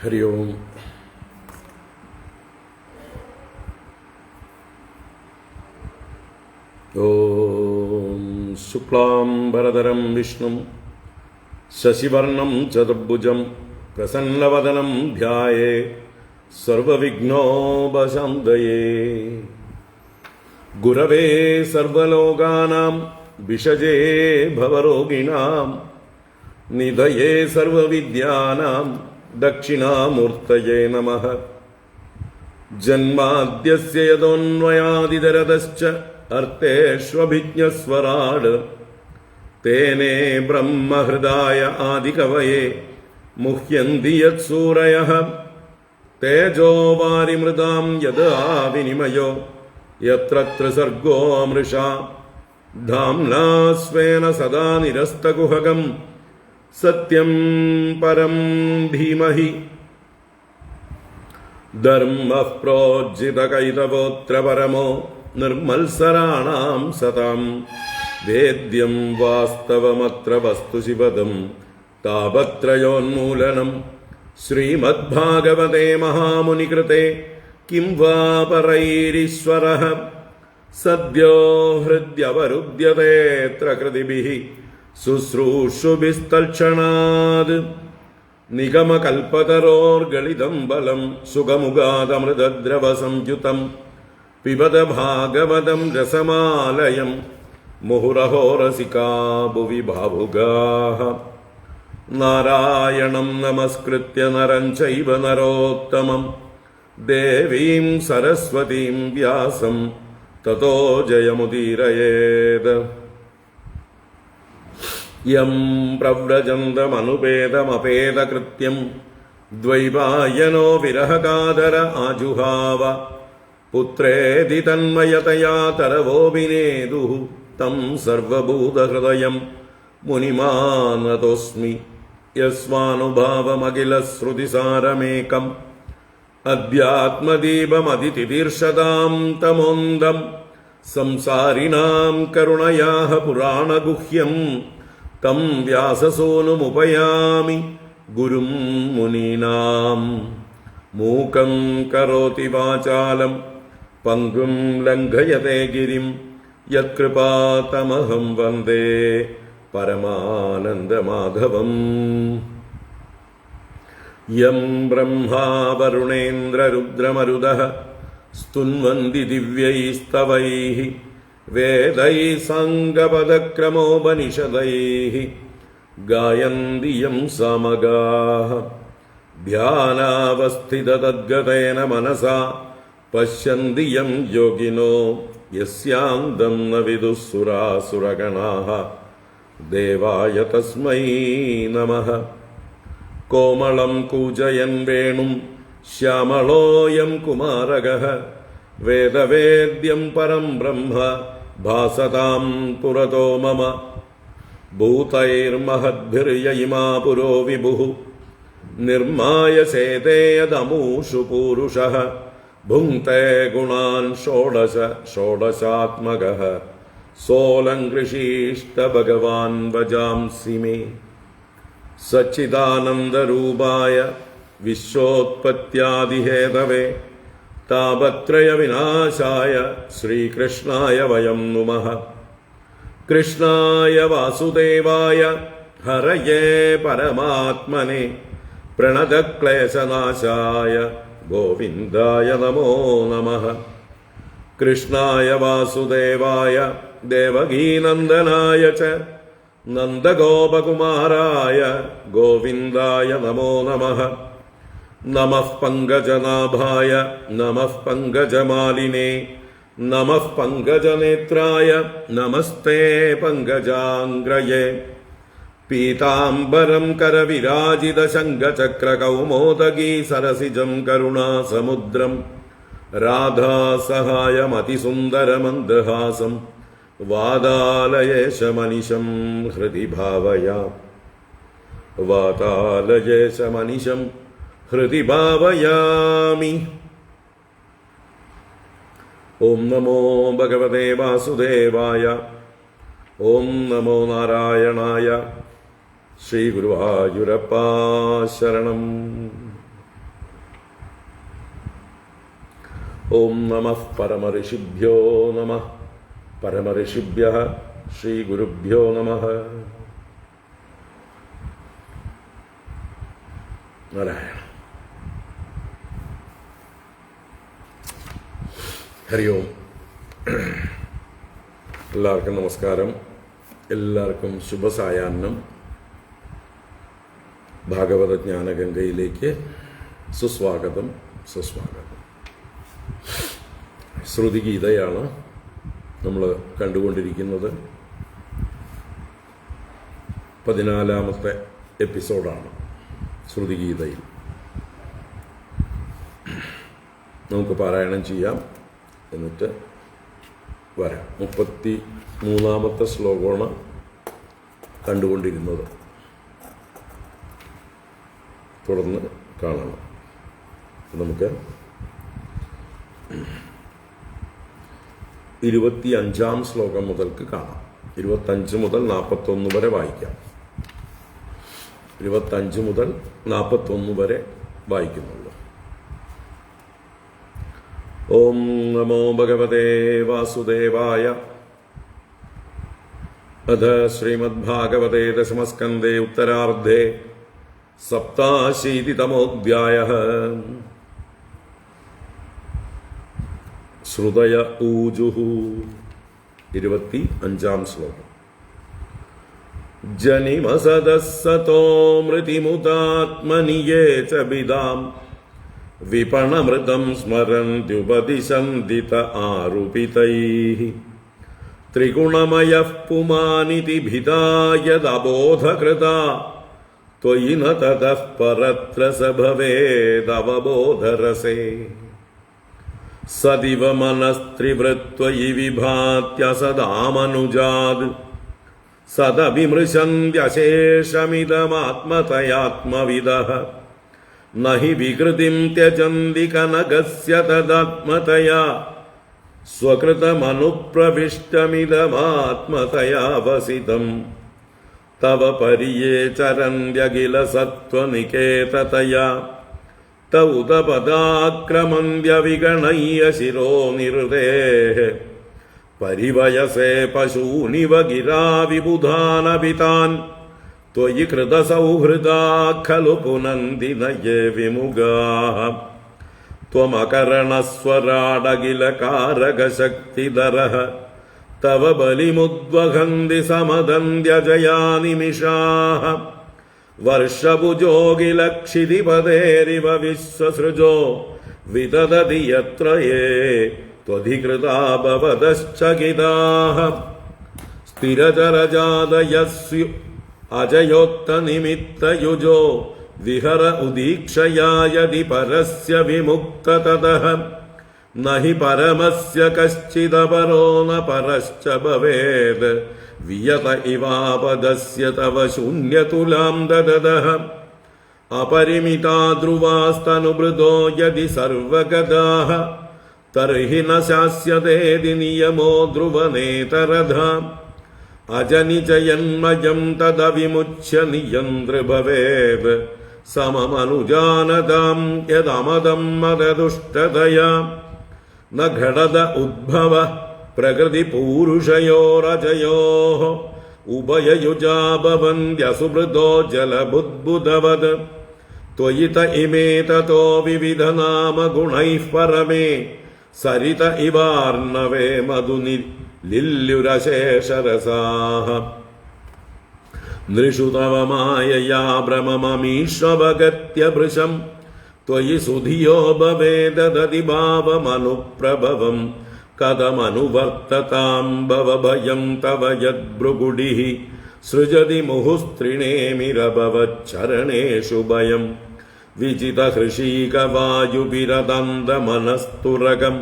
ഹരി ഓം. ഓം ശുക്ലാംബരധരം വിഷ്ണും ശശിവർണം ചതുർഭുജം പ്രസന്നവദനം ധ്യായേ സർവവിഘ്നോപശാന്തയേ. ഗുരവേ സർവലോകാനാം വിഷജേ ഭവരോഗിണാം നിധയേ സർവവിദ്യാനാം ദക്ഷിണാമൂർത്തയേ നമഃ. ജന്മാദ്യസ്യ യതോന്വയാദിതരതശ്ച അർത്ഥേഷ്വഭിജ്ഞസ്വരാട് തേനേ ബ്രഹ്മഹൃദായ ആദികവയേ മുഹ്യന്തി യത്സൂരയഃ. തേജോ വാരിമൃതാം യദാ വിനിമയോ യത്ര ത്രിസർഗോ മൃഷാ ധാംനാ സ്വേന സദാ നിരസ്തകുഹകം സത്യം പരം ധീമഹി. ധർമ്മഃ പ്രോജ്ജിതകൈതവോത്ര പരമോ നിർമ്മത്സരാണാം സതാം. വേദ്യം വാസ്തവമത്ര വസ്തുശിവദം താപത്രയോന്മൂലനം. ശ്രീമദ്ഭാഗവതേ മഹാമുനികൃതേ കിം വാ പരൈരീശ്വരഃ. സദ്യോ ഹൃദ്യവരുദ്ധ്യതേത്ര കൃതിഭിഃ ശുശ്രൂഷുഭിസ്തൽക്ഷണാത്. നിഗമകൽപതരോർഗളിതം ബലം സുഖമുഖാദമൃതദ്രവസംയുതം പിബത ഭാഗവതം രസമാലയം മുഹുരഹോ രസികാ ഭുവി ഭാവുകാഃ. നാരായണം നമസ്കൃത്യ നരം ചൈവ നരോത്തമം ദേവീം സരസ്വതീം വ്യാസം തതോ ജയമുദീരയേത്. യം പ്രവ്രജന്തമനുപേതമപേതകൃത്യം ദ്വൈപായനോ വിരഹകാതര ആജുഹാവ. പുത്രേതി തന്മയതയാ തരവോഭിനേദുഃ തം സർവഭൂതഹൃദയം മുനിമാനതോസ്മി. യസ്വാനുഭാവമഖിലശ്രുതിസാരമേകം അധ്യാത്മദീപമതിതിതീർഷതാം തമോന്തം. സംസാരിണാം കരുണയാഃ പുരാണഗുഹ്യം തം വ്യാസസൂനുമുപയാമി ഗുരും മുനീനാം. മൂകം കരോതി വാചാലം പങ്കും ലംഘയതേ ഗിരിം യത്കൃപാതമഹം വന്ദേ പരമാനന്ദമാധവം. യം ബ്രഹ്മാ വരുണേന്ദ്രരുദ്രമരുതഃ സ്തുന്വന്തി ദിവ്യൈസ്തവൈഃ വേദൈഃ സാംഗപദക്രമോപനിഷദൈഃ ഗായന്തി യം സാമഗാഃ. ധ്യാനാവസ്ഥിതതദ്ഗതേന മനസാ പശ്യന്തി യം യോഗിനോ യസ്യാന്തം ന വിദുഃ സുരാസുരഗണാഃ. ദേവായ തസ്മൈ നമഃ. കോമളം കൂജയൻ വേണും ശ്യാമളോയം കുമാരകഃ. വേദവേദ്യം പരം ബ്രഹ്മ ഭാസതാം പുരതോ മമ. ഭൂതൈർമഹദ്ഭിർയയിമാ പുരോ വിഭുഃ നിർമായ സേതേയദമൂഷു പൂരുഷഃ. ഭുങ്ക്തേ ഗുണാൻ ഷോഡശ ഷോഡശാത്മകഃ. സോലങ്കൃഷീഷ്ട ഭഗവാൻ വജാംസി മേ. സച്ചിദാനന്ദരൂപായ വിശ്വോത്പത്യാദിഹേതവേ താപത്രയവിനാശായ ശ്രീകൃഷ്ണായ വയം നുമഃ. കൃഷ്ണായ വാസുദേവായ ഹരയേ പരമാത്മനെ പ്രണതക്ലേശനാശായ ഗോവിന്ദായ നമോ നമഃ. കൃഷ്ണായ വാസുദേവായ ദേവകീനന്ദനായ ച നന്ദഗോപകുമാരായ ഗോവിന്ദായ നമോ നമഃ. നമഃ പങ്കജനാഭായ നമഃ പങ്കജമാലിനേ നമഃ പങ്കജനേത്രായ നമസ്തേ പങ്കജാംഗ്രയേ. പീതാംബരം കരവിരാജിതശങ്കചക്രകൗമോദഗീ സരസിജം കരുണാസമുദ്രം രാധാസഹായമതിസുന്ദരമന്ദഹാസം വാതാലയേശമനിശം ഹൃദി ഭാവയാമി. വാതാലയേശമനിശം ഹൃദി ഭാവയാമി. ഓം നമോ ഭഗവതേ വാസുദേവായ. ഓം നമോ നാരായണായ. ശ്രീ ഗുരുവായൂരപ്പ ശരണം. ഓം നമഃ പരമഋഷിഭ്യോ നമഃ. പരമഋഷിഭ്യഃ ശ്രീ ഗുരുഭ്യോ നമഃ. നാരായണ. ഹരി ഓം. എല്ലാവർക്കും നമസ്കാരം. എല്ലാവർക്കും ശുഭസായാഹ്നം. ഭാഗവത ജ്ഞാനഗംഗയിലേക്ക് സുസ്വാഗതം. ശ്രുതിഗീതയാണ് നമ്മൾ കണ്ടുകൊണ്ടിരിക്കുന്നത്. 14ാമത്തെ എപ്പിസോഡാണ് ശ്രുതിഗീതയിൽ. നമുക്ക് പാരായണം ചെയ്യാം, എന്നിട്ട് വരാം. 33ാമത്തെ ശ്ലോകമാണ് കണ്ടുകൊണ്ടിരുന്നത്. തുടർന്ന് കാണണം. നമുക്ക് 25ാം ശ്ലോകം മുതൽക്ക് കാണാം. 25 മുതൽ 41 വരെ വായിക്കാം. 25 മുതൽ 41 വരെ വായിക്കുന്നുള്ളൂ. ഓം നമോ ഭഗവതേ വാസുദേവായ. അഥ ശ്രീമദ്ഭാഗവതേ ദശമസ്കന്ധേ ഉത്തരാർദ്ധേ സപ്താശീതിതമോऽധ്യായഃ. ശ്രുതയ ഊജുഃ. 25ാം ശ്ലോകം. ജനിമസദസ്സതോ മൃതിമുതാത്മനി യേ ച വിദാം വിപണമൃതം സ്മരന്ത്യുപദിശന്തിത ആരുപിതൈഃ. ത്രിഗുണമയഃ പുമാനിതി ഭിദായദബോധകൃതാ ത്വയി ന തതഃ പരത്ര സ ഭവേദവബോധരസേ. സദിവ മനസ്ത്രിവൃത്വയി വിഭാത്യസദാമനുജാദ് സദവിമൃശന്ത്യശേഷമിദമാത്മതയാത്മവിദഃ. ന ഹി വികൃതിം ത്യജന്തി കനകസ്യ തദാത്മതയാ സ്വകൃതമനുപ്രവിഷ്ടമിദമാത്മതയാ വസിതം. തവ പരിയേ ചരന്ത്യഖില സത്വനികേതതയാ തൗതപദാക്രമന്ത്യവിഗണയ്യ ശിരോ നിരുതേഃ. പരിവയസേ പശൂനിവ ഗിരാ വിബുധാനപിതാൻ ത്വയി കൃതസൗഹൃദാ ഖലു പുനന്തി നയേ വിമുഖാഃ. ത്വമകരണസ്വരാടഖില കാരകശക്തിധരഃ തവ ബലിമുദ്വഹന്തി സമദന്ത്യജയാ നിമിഷാഃ. വർഷഭുജോകിലക്ഷിതിപതേരിവ വിശ്വസൃജോ വിദദതി യത്ര യേ ത്വധികൃതാ ഭവതശ്ചകിതാഃ. സ്ഥിരചരജാതയസ്യു അജയോക്തനിമിത്തയുജോ വിഹര ഉദീക്ഷയാ യദി പരസ്യ വിമുക്തതതഃ. ന ഹി പരമസ്യ കശ്ചിദപരോ ന പരശ്ച ഭവേത് വിയത ഇവാപദസ്യ തവ ശൂന്യതുലാം ദദദഃ. അപരിമിതാ ധ്രുവാസ്തനുമൃതോ യദി സർവഗതാഃ തർഹി ന ശാസ്യതേതി നിയമോ ധ്രുവനേതരധാ. അജനിജയന്മയം തദവിമുച്യ നിയന്ത്ര് ഭവേത് സമമനുജാനതാം യദമദം മദദുഷ്ടതയാ. ന ഘടത ഉദ്ഭവ പ്രകൃതി പൂരുഷയോരജയോഃ ഉഭയയുജാ ഭവന്ത്യസുമൃതോ ജലബുദ്ബുദവത്. ത്വയി ത ഇമേ തതോ വിവിധനാമ ഗുണൈഃ പരമേ സരിത ഇവാർണവേ മധുനി ലില്യുരശേഷരസാഃ. നൃഷു തവ മായയാ ഭ്രമമമീശ്വവഗത്യ ഭൃശം ത്വയി സുധിയോ ഭവേദദതി ഭാവമനുപ്രഭവം. കഥമനുവർത്തതാം ഭവഭയം തവ യദ്ഭൃഗുഡിഃ സൃജതി മുഹുസ്ത്രിണേമിരഭവച്ചരണേഷു ഭയം. വിജിതഹൃഷീകവായുപിരദന്തമനസ്തുരകം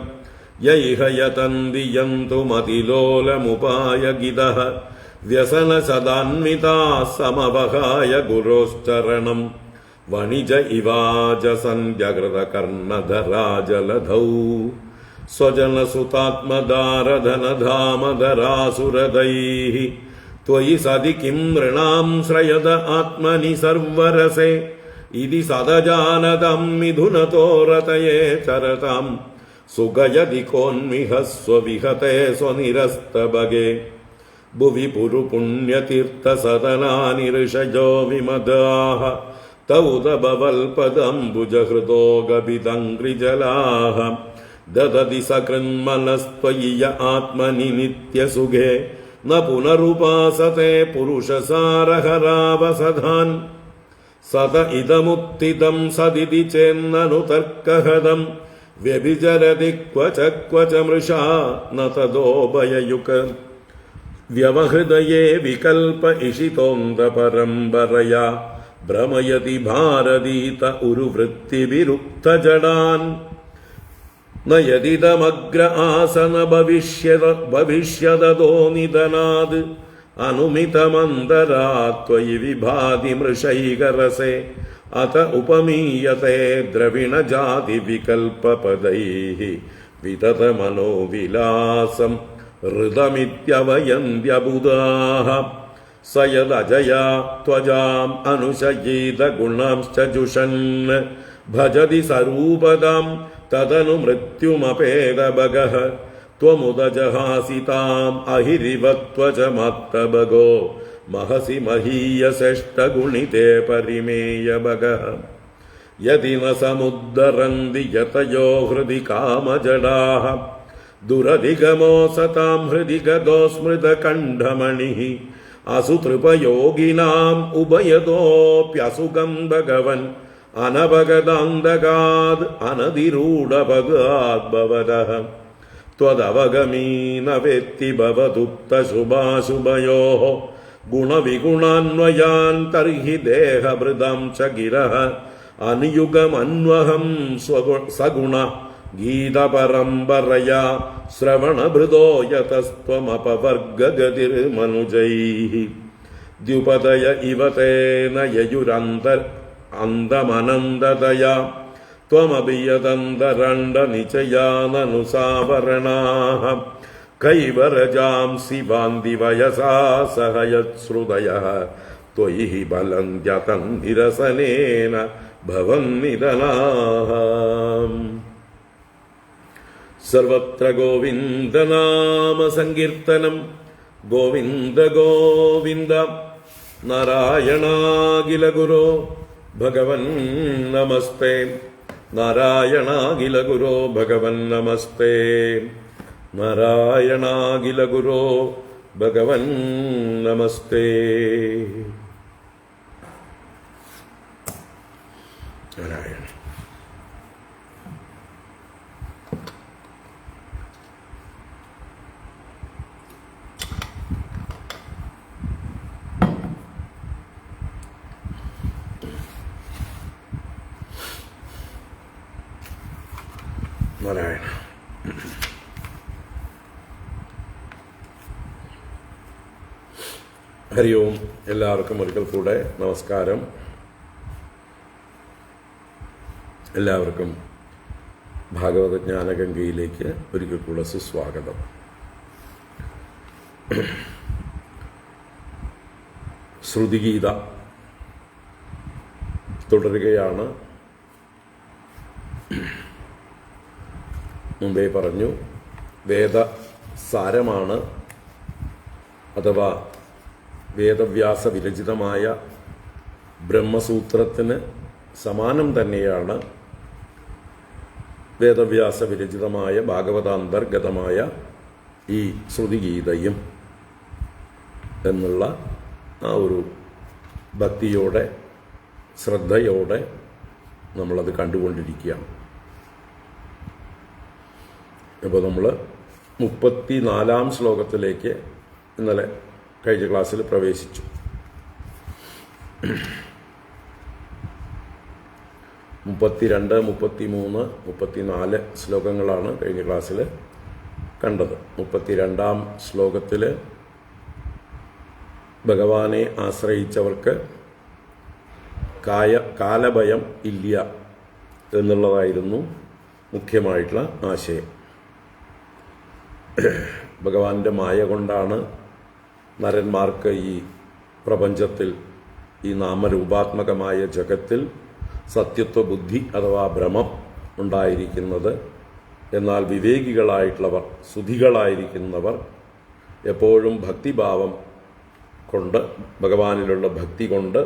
യൈഹ യതന്തി യന്തുമതിലോലമുപായഗിതഃ. വ്യസനസദാന്വിതാഃ സമവഹായ ഗുരോശ്ചരണം വണിജ ഇവാജസന്ധ്യകൃതകർണധരാജലധൗ. സ്വജനസുതാത്മദാരധനധാമധരാസുരദൈഃ ത്വയി സതി കിം നൃണാം ശ്രയത ആത്മനി സർവരസേ. ഇതി സദജാനതം മിഥുനതോ രതയേ ചരതാം സുഖയതി കോന്മിഹ സ്വവിഹതേ സ്വനിരസ്തഭഗേ ഭുവി പുരുപുണ്യതീർത്ഥസദനാനി ഋഷയോ വിമദാഃ തൗദഭവൽപദംബുജഹൃദോ ഗപിതംഗ്രിജലാഃ ദദതി സകൃന്മനസ്ത്വയി യ ആത്മനി നിത്യസുഖേ ന പുനരുപാസത്തെ പുരുഷസാരഹരാവസധാൻ സത ഇദമുത്തിതം സദിതി ചേന്നനു തർക്കഹദം വ്യഭിചരതി ക്വച മൃഷാ ന തദോഭയയുക വ്യവഹൃദയേ വികൽപ ഇഷിതോന്ത പരമ്പരയാ ഭ്രമയതി ഭാരതീത ഉരുവൃത്തിവിരുക്തജടാൻ നയതിദമഗ്ര ആസന ഭവിഷ്യതോ നിധനാത് അനുമിതമന്തരാത്വയി വിഭാതി മൃഷൈകരസേ അത ഉപമീയത്തെ ദ്രവിണജാതി വികൽപപദൈഃ വിതത മനോവിലാസം ഹൃദമിത്യവയന്ത്യബുധാഃ സയദജയാ ത്വജാം അനുശയീത ഗുണാംശ്ച ജുഷൻ ഭജതി സരൂപതാം തദനു മൃത്യുമപേദഭഗഃ ത്വമുദജഹാസിതാം അഹിരിവ ത്വജമത്തഭഗോ മഹസി മഹീയശ്രേഷ്ഠഗുണിതേ പരിമേയഭഗഃ യതി ന സമുദ്ധരന്തി യതയോ ഹൃദി കാമജടാഃ ദുരധിഗമോ സതാം ഹൃദി ഗതോ സ്മൃതകണ്ഠമണിഃ അസുതൃപയോഗിനാം ഉഭയതോപ്യസുഖം ഭഗവൻ അനഭഗതാന്തകാത് അനതിരൂഢഭഗാത് ഭവതഃ ത്വദവഗമീന വേത്തി ഭവതുക്തശുഭാശുഭയോഃ ഗുണവിഗുണാന്വയാൻ തർഹി ദേഹഭൃതാം ച ഗിരഃ അനുയുഗമന്വഹം സഗുണ ഗീതപരമ്പരയാ ശ്രവണഭൃതോ യതസ്ത്വമപവർഗഗതിർമനുജൈഃ ദ്യുപദയ ഇവ തേന യയുരന്തമനന്തതയാ ത്വമഭിയതന്തരണ്ഡനിചയാനനുസാവരണാഃ കൈവരജാംസി വാന്തി വയസാ സഹയശ്രുതയഃ ത്വയി ഹി ബലന്ത്യതന്നിരസനേന ഭവന്നിധനാഃ. സർവത്ര ഗോവിന്ദനാമ സങ്കീർത്തനം. ഗോവിന്ദ ഗോവിന്ദ. നാരായണാഖില ഗുരോ ഭഗവൻ നമസ്തേ. നാരായണാഖില ഗുരോ ഭഗവൻ നമസ്തേ. നാരായണാഖില ഗുരോ ഭഗവൻ നമസ്തേ. നാരായണ. നാരായണ. ഹരി ഓം. എല്ലാവർക്കും ഒരിക്കൽ കൂടെ നമസ്കാരം. എല്ലാവർക്കും ഭാഗവത ജ്ഞാനഗംഗയിലേക്ക് ഒരിക്കൽ കൂടെ സുസ്വാഗതം. ശ്രുതിഗീത തുടരുകയാണ്. മുമ്പേ പറഞ്ഞു, വേദസാരമാണ് അഥവാ വേദവ്യാസ വിരചിതമായ ബ്രഹ്മസൂത്രത്തിന് സമാനം തന്നെയാണ് വേദവ്യാസ വിരചിതമായ ഭാഗവതാന്തർഗതമായ ഈ ശ്രുതിഗീതയും എന്നുള്ള ആ ഒരു ഭക്തിയോടെ ശ്രദ്ധയോടെ നമ്മളത് കണ്ടുകൊണ്ടിരിക്കുകയാണ്. അപ്പോൾ നമ്മൾ 34-ാം ശ്ലോകത്തിലേക്ക് ഇന്നലെ കഴിഞ്ഞ ക്ലാസ്സിൽ പ്രവേശിച്ചു. 32, 33, 34 ശ്ലോകങ്ങളാണ് കഴിഞ്ഞ ക്ലാസ്സിൽ കണ്ടത്. 32-ാം ശ്ലോകത്തിൽ ഭഗവാനെ ആശ്രയിച്ചവർക്ക് കാലഭയം ഇല്ല എന്നുള്ളതായിരുന്നു മുഖ്യമായിട്ടുള്ള ആശയം. ഭഗവാന്റെ മായ കൊണ്ടാണ് നരന്മാർക്ക് ഈ പ്രപഞ്ചത്തിൽ, ഈ നാമരൂപാത്മകമായ ജഗത്തിൽ സത്യത്വ ബുദ്ധി അഥവാ ഭ്രമം ഉണ്ടായിരിക്കുന്നത് എന്നാൽ വിവേകികളായിട്ടുള്ളവർ, സുധികളായിരിക്കുന്നവർ എപ്പോഴും ഭക്തിഭാവം കൊണ്ട്, ഭഗവാനിലുള്ള ഭക്തി കൊണ്ട്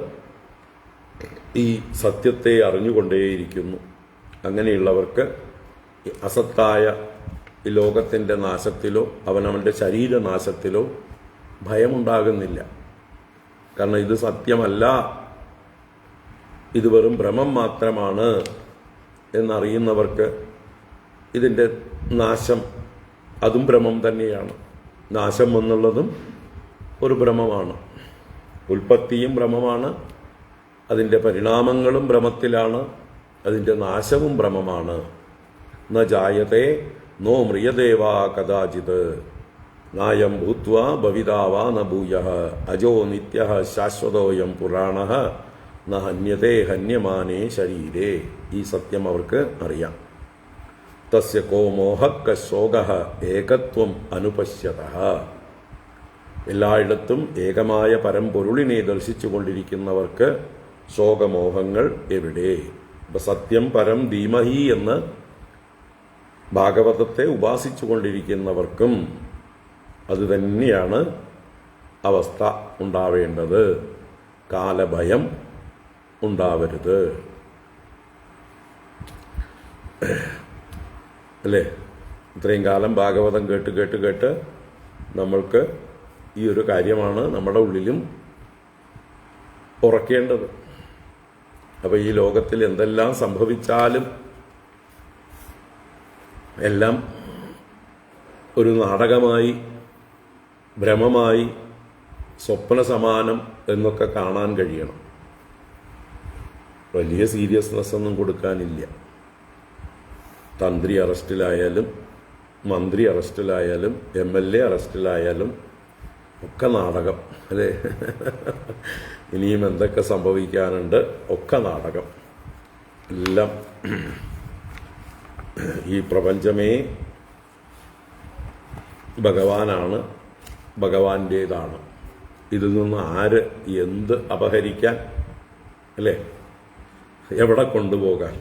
ഈ സത്യത്തെ അറിഞ്ഞുകൊണ്ടേയിരിക്കുന്നു. അങ്ങനെയുള്ളവർക്ക് അസത്തായ ഈ ലോകത്തിൻ്റെ നാശത്തിലോ അവനവൻ്റെ ശരീരനാശത്തിലോ ഭയമുണ്ടാകുന്നില്ല. കാരണം ഇത് സത്യമല്ല, ഇത് വെറും ഭ്രമം മാത്രമാണ് എന്നറിയുന്നവർക്ക് ഇതിൻ്റെ നാശം അതും ഭ്രമം തന്നെയാണ്. നാശം എന്നുള്ളതും ഒരു ഭ്രമമാണ്. ഉൽപ്പത്തിയും ഭ്രമമാണ്, അതിൻ്റെ പരിണാമങ്ങളും ഭ്രമത്തിലാണ്, അതിൻ്റെ നാശവും ഭ്രമമാണ്. ന ജായതേ നോ മ്രിയദേവാ കദാചിത് നായം ഭൂത്വാ ഭവിതാവാ ന ഭൂയഃ അജോ നിത്യഃ ശാശ്വതോയം പുരാണഃ ന ഹന്യതേ ഹന്യമാനേ ശരീരേ. ഈ സത്യം അവർക്ക് അറിയാം. തസ്യ കോ മോഹഃ ക ശോകഃ ഏകത്വം അനുപശ്യതഃ. എല്ലായിടത്തും ഏകമായ പരമ്പൊരുളിനെ ദർശിച്ചു കൊണ്ടിരിക്കുന്നവർക്ക് ശോകമോഹങ്ങൾ എവിടെ? സത്യം പരം ധീമഹി എന്ന് ഭാഗവതത്തെ ഉപാസിച്ചു കൊണ്ടിരിക്കുന്നവർക്കും അത് തന്നെയാണ് അവസ്ഥ ഉണ്ടാവേണ്ടത്. കാലഭയം ഉണ്ടാവരുത്. അല്ലേ? ഇത്രയും കാലം ഭാഗവതം കേട്ട് കേട്ട് കേട്ട് നമ്മൾക്ക് ഈ ഒരു കാര്യമാണ് നമ്മുടെ ഉള്ളിലും ഉറക്കേണ്ടത്. അപ്പോൾ ഈ ലോകത്തിൽ എന്തെല്ലാം സംഭവിച്ചാലും എല്ലാം ഒരു നാടകമായി, ഭ്രമമായി, സ്വപ്ന സമാനം എന്നൊക്കെ കാണാൻ കഴിയണം. വലിയ സീരിയസ്നെസ് ഒന്നും കൊടുക്കാനില്ല. തന്ത്രി അറസ്റ്റിലായാലും മന്ത്രി അറസ്റ്റിലായാലും MLA അറസ്റ്റിലായാലും ഒക്കെ നാടകം, അല്ലേ? ഇനിയും എന്തൊക്കെ സംഭവിക്കാനുണ്ട്, ഒക്കെ നാടകം. എല്ലാം ഈ പ്രപഞ്ചമേ ഭഗവാനാണ്, ഭഗവാന്റേതാണ്. ഇതിൽ നിന്ന് ആര് എന്ത് അപഹരിക്കാൻ, അല്ലേ? എവിടെ കൊണ്ടുപോകാൻ?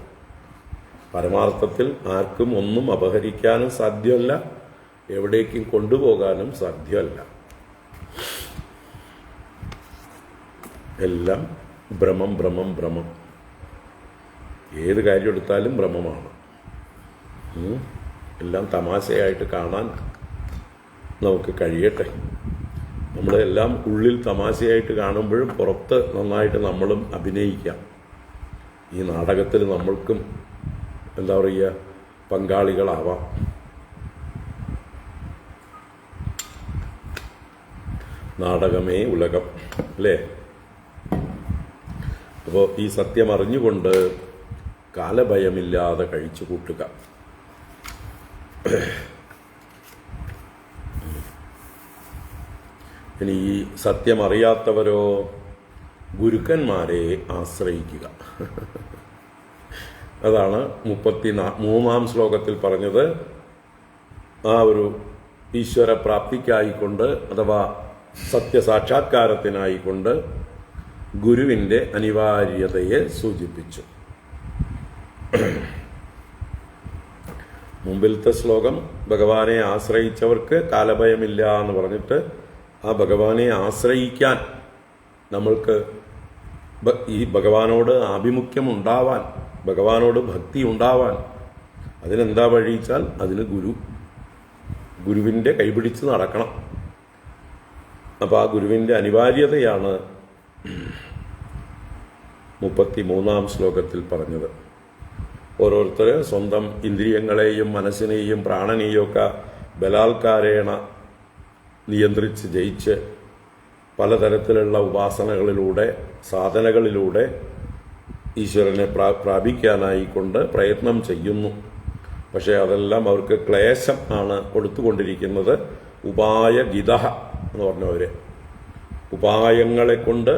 പരമാർത്ഥത്തിൽ ആർക്കും ഒന്നും അപഹരിക്കാനും സാധ്യമല്ല, എവിടേക്കും കൊണ്ടുപോകാനും സാധ്യമല്ല. എല്ലാം ഭ്രമം ഭ്രമം ഭ്രമം. ഏത് കാര്യം എടുത്താലും ഭ്രമമാണ്. എല്ലാം തമാശയായിട്ട് കാണാൻ നമുക്ക് കഴിയട്ടെ. നമ്മളെല്ലാം ഉള്ളിൽ തമാശയായിട്ട് കാണുമ്പോഴും പുറത്ത് നന്നായിട്ട് നമ്മളും അഭിനയിക്കാം. ഈ നാടകത്തിൽ നമ്മൾക്കും എന്താ പറയുക, പങ്കാളികളാവാം. നാടകമേ ഉലകം, അല്ലേ? അപ്പോൾ ഈ സത്യം അറിഞ്ഞുകൊണ്ട് കാലഭയമില്ലാതെ കഴിച്ചു കൂട്ടുക. ഇനി ഈ സത്യം അറിയാത്തവരോ ഗുരുക്കന്മാരെ ആശ്രയിക്കുക. അതാണ് 33-ാം ശ്ലോകത്തിൽ പറഞ്ഞത്. ആ ഒരു ഈശ്വര പ്രാപ്തിക്കായിക്കൊണ്ട് അഥവാ സത്യസാക്ഷാത്കാരത്തിനായിക്കൊണ്ട് ഗുരുവിൻ്റെ അനിവാര്യതയെ സൂചിപ്പിച്ചു. മുമ്പിലത്തെ ശ്ലോകം ഭഗവാനെ ആശ്രയിച്ചവർക്ക് കാലഭയമില്ല എന്ന് പറഞ്ഞിട്ട് ആ ഭഗവാനെ ആശ്രയിക്കാൻ നമ്മൾക്ക് ഈ ഭഗവാനോട് ആഭിമുഖ്യം ഉണ്ടാവാൻ, ഭഗവാനോട് ഭക്തി ഉണ്ടാവാൻ അതിനെന്താ വഴിച്ചാൽ അതിന് ഗുരുവിൻ്റെ കൈപിടിച്ച് നടക്കണം. അപ്പോൾ ആ ഗുരുവിൻ്റെ അനിവാര്യതയാണ് 33-ാം ശ്ലോകത്തിൽ പറഞ്ഞത്. ഓരോരുത്തർ സ്വന്തം ഇന്ദ്രിയങ്ങളെയും മനസ്സിനെയും പ്രാണനെയും ഒക്കെ ബലാത്കാരേണ നിയന്ത്രിച്ച് ജയിച്ച് പലതരത്തിലുള്ള ഉപാസനകളിലൂടെ, സാധനകളിലൂടെ ഈശ്വരനെ പ്രാപിക്കാനായിക്കൊണ്ട് പ്രയത്നം ചെയ്യുന്നു. പക്ഷേ അതെല്ലാം അവർക്ക് ക്ലേശം ആണ് കൊടുത്തുകൊണ്ടിരിക്കുന്നത്. ഉപായഗിതഃ എന്ന് പറഞ്ഞവർ, ഉപായങ്ങളെ കൊണ്ട്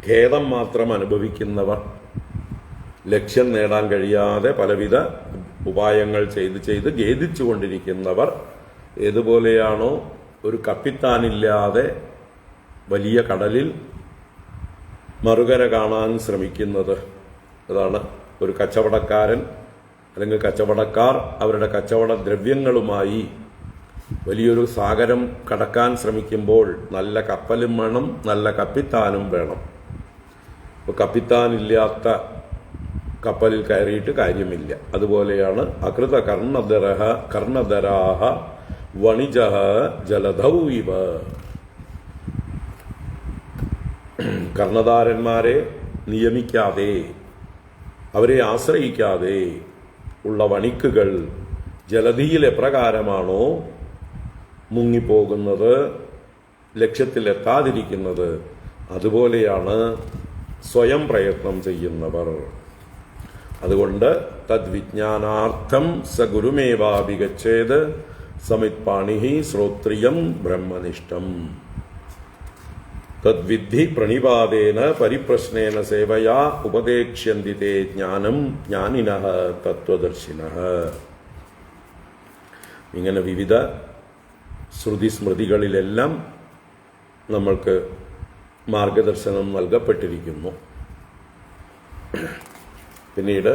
ഖേദം മാത്രം അനുഭവിക്കുന്നവർ, ലക്ഷ്യം നേടാൻ കഴിയാതെ പലവിധ ഉപായങ്ങൾ ചെയ്ത് ഖേദിച്ചു കൊണ്ടിരിക്കുന്നവർ ഏതുപോലെയാണോ ഒരു കപ്പിത്താനില്ലാതെ വലിയ കടലിൽ മറുകര കാണാൻ ശ്രമിക്കുന്നത്. അതാണ് ഒരു കച്ചവടക്കാരൻ അല്ലെങ്കിൽ കച്ചവടക്കാർ അവരുടെ കച്ചവട ദ്രവ്യങ്ങളുമായി വലിയൊരു സാഗരം കടക്കാൻ ശ്രമിക്കുമ്പോൾ നല്ല കപ്പലും വേണം, നല്ല കപ്പിത്താനും വേണം. ഇപ്പോൾ കപ്പിത്താനില്ലാത്ത കപ്പലിൽ കയറിയിട്ട് കാര്യമില്ല. അതുപോലെയാണ് അകൃത കർണധരാഹ വണിജഃ ജലധൗ ഇവ. കർണധാരന്മാരെ നിയമിക്കാതെ, അവരെ ആശ്രയിക്കാതെ ഉള്ള വണിക്കുകൾ ജലധിയിൽ എപ്രകാരമാണോ മുങ്ങിപ്പോകുന്നത്, ലക്ഷ്യത്തിലെത്താതിരിക്കുന്നത്, അതുപോലെയാണ് സ്വയം പ്രയത്നം ചെയ്യുന്നവർ. അതുകൊണ്ട് തദ്വിജ്ഞാനാർത്ഥം സ ഗുരുമേവാഭിഗച്ഛേത് സമിത്പാണിഹി ശ്രോത്രിയം ബ്രഹ്മനിഷ്ഠം. തദ്വിദ്ധി പ്രണിപാതേന പരിപ്രശ്നേന സേവയാ ഉപദേക്ഷ്യന്തി തേ ജ്ഞാനം ജ്ഞാനിനഃ തത്വദർശിനഃ. ഇങ്ങനെ വിവിധ ശ്രുതിസ്മൃതികളിലെല്ലാം നമ്മൾക്ക് മാർഗദർശനം നൽകപ്പെട്ടിരിക്കുന്നു. പിന്നീട്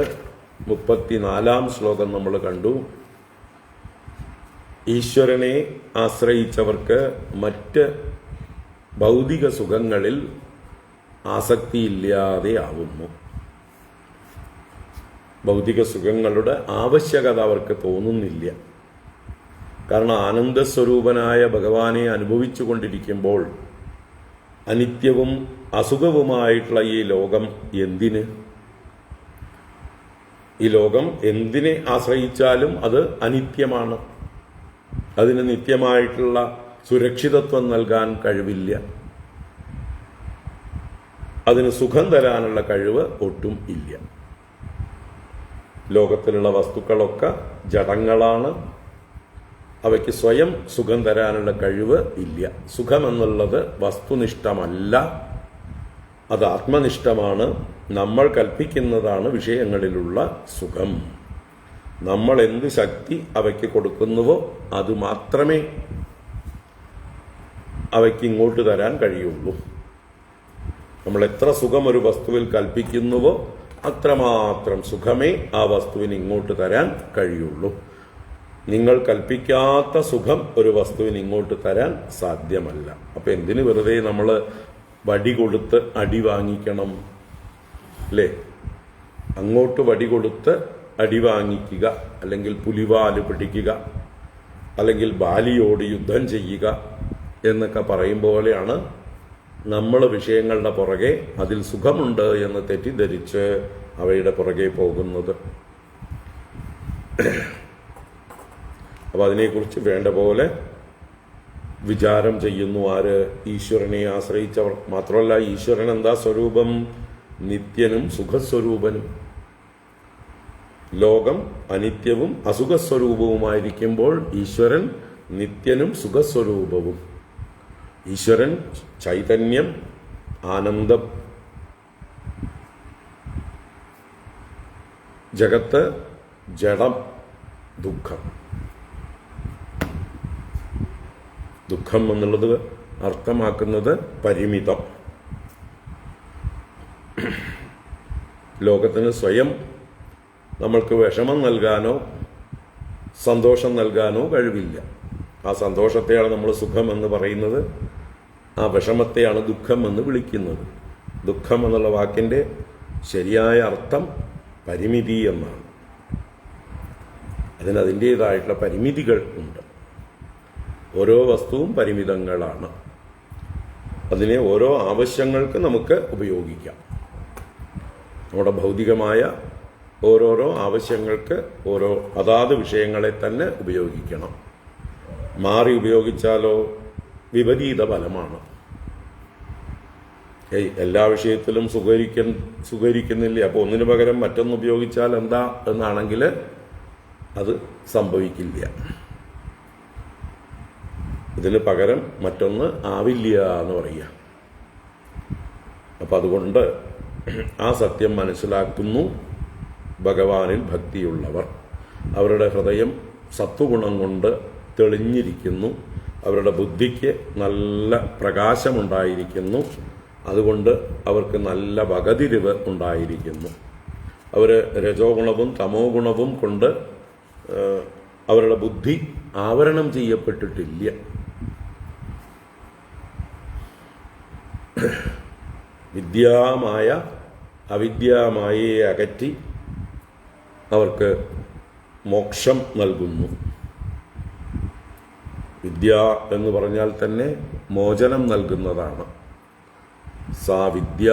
34-ാം ശ്ലോകം നമ്മൾ കണ്ടു. ഈശ്വരനെ ആശ്രയിച്ചവർക്ക് മറ്റ് ഭൗതിക സുഖങ്ങളിൽ ആസക്തിയില്ലാതെയാവുന്നു. ഭൗതിക സുഖങ്ങളുടെ ആവശ്യകത അവർക്ക് തോന്നുന്നില്ല. കാരണം ആനന്ദസ്വരൂപനായ ഭഗവാനെ അനുഭവിച്ചു കൊണ്ടിരിക്കുമ്പോൾ അനിത്യവും അസുഖവുമായിട്ടുള്ള ഈ ലോകം എന്തിന്? ഈ ലോകം എന്തിനെ ആശ്രയിച്ചാലും അത് അനിത്യമാണ്. അതിന് നിത്യമായിട്ടുള്ള സുരക്ഷിതത്വം നൽകാൻ കഴിവില്ല. അതിന് സുഖം തരാനുള്ള കഴിവ് ഒട്ടും ഇല്ല. ലോകത്തിലുള്ള വസ്തുക്കളൊക്കെ ജഡങ്ങളാണ്. അവയ്ക്ക് സ്വയം സുഖം തരാനുള്ള കഴിവ് ഇല്ല. സുഖമെന്നുള്ളത് വസ്തുനിഷ്ഠമല്ല, അത് ആത്മനിഷ്ഠമാണ്. നമ്മൾ കൽപ്പിക്കുന്നതാണ് വിഷയങ്ങളിലുള്ള സുഖം. നമ്മൾ എന്ത് ശക്തി അവയ്ക്ക് കൊടുക്കുന്നുവോ അത് മാത്രമേ അവയ്ക്ക് ഇങ്ങോട്ട് തരാൻ കഴിയുള്ളൂ. നമ്മൾ എത്ര സുഖം ഒരു വസ്തുവിൽ കൽപ്പിക്കുന്നുവോ അത്രമാത്രം സുഖമേ ആ വസ്തുവിന് ഇങ്ങോട്ട് തരാൻ കഴിയുള്ളൂ. നിങ്ങൾ കൽപ്പിക്കാത്ത സുഖം ഒരു വസ്തുവിന് ഇങ്ങോട്ട് തരാൻ സാധ്യമല്ല. അപ്പൊ എന്തിനു വെറുതെ നമ്മൾ വടി കൊടുത്ത് അടി വാങ്ങിക്കണം? അല്ലേ? അങ്ങോട്ട് വടി കൊടുത്ത് അടി വാങ്ങിക്കുക, അല്ലെങ്കിൽ പുലിവാല് പിടിക്കുക, അല്ലെങ്കിൽ ബാലിയോട് യുദ്ധം ചെയ്യുക എന്നൊക്കെ പറയും പോലെയാണ് നമ്മൾ വിഷയങ്ങളുടെ പുറകെ അതിൽ സുഖമുണ്ട് എന്ന് തെറ്റിദ്ധരിച്ച് അവയുടെ പുറകെ പോകുന്നത്. അപ്പൊ അതിനെക്കുറിച്ച് വേണ്ട പോലെ വിചാരം ചെയ്യുന്നു ആര്? ഈശ്വരനെ ആശ്രയിച്ചവർ. മാത്രമല്ല, ഈശ്വരൻ എന്താ സ്വരൂപം? നിത്യനും സുഖസ്വരൂപനും. ലോകം അനിത്യവും അസുഖസ്വരൂപവുമായിരിക്കുമ്പോൾ ഈശ്വരൻ നിത്യനും സുഖസ്വരൂപവും. ഈശ്വരൻ ചൈതന്യം, ആനന്ദം. ജഗത്ത് ജഡം, ദുഃഖം. ദുഃഖം എന്നുള്ളത് അർത്ഥമാക്കുന്നത് പരിമിതം. ലോകത്തിന് സ്വയം നമ്മൾക്ക് വിഷമം നൽകാനോ സന്തോഷം നൽകാനോ കഴിവില്ല. ആ സന്തോഷത്തെയാണ് നമ്മൾ സുഖം എന്ന് പറയുന്നത്, ആ വിഷമത്തെയാണ് ദുഃഖം എന്ന് വിളിക്കുന്നത്. ദുഃഖം എന്നുള്ള വാക്കിൻ്റെ ശരിയായ അർത്ഥം പരിമിതി എന്നാണ്. അതിനതിൻ്റേതായിട്ടുള്ള പരിമിതികൾ ഉണ്ട്. ഓരോ വസ്തുവും പരിമിതങ്ങളാണ്. അതിനെ ഓരോ ആവശ്യങ്ങൾക്ക് നമുക്ക് ഉപയോഗിക്കാം. നമ്മുടെ ഭൗതികമായ ഓരോരോ ആവശ്യങ്ങൾക്ക് ഓരോ അതാത് വിഷയങ്ങളെ തന്നെ ഉപയോഗിക്കണം. മാറി ഉപയോഗിച്ചാലോ വിപരീത ഫലമാണ്. എല്ലാ വിഷയത്തിലും സുഖരിക്കുന്നില്ല, അപ്പോൾ ഒന്നിനു പകരം മറ്റൊന്ന് ഉപയോഗിച്ചാൽ എന്താ എന്നാണെങ്കിൽ അത് സംഭവിക്കില്ല. ഇതിന് പകരം മറ്റൊന്ന് ആവില്ല എന്ന് പറയുക. അപ്പം അതുകൊണ്ട് ആ സത്യം മനസ്സിലാക്കുന്നു ഭഗവാനിൽ ഭക്തിയുള്ളവർ. അവരുടെ ഹൃദയം സത്വഗുണം കൊണ്ട് തെളിഞ്ഞിരിക്കുന്നു. അവരുടെ ബുദ്ധിക്ക് നല്ല പ്രകാശമുണ്ടായിരിക്കുന്നു. അതുകൊണ്ട് അവർക്ക് നല്ല വകതിരിവ് ഉണ്ടായിരിക്കുന്നു. അവർ രജോ ഗുണവും തമോ ഗുണവും കൊണ്ട് അവരുടെ ബുദ്ധി ആവരണം ചെയ്യപ്പെട്ടിട്ടില്ല. വിദ്യാമായ അവിദ്യാമായയെ അകറ്റി അവർക്ക് മോക്ഷം നൽകുന്നു. വിദ്യ എന്ന് പറഞ്ഞാൽ തന്നെ മോചനം നൽകുന്നതാണ്. സാ വിദ്യ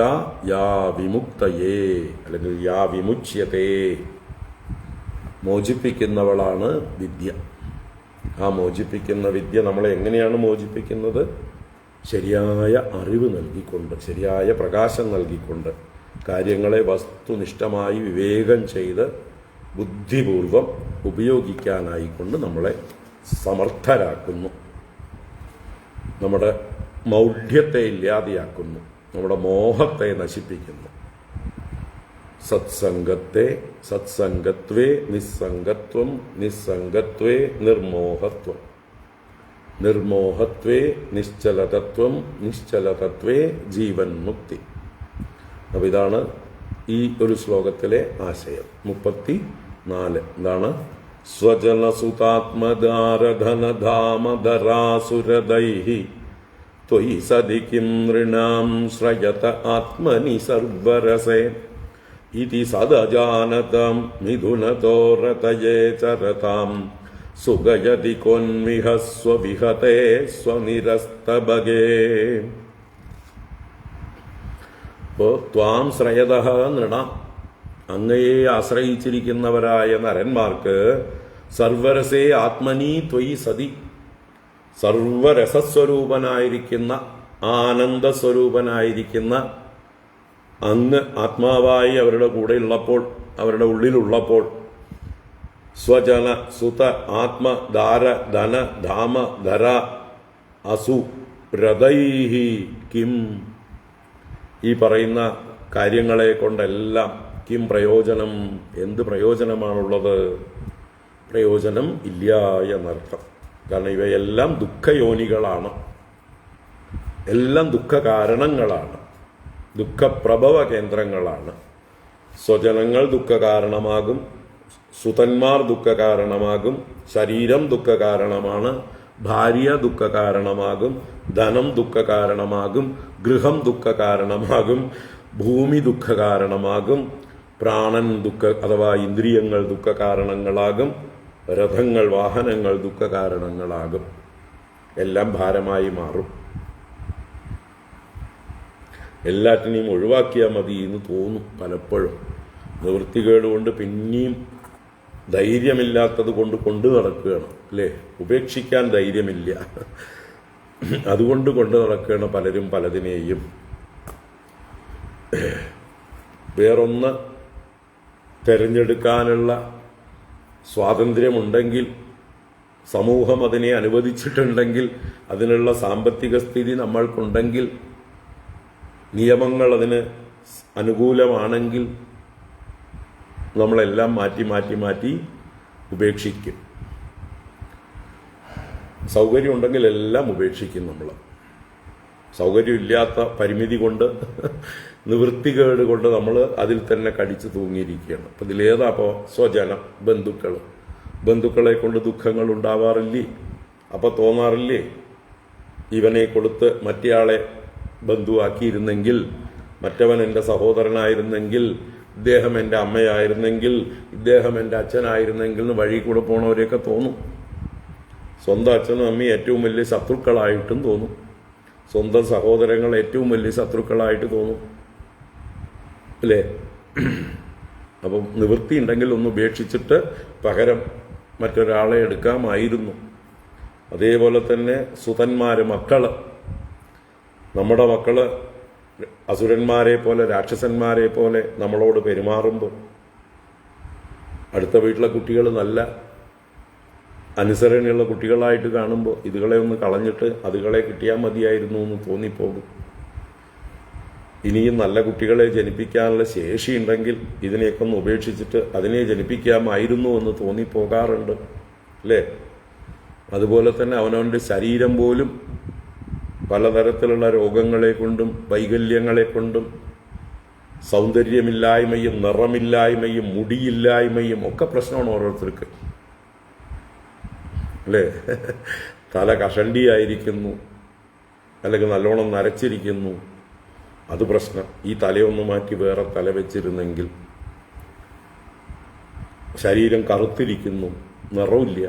യാ വിമുക്തയേ, അല്ലെങ്കിൽ യാ വിമുച്യതേ, മോചിപ്പിക്കുന്നവളാണ് വിദ്യ. ആ മോചിപ്പിക്കുന്ന വിദ്യ നമ്മളെ എങ്ങനെയാണ് മോചിപ്പിക്കുന്നത്? ശരിയായ അറിവ് നൽകിക്കൊണ്ട്, ശരിയായ പ്രകാശം നൽകിക്കൊണ്ട്, കാര്യങ്ങളെ വസ്തുനിഷ്ഠമായി വിവേകം ചെയ്ത് ബുദ്ധിപൂർവം ഉപയോഗിക്കാനായിക്കൊണ്ട് നമ്മളെ സമർത്ഥരാക്കുന്നു. നമ്മുടെ മൗഢ്യത്തെ ഇല്ലാതെയാക്കുന്നു, നമ്മുടെ മോഹത്തെ നശിപ്പിക്കുന്നു. സത്സംഗത്വേ നിസ്സംഗത്വം, നിസ്സംഗത്വേ നിർമോഹത്വം, നിർമോഹത്വേ നിശ്ചലതത്വം, നിശ്ചലതത്വേ ജീവൻ മുക്തി. അപ്പോൾ ഇതാണ് ഈ ഒരു ശ്ലോകത്തിലെ ആശയം. 34 എന്താണ്? സ്വജനസുതാത്മദാരധനധാമധരാസുരദൈഹി ത്വയി സദി കിം നൃണാം ശ്രയത ആത്മനി സർവരസേ ഇതി സദജാനതം മിഥുനതോ രതയേ ചരതാം സുഗയതി കോന്വിഹ സ്വവിഹതേ സ്വനിരസ്തഭഗേ. അപ്പോൾ ത്വാം ശ്രയതഃ നൃണ, അങ്ങയെ ആശ്രയിച്ചിരിക്കുന്നവരായ നരന്മാർക്ക് സർവരസേ ആത്മനി ത്വയി സതി, സർവരസസ്വരൂപനായിരിക്കുന്ന ആനന്ദസ്വരൂപനായിരിക്കുന്ന അങ്ങ് ആത്മാവായി അവരുടെ കൂടെ ഉള്ളപ്പോൾ, അവരുടെ ഉള്ളിലുള്ളപ്പോൾ, സ്വജന സുത ആത്മ ദാര ധന ധാമ ധര അസു രഥൈഹി കിം, ഈ പറയുന്ന കാര്യങ്ങളെ കൊണ്ടെല്ലാം കിം പ്രയോജനം, എന്ത് പ്രയോജനമാണുള്ളത്? പ്രയോജനം ഇല്ല എന്നർത്ഥം. കാരണം ഇവയെല്ലാം ദുഃഖയോനികളാണ്, എല്ലാം ദുഃഖകാരണങ്ങളാണ്, ദുഃഖപ്രഭവ കേന്ദ്രങ്ങളാണ്. സ്വജനങ്ങൾ ദുഃഖകാരണമാകും, സുതന്മാർ ദുഃഖകാരണമാകും, ശരീരം ദുഃഖകാരണമാണ്, ഭാര്യ ദുഃഖകാരണമാകും, ധനം ദുഃഖകാരണമാകും, ഗൃഹം ദുഃഖകാരണമാകും, ഭൂമി ദുഃഖകാരണമാകും, പ്രാണൻ അഥവാ ഇന്ദ്രിയങ്ങൾ ദുഃഖകാരണങ്ങളാകും, രഥങ്ങൾ വാഹനങ്ങൾ ദുഃഖകാരണങ്ങളാകും. എല്ലാം ഭാരമായി മാറും. എല്ലാറ്റിനെയും ഒഴിവാക്കിയാൽ മതി എന്ന് തോന്നും പലപ്പോഴും. നിവൃത്തികേട് കൊണ്ട് പിന്നെയും ധൈര്യമില്ലാത്തത് കൊണ്ട് കൊണ്ടു നടക്കുകയാണ്, അല്ലേ? ഉപേക്ഷിക്കാൻ ധൈര്യമില്ല, അതുകൊണ്ട് കൊണ്ടു നടക്കുകയാണ് പലരും പലതിനെയും. വേറൊന്ന് തിരഞ്ഞെടുക്കാനുള്ള സ്വാതന്ത്ര്യമുണ്ടെങ്കിൽ, സമൂഹം അതിനെ അനുവദിച്ചിട്ടുണ്ടെങ്കിൽ, അതിനുള്ള സാമ്പത്തിക സ്ഥിതി നമ്മൾക്കുണ്ടെങ്കിൽ, നിയമങ്ങൾ അതിന് അനുകൂലമാണെങ്കിൽ നമ്മളെല്ലാം മാറ്റി മാറ്റി മാറ്റി ഉപേക്ഷിക്കും. സൗകര്യം ഉണ്ടെങ്കിൽ എല്ലാം ഉപേക്ഷിക്കും നമ്മൾ. സൗകര്യമില്ലാത്ത പരിമിതി കൊണ്ട്, നിവൃത്തികേട് കൊണ്ട് നമ്മൾ അതിൽ തന്നെ കടിച്ചു തൂങ്ങിയിരിക്കുകയാണ്. അപ്പം ഇതിലേതാ? അപ്പോൾ സ്വജനം, ബന്ധുക്കളെ കൊണ്ട് ദുഃഖങ്ങൾ ഉണ്ടാവാറില്ലേ? അപ്പോൾ തോന്നാറില്ലേ, ഇവനെ കൊടുത്ത് മറ്റേയാളെ ബന്ധുവാക്കിയിരുന്നെങ്കിൽ, മറ്റവൻ എൻ്റെ സഹോദരനായിരുന്നെങ്കിൽ, ഇദ്ദേഹം എൻ്റെ അമ്മയായിരുന്നെങ്കിൽ, ഇദ്ദേഹം എൻ്റെ അച്ഛനായിരുന്നെങ്കിൽ എന്ന് വഴി കൂടെ പോണവരെയൊക്കെ തോന്നും. സ്വന്തം അച്ഛനും അമ്മയും ഏറ്റവും വലിയ ശത്രുക്കളായിട്ടും തോന്നും, സ്വന്തം സഹോദരങ്ങൾ ഏറ്റവും വലിയ ശത്രുക്കളായിട്ട് തോന്നും, അല്ലേ? അപ്പം നിവൃത്തി ഉണ്ടെങ്കിൽ ഒന്ന് ഉപേക്ഷിച്ചിട്ട് പകരം മറ്റൊരാളെ എടുക്കാമായിരുന്നു. അതേപോലെ തന്നെ സുതന്മാര്, മക്കള്, നമ്മുടെ മക്കള് അസുരന്മാരെ പോലെ, രാക്ഷസന്മാരെ പോലെ നമ്മളോട് പെരുമാറുമ്പോൾ, അടുത്ത വീട്ടിലെ കുട്ടികൾ നല്ല അനുസരണയുള്ള കുട്ടികളായിട്ട് കാണുമ്പോൾ ഇതുകളെ ഒന്ന് കളഞ്ഞിട്ട് അതുകളെ കിട്ടിയാൽ മതിയായിരുന്നു എന്ന് തോന്നിപ്പോകും. ഇനിയും നല്ല കുട്ടികളെ ജനിപ്പിക്കാനുള്ള ശേഷിയുണ്ടെങ്കിൽ ഇതിനെയൊക്കെ ഒന്ന് ഉപേക്ഷിച്ചിട്ട് അതിനെ ജനിപ്പിക്കാമായിരുന്നു എന്ന് തോന്നിപ്പോകാറുണ്ട്, അല്ലേ? അതുപോലെ തന്നെ അവനവൻ്റെ ശരീരം പോലും പലതരത്തിലുള്ള രോഗങ്ങളെ കൊണ്ടും വൈകല്യങ്ങളെ കൊണ്ടും സൗന്ദര്യമില്ലായ്മയും നിറമില്ലായ്മയും മുടിയില്ലായ്മയും ഒക്കെ പ്രശ്നമാണ് ഓരോരുത്തർക്ക്, അല്ലേ? തല കഷണ്ടിയായിരിക്കുന്നു, അല്ലെങ്കിൽ നല്ലോണം നരച്ചിരിക്കുന്നു, അത് പ്രശ്നം. ഈ തലയൊന്ന് മാറ്റി വേറെ തല വെച്ചിരുന്നെങ്കിൽ. ശരീരം കറുത്തിരിക്കുന്നു, നിറമില്ല,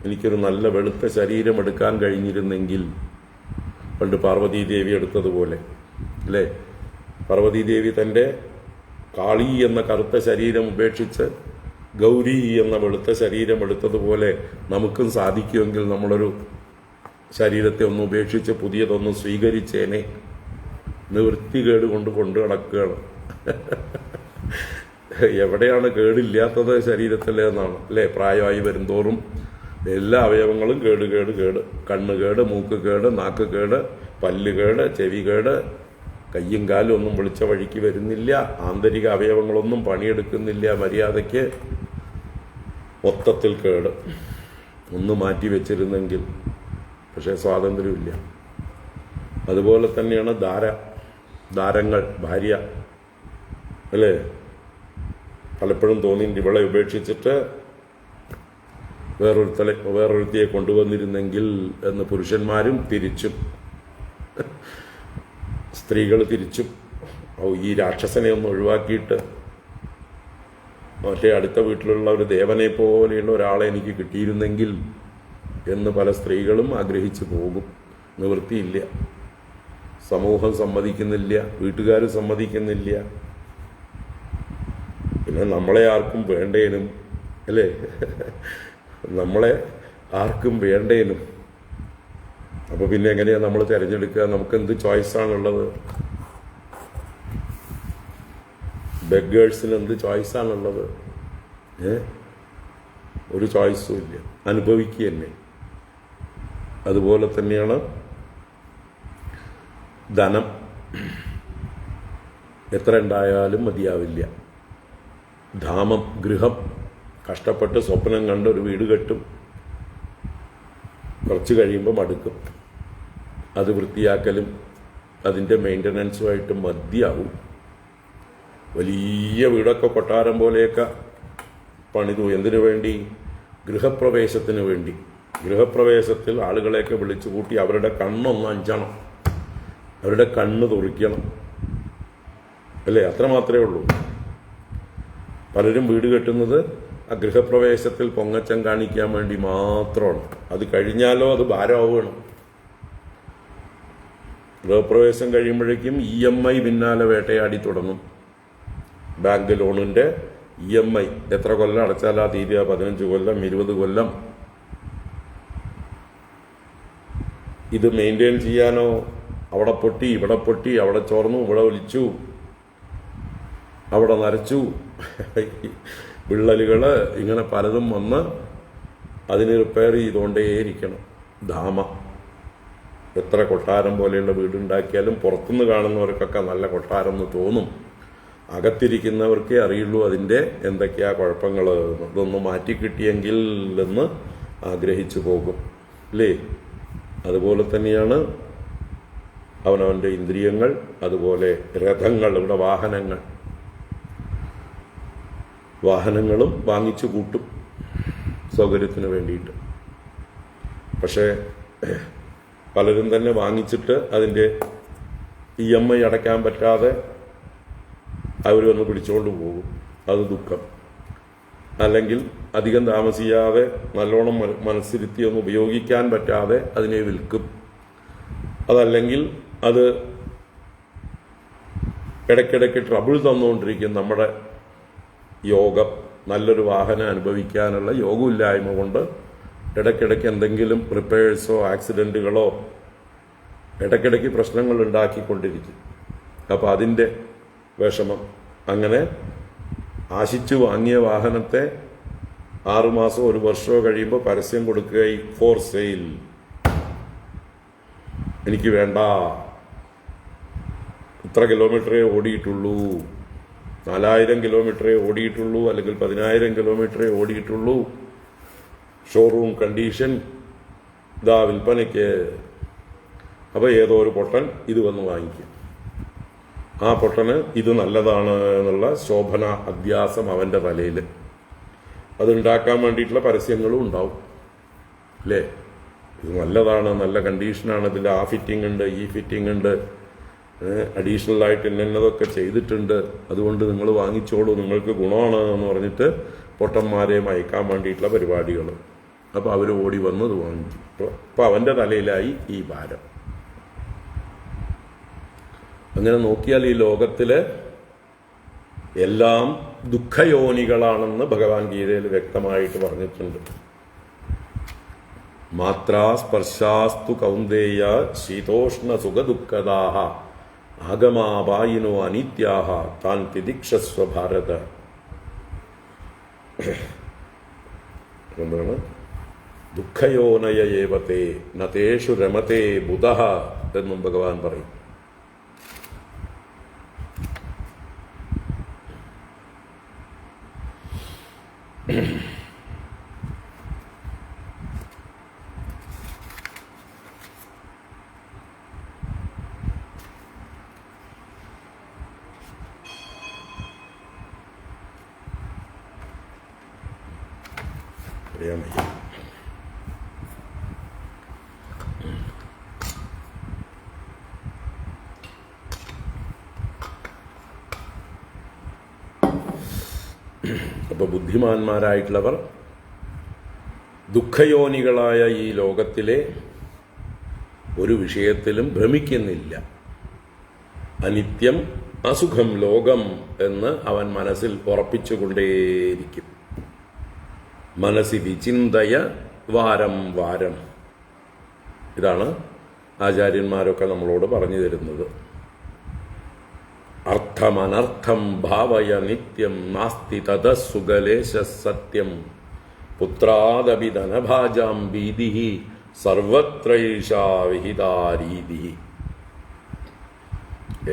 എനിക്കൊരു നല്ല വെളുത്ത ശരീരം എടുക്കാൻ കഴിഞ്ഞിരുന്നെങ്കിൽ. പണ്ട് പാർവതീദേവി എടുത്തതുപോലെ, അല്ലേ? പാർവതീദേവി തൻ്റെ കാളി എന്ന കറുത്ത ശരീരം ഉപേക്ഷിച്ച് ഗൗരി എന്ന വെളുത്ത ശരീരം എടുത്തതുപോലെ നമുക്കും സാധിക്കുമെങ്കിൽ നമ്മളൊരു ശരീരത്തെ ഒന്ന് ഉപേക്ഷിച്ച് പുതിയതൊന്ന് സ്വീകരിച്ചേനെ. നിവൃത്തികേട് കൊണ്ട് നടക്കുകയാണ്. എവിടെയാണ് കേടില്ലാത്തത് ശരീരത്തിൽ എന്നാണ്, അല്ലേ? പ്രായമായി വരുംതോറും എല്ലാ അവയവങ്ങളും കേട്. കണ്ണ് കേട്, മൂക്ക് കേട്, നാക്ക് കേട്, പല്ല് കേട്, ചെവി കേട്, കയ്യും കാലും ഒന്നും വിളിച്ച വഴിക്ക് വരുന്നില്ല, ആന്തരിക അവയവങ്ങളൊന്നും പണിയെടുക്കുന്നില്ല മര്യാദയ്ക്ക്, മൊത്തത്തിൽ കേട്. ഒന്ന് മാറ്റി വെച്ചിരുന്നെങ്കിൽ. പക്ഷേ സ്വാതന്ത്ര്യമില്ല. അതുപോലെ തന്നെയാണ് ദാരങ്ങൾ, ഭാര്യ, അല്ലേ? പലപ്പോഴും തോന്നിയിട്ട് ഇവളെ ഉപേക്ഷിച്ചിട്ട് വേറൊരുത്തിയെ കൊണ്ടുവന്നിരുന്നെങ്കിൽ എന്ന് പുരുഷന്മാരും തിരിച്ചും, സ്ത്രീകൾ തിരിച്ചും, ഈ രാക്ഷസനെ ഒന്ന് ഒഴിവാക്കിയിട്ട് മറ്റേ അടുത്ത വീട്ടിലുള്ള ഒരു ദേവനെ പോലെയുള്ള ഒരാളെ എനിക്ക് കിട്ടിയിരുന്നെങ്കിൽ എന്ന് പല സ്ത്രീകളും ആഗ്രഹിച്ചു പോകും. നിവൃത്തിയില്ല. സമൂഹം സമ്മതിക്കുന്നില്ല, വീട്ടുകാർ സമ്മതിക്കുന്നില്ല, പിന്നെ നമ്മളെ ആർക്കും വേണ്ടേനും, അല്ലേ? നമ്മളെ ആർക്കും വേണ്ടേനും. അപ്പോൾ പിന്നെ എങ്ങനെയാണ് നമ്മൾ തിരഞ്ഞെടുക്കുക? നമുക്ക് എന്ത് ചോയ്സാണുള്ളത്? ബെഗേഴ്സിന് എന്ത് ചോയ്സാണുള്ളത്? ഒരു ചോയ്സും ഇല്ല. അനുഭവിക്കുക തന്നെ. അതുപോലെ തന്നെയാണ് ധനം. എത്ര ഉണ്ടായാലും മതിയാവില്ല. ധാമം, ഗൃഹം, കഷ്ടപ്പെട്ട് സ്വപ്നം കണ്ട് ഒരു വീട് കെട്ടും, കുറച്ച് കഴിയുമ്പോൾ മടുക്കും. അത് വൃത്തിയാക്കലും അതിൻ്റെ മെയിൻ്റനൻസുമായിട്ട് മതിയാവും. വലിയ വീടൊക്കെ കൊട്ടാരം പോലെയൊക്കെ പണിതു. എന്തിനു വേണ്ടി? ഗൃഹപ്രവേശത്തിന് വേണ്ടി. ഗൃഹപ്രവേശത്തിൽ ആളുകളെയൊക്കെ വിളിച്ചു കൂട്ടി അവരുടെ കണ്ണൊന്ന് അഞ്ചണം, അവരുടെ കണ്ണ് തുറിക്കണം, അല്ലേ? അത്ര മാത്രമേ ഉള്ളൂ. പലരും വീട് കെട്ടുന്നത് ആ ഗൃഹപ്രവേശത്തിൽ പൊങ്ങച്ചം കാണിക്കാൻ വേണ്ടി മാത്രമാണ്. അത് കഴിഞ്ഞാലോ അത് ഭാരമാവുകയാണ്. ഗൃഹപ്രവേശം കഴിയുമ്പോഴേക്കും EMI പിന്നാലെ വേട്ടയാടി തുടങ്ങും. ബാങ്ക് ലോണിൻ്റെ EMI എത്ര കൊല്ലം അടച്ചാലാ തീരുക? 15 കൊല്ലം, 20 കൊല്ലം. ഇത് മെയിൻറ്റെയിൻ ചെയ്യാനോ അവിടെ പൊട്ടി, ഇവിടെ പൊട്ടി, അവിടെ ചോർന്നു, ഇവിടെ ഒലിച്ചു, അവിടെ നരച്ചു, വിള്ളലുകൾ, ഇങ്ങനെ പലതും വന്ന് അതിന് റിപ്പയർ ചെയ്തുകൊണ്ടേയിരിക്കണം. ധാമ. എത്ര കൊട്ടാരം പോലെയുള്ള വീടുണ്ടാക്കിയാലും പുറത്തുനിന്ന് കാണുന്നവർക്കൊക്കെ നല്ല കൊട്ടാരം എന്ന് തോന്നും. അകത്തിരിക്കുന്നവർക്കേ അറിയുള്ളൂ അതിൻ്റെ എന്തൊക്കെയാ കുഴപ്പങ്ങൾ. ഇതൊന്ന് മാറ്റിക്കിട്ടിയെങ്കിൽ എന്ന് ആഗ്രഹിച്ചു പോകും, അല്ലേ? അതുപോലെ തന്നെയാണ് അവനവൻ്റെ ഇന്ദ്രിയങ്ങൾ, അതുപോലെ രഥങ്ങൾ, ഇവിടെ വാഹനങ്ങളും വാങ്ങിച്ചു കൂട്ടും സൗകര്യത്തിന് വേണ്ടിയിട്ട്. പക്ഷേ പലരും തന്നെ വാങ്ങിച്ചിട്ട് അതിൻ്റെ EMI അടയ്ക്കാൻ പറ്റാതെ അവരൊന്ന് പിടിച്ചുകൊണ്ട് പോകും. അത് ദുഃഖം. അല്ലെങ്കിൽ അധികം താമസിയാതെ നല്ലോണം മനസ്സിരുത്തി ഒന്ന് ഉപയോഗിക്കാൻ പറ്റാതെ അതിനെ വിൽക്കും. അതല്ലെങ്കിൽ അത് ഇടയ്ക്കിടയ്ക്ക് ട്രബിൾ തന്നുകൊണ്ടിരിക്കും. നമ്മുടെ യോഗം, നല്ലൊരു വാഹനം അനുഭവിക്കാനുള്ള യോഗമില്ലായ്മ കൊണ്ട് ഇടയ്ക്കിടയ്ക്ക് എന്തെങ്കിലും റിപ്പയേഴ്സോ ആക്സിഡൻറ്റുകളോ ഇടയ്ക്കിടയ്ക്ക് പ്രശ്നങ്ങൾ ഉണ്ടാക്കിക്കൊണ്ടിരിക്കും. അപ്പോൾ അതിൻ്റെ വിഷമം. അങ്ങനെ ആശിച്ചു വാങ്ങിയ വാഹനത്തെ 6 മാസമോ 1 വർഷമോ കഴിയുമ്പോൾ പരസ്യം കൊടുക്കുകയും ഫോർ സെയിൽ, എനിക്ക് വേണ്ട, ഇത്ര കിലോമീറ്ററേ ഓടിയിട്ടുള്ളൂ, 4000 കിലോമീറ്ററേ ഓടിയിട്ടുള്ളൂ, അല്ലെങ്കിൽ 10000 കിലോമീറ്ററേ ഓടിയിട്ടുള്ളൂ, ഷോറൂം കണ്ടീഷൻ, ഇതാ വിൽപ്പനയ്ക്ക്. അപ്പോൾ ഏതോ ഒരു പൊട്ടൻ ഇത് വന്ന് വാങ്ങിക്കും. ആ പൊട്ടന് ഇത് നല്ലതാണ് എന്നുള്ള ശോഭന അധ്യാസം അവൻ്റെ തലയിൽ. അതുണ്ടാക്കാൻ വേണ്ടിയിട്ടുള്ള പരസ്യങ്ങളും ഉണ്ടാവും അല്ലേ. ഇത് നല്ലതാണ്, നല്ല കണ്ടീഷനാണ്, ഇതിൻ്റെ ആ ഫിറ്റിംഗ് ഉണ്ട്, ഈ ഫിറ്റിംഗ് ഉണ്ട്, അഡീഷണൽ ആയിട്ട് ഇന്നതൊക്കെ ചെയ്തിട്ടുണ്ട്, അതുകൊണ്ട് നിങ്ങൾ വാങ്ങിച്ചോളൂ, നിങ്ങൾക്ക് ഗുണമാണ് എന്ന് പറഞ്ഞിട്ട് പൊട്ടന്മാരെ മയക്കാൻ വേണ്ടിയിട്ടുള്ള പരിപാടികൾ. അപ്പോൾ അവർ ഓടി വന്ന് ഇത് വാങ്ങിച്ചു. അപ്പോൾ അവൻ്റെ തലയിലായി ഈ ഭാരം. അങ്ങനെ നോക്കിയാൽ ഈ ലോകത്തിലെ എല്ലാം ദുഃഖയോനികളാണെന്ന് ഭഗവാൻ ഗീതയിൽ വ്യക്തമായിട്ട് പറഞ്ഞിട്ടുണ്ട്. മാത്രാ സ്പർശാസ്തു കൗന്ദേയ ശീതോഷ്ണ സുഖദുഃഖദാഹ ആഗമാപായിനോ അനിത്യാഹ താൻ തിദിക്ഷസ്വ ഭാരത. എന്താണ്? ദുഃഖയോനയ ഏവത്തെ നതേഷു രമതേ ബുധഃ എന്നും ഭഗവാൻ പറയും. അറിയാൻ വയ്യ. അപ്പൊ ബുദ്ധിമാന്മാരായിട്ടുള്ളവർ ദുഃഖയോനികളായ ഈ ലോകത്തിലെ ഒരു വിഷയത്തിലും ഭ്രമിക്കുന്നില്ല. അനിത്യം അസുഖം ലോകം എന്ന് അവൻ മനസ്സിൽ ഉറപ്പിച്ചുകൊണ്ടേയിരിക്കും. മനസ്സി വിചിന്തയ വാരം വാരം. ഇതാണ് ആചാര്യന്മാരൊക്കെ നമ്മളോട് പറഞ്ഞു തരുന്നത്. അർത്ഥമനർത്ഥം ഭാവയ നിത്യം നാസ്തി തദസുഖലേശ സത്യം പുത്രാദപി ധനഭാജാം ഭീതി സർവത്രൈഷാ വിഹിതാരീതി.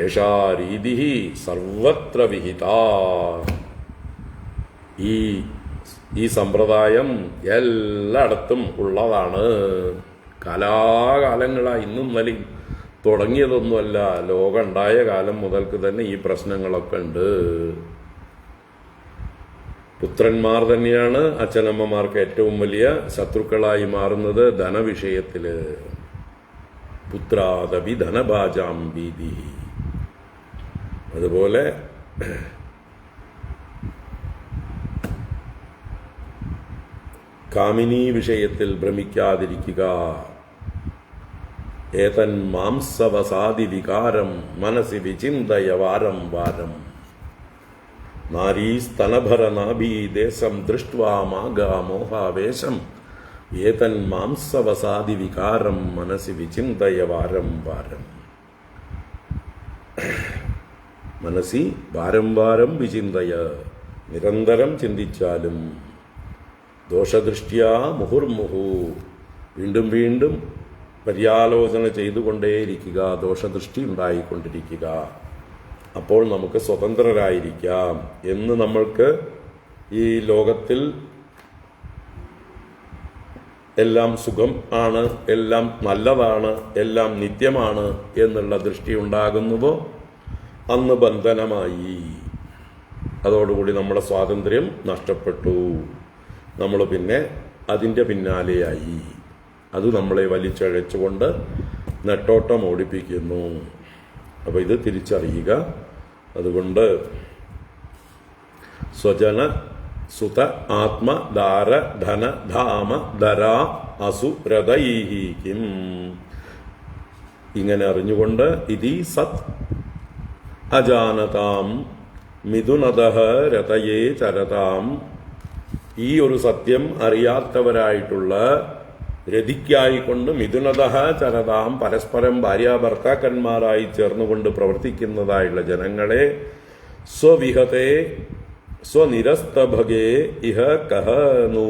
ഏഷാ രീതി സർവത്ര വിഹിതാ. ഈ സമ്പ്രദായം എല്ലായിടത്തും ഉള്ളതാണ്. കാലാകാലങ്ങളായി ഇന്നും ഇന്നലെയും തുടങ്ങിയതൊന്നുമല്ല. ലോകം ഉണ്ടായ കാലം മുതൽക്ക് തന്നെ ഈ പ്രശ്നങ്ങളൊക്കെ ഉണ്ട്. പുത്രന്മാർ തന്നെയാണ് അച്ഛനമ്മമാർക്ക് ഏറ്റവും വലിയ ശത്രുക്കളായി മാറുന്നത് ധനവിഷയത്തില്. പുത്രാദപി ധനഭാജാം ഭീതി. അതുപോലെ കാമിനി വിഷയത്തിൽ ഭ്രമിക്കാതിരിക്കുക. ഏതൻ മാംസവസാദി വികാരം മനസ്സി വിചിന്തയ വാരം വാരം. നാരീസ്തനഭര നാഭീ ദേശം ദൃഷ്ട്വാ മാഗാ മോഹാവേശം ഏതൻ മാംസവസാദി വികാരം മനസ്സി വിചിന്തയ വാരം വാരം. മനസ്സി വാരം വാരം വിചിന്തയ, നിരന്തരം ചിന്തിച്ചാലും. ദോഷദൃഷ്ട്യാ മുഹുർമുഹു, വീണ്ടും വീണ്ടും പര്യാലോചന ചെയ്തുകൊണ്ടേയിരിക്കുക, ദോഷദൃഷ്ടി ഉണ്ടായിക്കൊണ്ടിരിക്കുക. അപ്പോൾ നമുക്ക് സ്വതന്ത്രരായിരിക്കാം എന്ന് നമ്മൾക്ക് ഈ ലോകത്തിൽ എല്ലാം സുഖം ആണ്, എല്ലാം നല്ലതാണ്, എല്ലാം നിത്യമാണ് എന്നുള്ള ദൃഷ്ടി ഉണ്ടാകുന്നുവോ അന്ന് ബന്ധനമായി. അതോടുകൂടി നമ്മുടെ സ്വാതന്ത്ര്യം നഷ്ടപ്പെട്ടു. നമ്മൾ പിന്നെ അതിൻ്റെ പിന്നാലെയായി. അത് നമ്മളെ വലിച്ചഴച്ചുകൊണ്ട് നെട്ടോട്ടം ഓടിപ്പിക്കുന്നു. അപ്പോൾ ഇത് തിരിച്ചറിയുക. അതുകൊണ്ട് സ്വജന സുത ആത്മ ദാര ധന ധാമ ധരാ അസു രഥൈഹി കിം. ഇങ്ങനെ അറിഞ്ഞുകൊണ്ട് ഇതി സത് അജാനതാം മിഥുനതഃ രഥയേ ചരതാം. ഈ ഒരു സത്യം അറിയാത്തവരായിട്ടുള്ള രതിക്കായിക്കൊണ്ട് മിഥുനതഃ ചരതാം, പരസ്പരം ഭാര്യാഭർത്താക്കന്മാരായി ചേർന്നുകൊണ്ട് പ്രവർത്തിക്കുന്നതായുള്ള ജനങ്ങളെ സ്വവിഹതേ സ്വനിരസ്തഭഗേ ഇഹ കഹനു.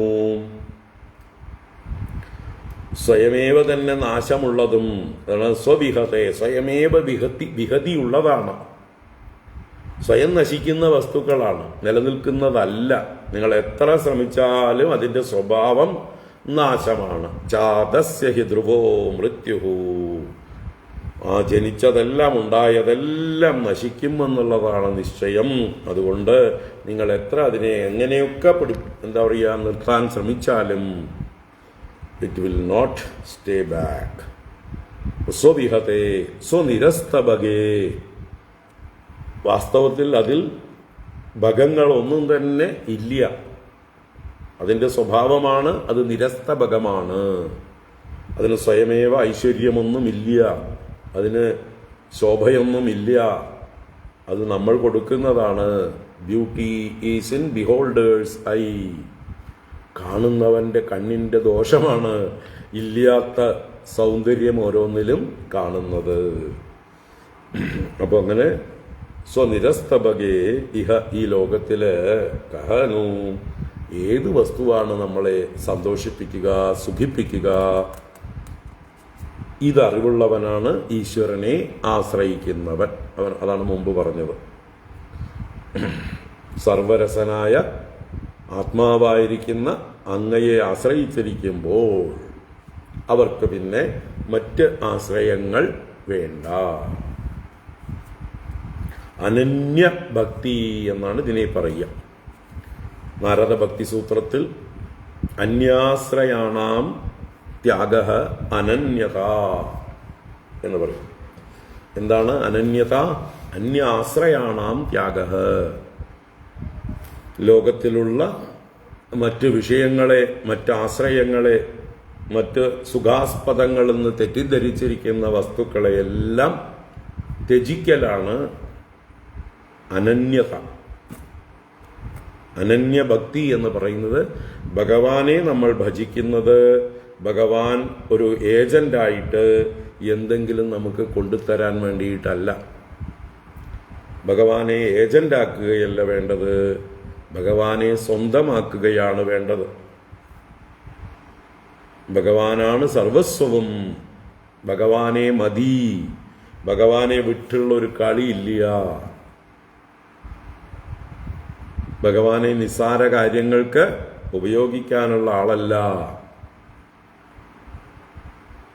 സ്വയമേവ തന്നെ നാശമുള്ളതും സ്വവിഹതേ, സ്വയമേവ വിഹതിയുള്ളതാണ്. സ്വയം നശിക്കുന്ന വസ്തുക്കളാണ്, നിലനിൽക്കുന്നതല്ല. നിങ്ങൾ എത്ര ശ്രമിച്ചാലും അതിൻ്റെ സ്വഭാവം നാശമാണ്. ജാതസ്യ ഹി ധ്രുവോ മൃത്യുഹു. ആ ജനിച്ചതെല്ലാം ഉണ്ടായതെല്ലാം നശിക്കുമെന്നുള്ളതാണ് നിശ്ചയം. അതുകൊണ്ട് നിങ്ങൾ എത്ര അതിനെ എങ്ങനെയൊക്കെ എന്താ പറയുക നിർത്താൻ ശ്രമിച്ചാലും it will not stay back. സ്വവിഹതേ സ്വനിരസ്തഭഗേ. വാസ്തവത്തിൽ അതിൽ ഭഗങ്ങളൊന്നും തന്നെ ഇല്ല. അതിൻ്റെ സ്വഭാവമാണ്, അത് നിരസ്തഭഗമാണ്. അതിന് സ്വയമേവ ഐശ്വര്യമൊന്നുമില്ല, അതിന് ശോഭയൊന്നുമില്ല, അത് നമ്മൾ കൊടുക്കുന്നതാണ്. Beauty is in beholder's eye. കാണുന്നവന്റെ കണ്ണിന്റെ ദോഷമാണ് ഇല്ലാത്ത സൗന്ദര്യം ഓരോന്നിലും കാണുന്നത്. അപ്പൊ അങ്ങനെ സ്വനിരസ്തഭകേ ഇഹ, ഈ ലോകത്തില് കഹനു, ഏത് വസ്തുവാണ് നമ്മളെ സന്തോഷിപ്പിക്കുക, സുഖിപ്പിക്കുക? ഇതറിവുള്ളവനാണ് ഈശ്വരനെ ആശ്രയിക്കുന്നവൻ. അവൻ അതാണ് മുമ്പ് പറഞ്ഞത്. സർവരസനായ ആത്മാവായിരിക്കുന്ന അങ്ങയെ ആശ്രയിച്ചിരിക്കുമ്പോൾ അവർക്ക് പിന്നെ മറ്റ് ആശ്രയങ്ങൾ വേണ്ട. അനന്യ ഭക്തി എന്നാണ് ഇതിനെ പറയുക. നാരദ ഭക്തി സൂത്രത്തിൽ അന്യാശ്രയാണാം ത്യാഗ അനന്യത എന്ന് പറയും. എന്താണ് അനന്യത? അന്യാശ്രയാണാം ത്യാഗ. ലോകത്തിലുള്ള മറ്റ് വിഷയങ്ങളെ, മറ്റ് ആശ്രയങ്ങളെ, മറ്റ് സുഖാസ്പദങ്ങളെന്ന് തെറ്റിദ്ധരിച്ചിരിക്കുന്ന വസ്തുക്കളെയെല്ലാം ത്യജിക്കലാണ് അനന്യത. അനന്യഭക്തി എന്ന് പറയുന്നത് ഭഗവാനെ നമ്മൾ ഭജിക്കുന്നത് ഭഗവാൻ ഒരു ഏജന്റായിട്ട് എന്തെങ്കിലും നമുക്ക് കൊണ്ടുതരാൻ വേണ്ടിയിട്ടല്ല. ഭഗവാനെ ഏജന്റാക്കുകയല്ല വേണ്ടത്, ഭഗവാനെ സ്വന്തമാക്കുകയാണ് വേണ്ടത്. ഭഗവാനാണ് സർവസ്വവും, ഭഗവാനെ മതി, ഭഗവാനെ വിട്ടുള്ള ഒരു കളിയില്ല. ഭഗവാനെ നിസ്സാര കാര്യങ്ങൾക്ക് ഉപയോഗിക്കാനുള്ള ആളല്ല.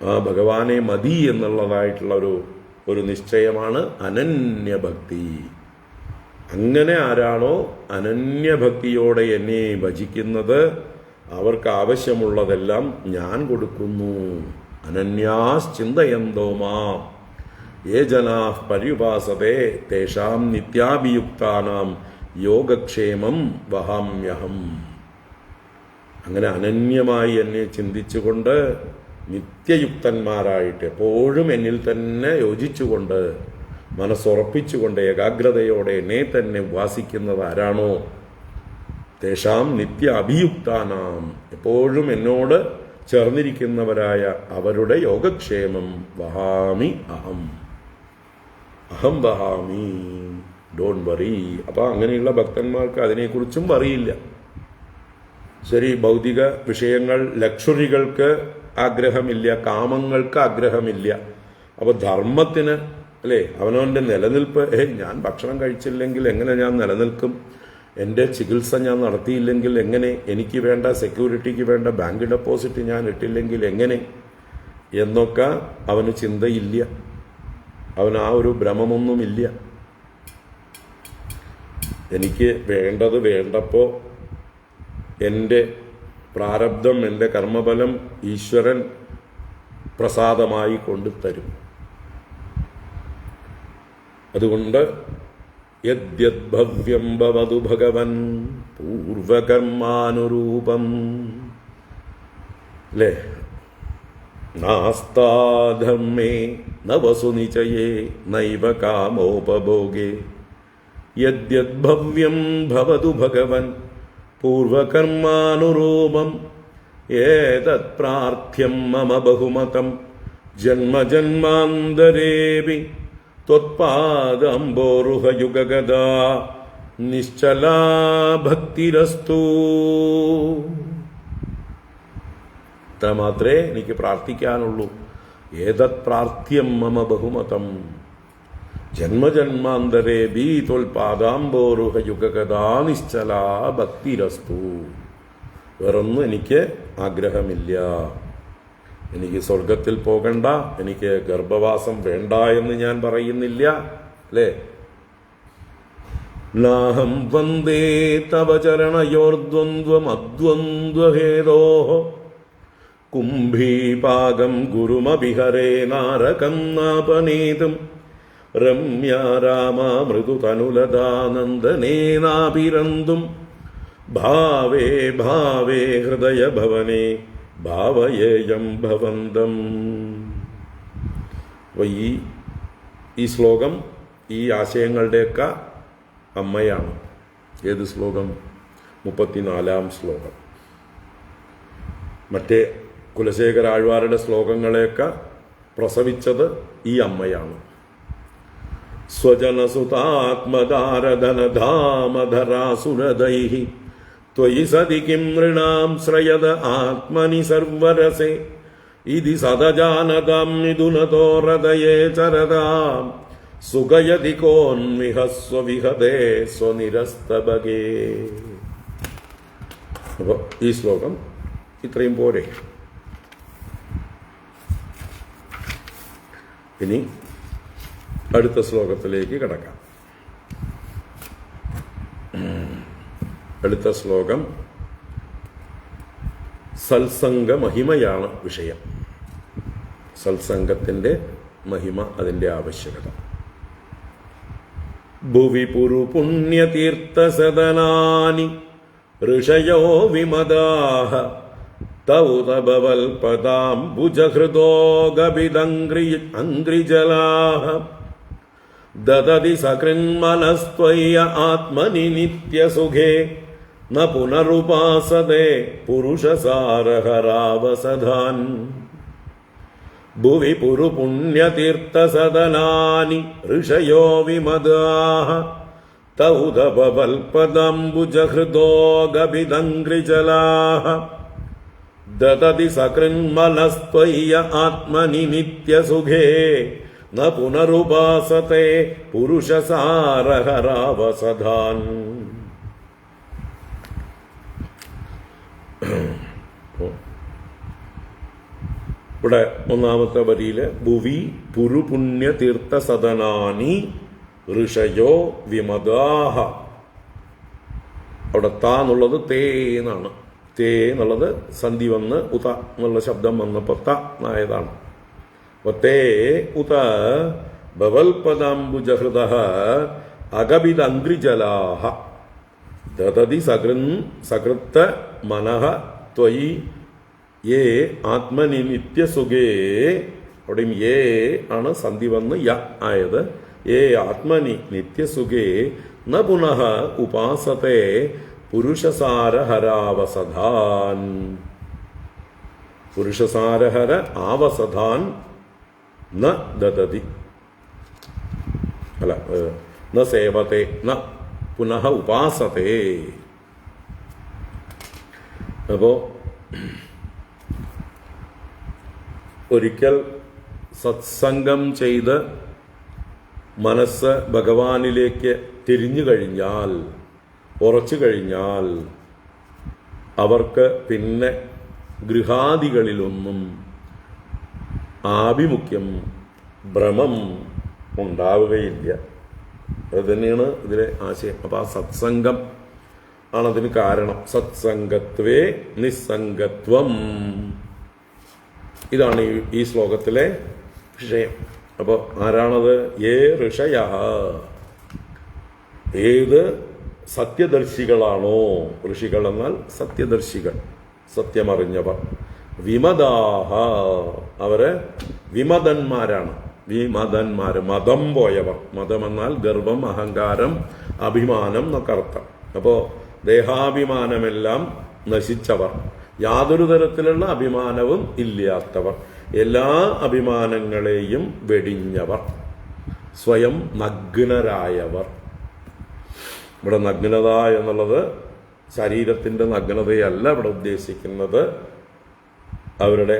ആ ഭഗവാനെ മതി എന്നുള്ളതായിട്ടുള്ള ഒരു നിശ്ചയമാണ് അനന്യഭക്തി. അങ്ങനെ ആരാണോ അനന്യഭക്തിയോടെ എന്നെ ഭജിക്കുന്നത് അവർക്ക് ആവശ്യമുള്ളതെല്ലാം ഞാൻ കൊടുക്കുന്നു. അനന്യാസ് ചിന്തയന്തോ മാം യേ ജനാഃ പര്യുപാസതേ തേഷാം നിത്യാഭിയുക്താനാം യോഗക്ഷേമം വഹാമ്യഹം. അങ്ങനെ അനന്യമായി എന്നെ ചിന്തിച്ചുകൊണ്ട് നിത്യയുക്തന്മാരായിട്ട് എപ്പോഴും എന്നിൽ തന്നെ യോജിച്ചുകൊണ്ട് മനസ്സുറപ്പിച്ചുകൊണ്ട് ഏകാഗ്രതയോടെ എന്നെ തന്നെ ഉപാസിക്കുന്നത് ആരാണോ തേഷാം നിത്യ അഭിയുക്താനാം, എപ്പോഴും എന്നോട് ചേർന്നിരിക്കുന്നവരായ അവരുടെ യോഗക്ഷേമം വഹാമി അഹം, അഹം വഹാമി, ഡോൺ വറി. അപ്പൊ അങ്ങനെയുള്ള ഭക്തന്മാർക്ക് അതിനെക്കുറിച്ചും അറിയില്ല. ശരി, ഭൗതിക വിഷയങ്ങൾ, ലക്ഷറികൾക്ക് ആഗ്രഹമില്ല, കാമങ്ങൾക്ക് ആഗ്രഹമില്ല. അപ്പൊ ധർമ്മത്തിന് അല്ലേ, അവനവന്റെ നിലനിൽപ്പ്, ഞാൻ ഭക്ഷണം കഴിച്ചില്ലെങ്കിൽ എങ്ങനെ ഞാൻ നിലനിൽക്കും, എൻ്റെ ചികിത്സ ഞാൻ നടത്തിയില്ലെങ്കിൽ എങ്ങനെ, എനിക്ക് വേണ്ട സെക്യൂരിറ്റിക്ക് വേണ്ട ബാങ്ക് ഡെപ്പോസിറ്റ് ഞാൻ ഇട്ടില്ലെങ്കിൽ എങ്ങനെ എന്നൊക്കെ അവന് ചിന്തയില്ല. അവന് ആ ഒരു ഭ്രമമൊന്നുമില്ല. എനിക്ക് വേണ്ടത് വേണ്ടപ്പോൾ എൻ്റെ പ്രാരബ്ധം, എൻ്റെ കർമ്മഫലം ഈശ്വരൻ പ്രസാദമായി കൊണ്ടുതരും. അതുകൊണ്ട് യദ്യദ്ഭവ്യം ഭവതു ഭഗവൻ പൂർവകർമാനുരൂപം അല്ലേ, നാസ്താധർമ്മേ നവസുനിചയേ നൈവ കാമോപഭോഗേ യദ്യദ്ഭവ്യം ഭവതു ഭഗവൻ പൂർവകർമാനുരൂപം ഏതത് പ്രാർത്ഥ്യം മമ ബഹുമതം ജന്മജന്മാന്തരേപി ത്വത്പാദംബോരുഹയുഗഗദാ നിശ്ചലാ ഭക്തിരസ്തു. ഇത്ര മാത്രമേ എനിക്ക് പ്രാർത്ഥിക്കാനുള്ളൂ. ഏതത് പ്രാർത്ഥ്യം മമ ബഹുമതം ജന്മജന്മാന്തരേപി ത്വൽപാദാംബോരുഹയുഗഗദാ നിശ്ചലാ ഭക്തിരസ്തു. വേറൊന്നും എനിക്ക് ആഗ്രഹമില്ല. എനിക്ക് സ്വർഗത്തിൽ പോകണ്ട, എനിക്ക് ഗർഭവാസം വേണ്ട എന്ന് ഞാൻ പറയുന്നില്ല, അല്ലേ? നാഹം വന്ദേ തവ ചരണയോർദ്വന്ദ്വമദ്വന്ദ്വഹേതോ കുംഭീപാകം ഗുരുമഭിഹരേ നാരകം നാപനീതും രമ്യ രാമ മൃദുതനുലതാനന്ദനേനാഭിരന്തും ഭാവേ ഭാവേ ഹൃദയഭവനേ ഭാവയേയം ഭവന്തം. അപ്പോൾ ഈ ശ്ലോകം ഈ ആശയങ്ങളുടെയൊക്കെ അമ്മയാണ്. ഏത് ശ്ലോകം? 34-ാം ശ്ലോകം. മറ്റേ കുലശേഖര ആഴ്വാരുടെ ശ്ലോകങ്ങളെയൊക്കെ പ്രസവിച്ചത് ഈ അമ്മയാണ്. സ്വജനസുതാത്മധാരധനധാമധരാസുരദൈഃ ത്വയി സതി കിം നൃണാം ശ്രയത ആത്മനി സർവരസേ ഇതി സദജാനതാം മിഥുനതോ ഹൃദയേ ചരതാം സുഖയതി കോന്വിഹ സ്വവിഹതേ സ്വനിരസ്തഭഗേ. അപ്പോൾ ഈ ശ്ലോകം ഇത്രയും പോരെ. ഇനി അടുത്ത ശ്ലോകത്തിലേക്ക് കടക്കാം. അടുത്ത ശ്ലോകം സത്സംഗ മഹിമയാണ് വിഷയം. സത്സംഗത്തിൻ്റെ മഹിമ, അതിൻ്റെ ആവശ്യകത. ഭുവി പുരു പുണ്യതീർത്ഥസദനാനി ഋഷയോ വിമദാഃ തൗ തബവൽപദാംബുജഹൃദോഗഭിദംഗ്രിജലാഃ ദദതി സകൃന്മനസ്ത്വയ്യ ആത്മനി നിത്യസുഖേ ന പുനരുപാസതേ പുരുഷസാരഹരാവസധാൻ. ഭുവി പുരു പുണ്യതീർത്ഥസദനാനി ഋഷയോ വിമദാഃ തൗ തബവൽപദാംബുജഹൃദോഗഭിദംഗ്രിജലാഃ ദദതി സകൃന്മനസ്ത്വയ്യ ആത്മനി നിത്യസുഖേ ന പുനരുപാസതേ പുരുഷസാരഹരാവസധാൻ. ഇവിടെ ഒന്നാമത്തെ വരിയില് ഭുവി പുരുപുണ്യതീർത്ഥസദനാനി ഋഷയോ വിമദാഃ. അവിടെ താ എന്നുള്ളത് തേ എന്നാണ്. തേ എന്നുള്ളത് സന്ധി വന്ന് ഉത എന്നുള്ള ശബ്ദം വന്നപ്പോൾ ത ആയതാണ്. തേ ഉത ഭവൽപദാംബുജഹൃദഃ അഗഭിദംഗ്രിജലാഃ ദദതി സകൃത്ത മനഃ ത്വയി യേ ആത്മനി നിത്യസുഖേ. അവിടെയും യേ ആണ് സന്ധി വന്ന് യ ആയത്. യേ ആത്മനി നിത്യസുഖേ ന പുനഃ ഉപാസതേ പുരുഷസാരഹരാവസധാൻ. പുരുഷസാരഹര ആവസധാൻ ന ദദതി, അല്ല ന സേവത്തെ ന പുനഃ ഉപാസത്തെ. അപ്പോ ഒരിക്കൽ സത്സംഗം ചെയ്ത് മനസ്സ് ഭഗവാനിലേക്ക് തിരിഞ്ഞു കഴിഞ്ഞാൽ, ഉറച്ചു കഴിഞ്ഞാൽ, അവർക്ക് പിന്നെ ഗൃഹാദികളിലൊന്നും ആഭിമുഖ്യം, ഭ്രമം ഉണ്ടാവുകയില്ല. അത് തന്നെയാണ് ഇതിലെ ആശയം. അപ്പം ആ സത്സംഗം ആണതിന് കാരണം. സത്സംഗത്വേ നിസ്സംഗത്വം, ഇതാണ് ഈ ശ്ലോകത്തിലെ വിഷയം. അപ്പോൾ ആരാണത്? ഏ ഋഷയ, ഏത് സത്യദർശികളാണോ, ഋഷികൾ എന്നാൽ സത്യദർശികൾ, സത്യമറിഞ്ഞവർ, വിമദാഹ, അവര് വിമതന്മാരാണ്. വിമതന്മാര്, മതം പോയവർ. മതം എന്നാൽ ഗർവം, അഹങ്കാരം, അഭിമാനം എന്നൊക്കെ അർത്ഥം. അപ്പോൾ ദേഹാഭിമാനമെല്ലാം നശിച്ചവർ, യാതൊരു തരത്തിലുള്ള അഭിമാനവും ഇല്ലാത്തവർ, എല്ലാ അഭിമാനങ്ങളെയും വെടിഞ്ഞവർ, സ്വയം നഗ്നരായവർ. ഇവിടെ നഗ്നത എന്നുള്ളത് ശരീരത്തിൻ്റെ നഗ്നതയല്ല ഇവിടെ ഉദ്ദേശിക്കുന്നത്. അവരുടെ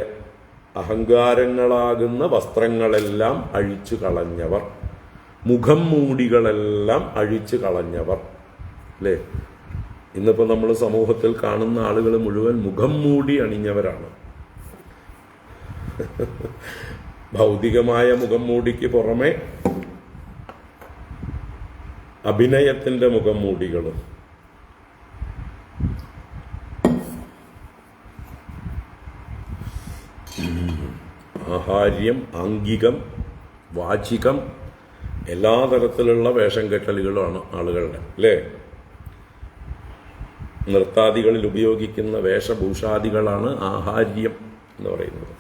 അഹങ്കാരങ്ങളാകുന്ന വസ്ത്രങ്ങളെല്ലാം അഴിച്ചു കളഞ്ഞവർ, മുഖം മൂടികളെല്ലാം അഴിച്ചു കളഞ്ഞവർ. അല്ലേ? ഇന്നിപ്പോൾ നമ്മൾ സമൂഹത്തിൽ കാണുന്ന ആളുകൾ മുഴുവൻ മുഖം മൂടി അണിഞ്ഞവരാണ്. ഭൗതികമായ മുഖം മൂടിക്ക് പുറമെ അഭിനയത്തിന്റെ മുഖം മൂടികളും. ആഹാര്യം, ആംഗികം, വാചികം, എല്ലാ തരത്തിലുള്ള വേഷം കെട്ടലുകളാണ് ആളുകളുടെ, അല്ലേ? നൃത്താദികളിൽ ഉപയോഗിക്കുന്ന വേഷഭൂഷാദികളാണ് ആഹാര്യം എന്ന് പറയുന്നത്.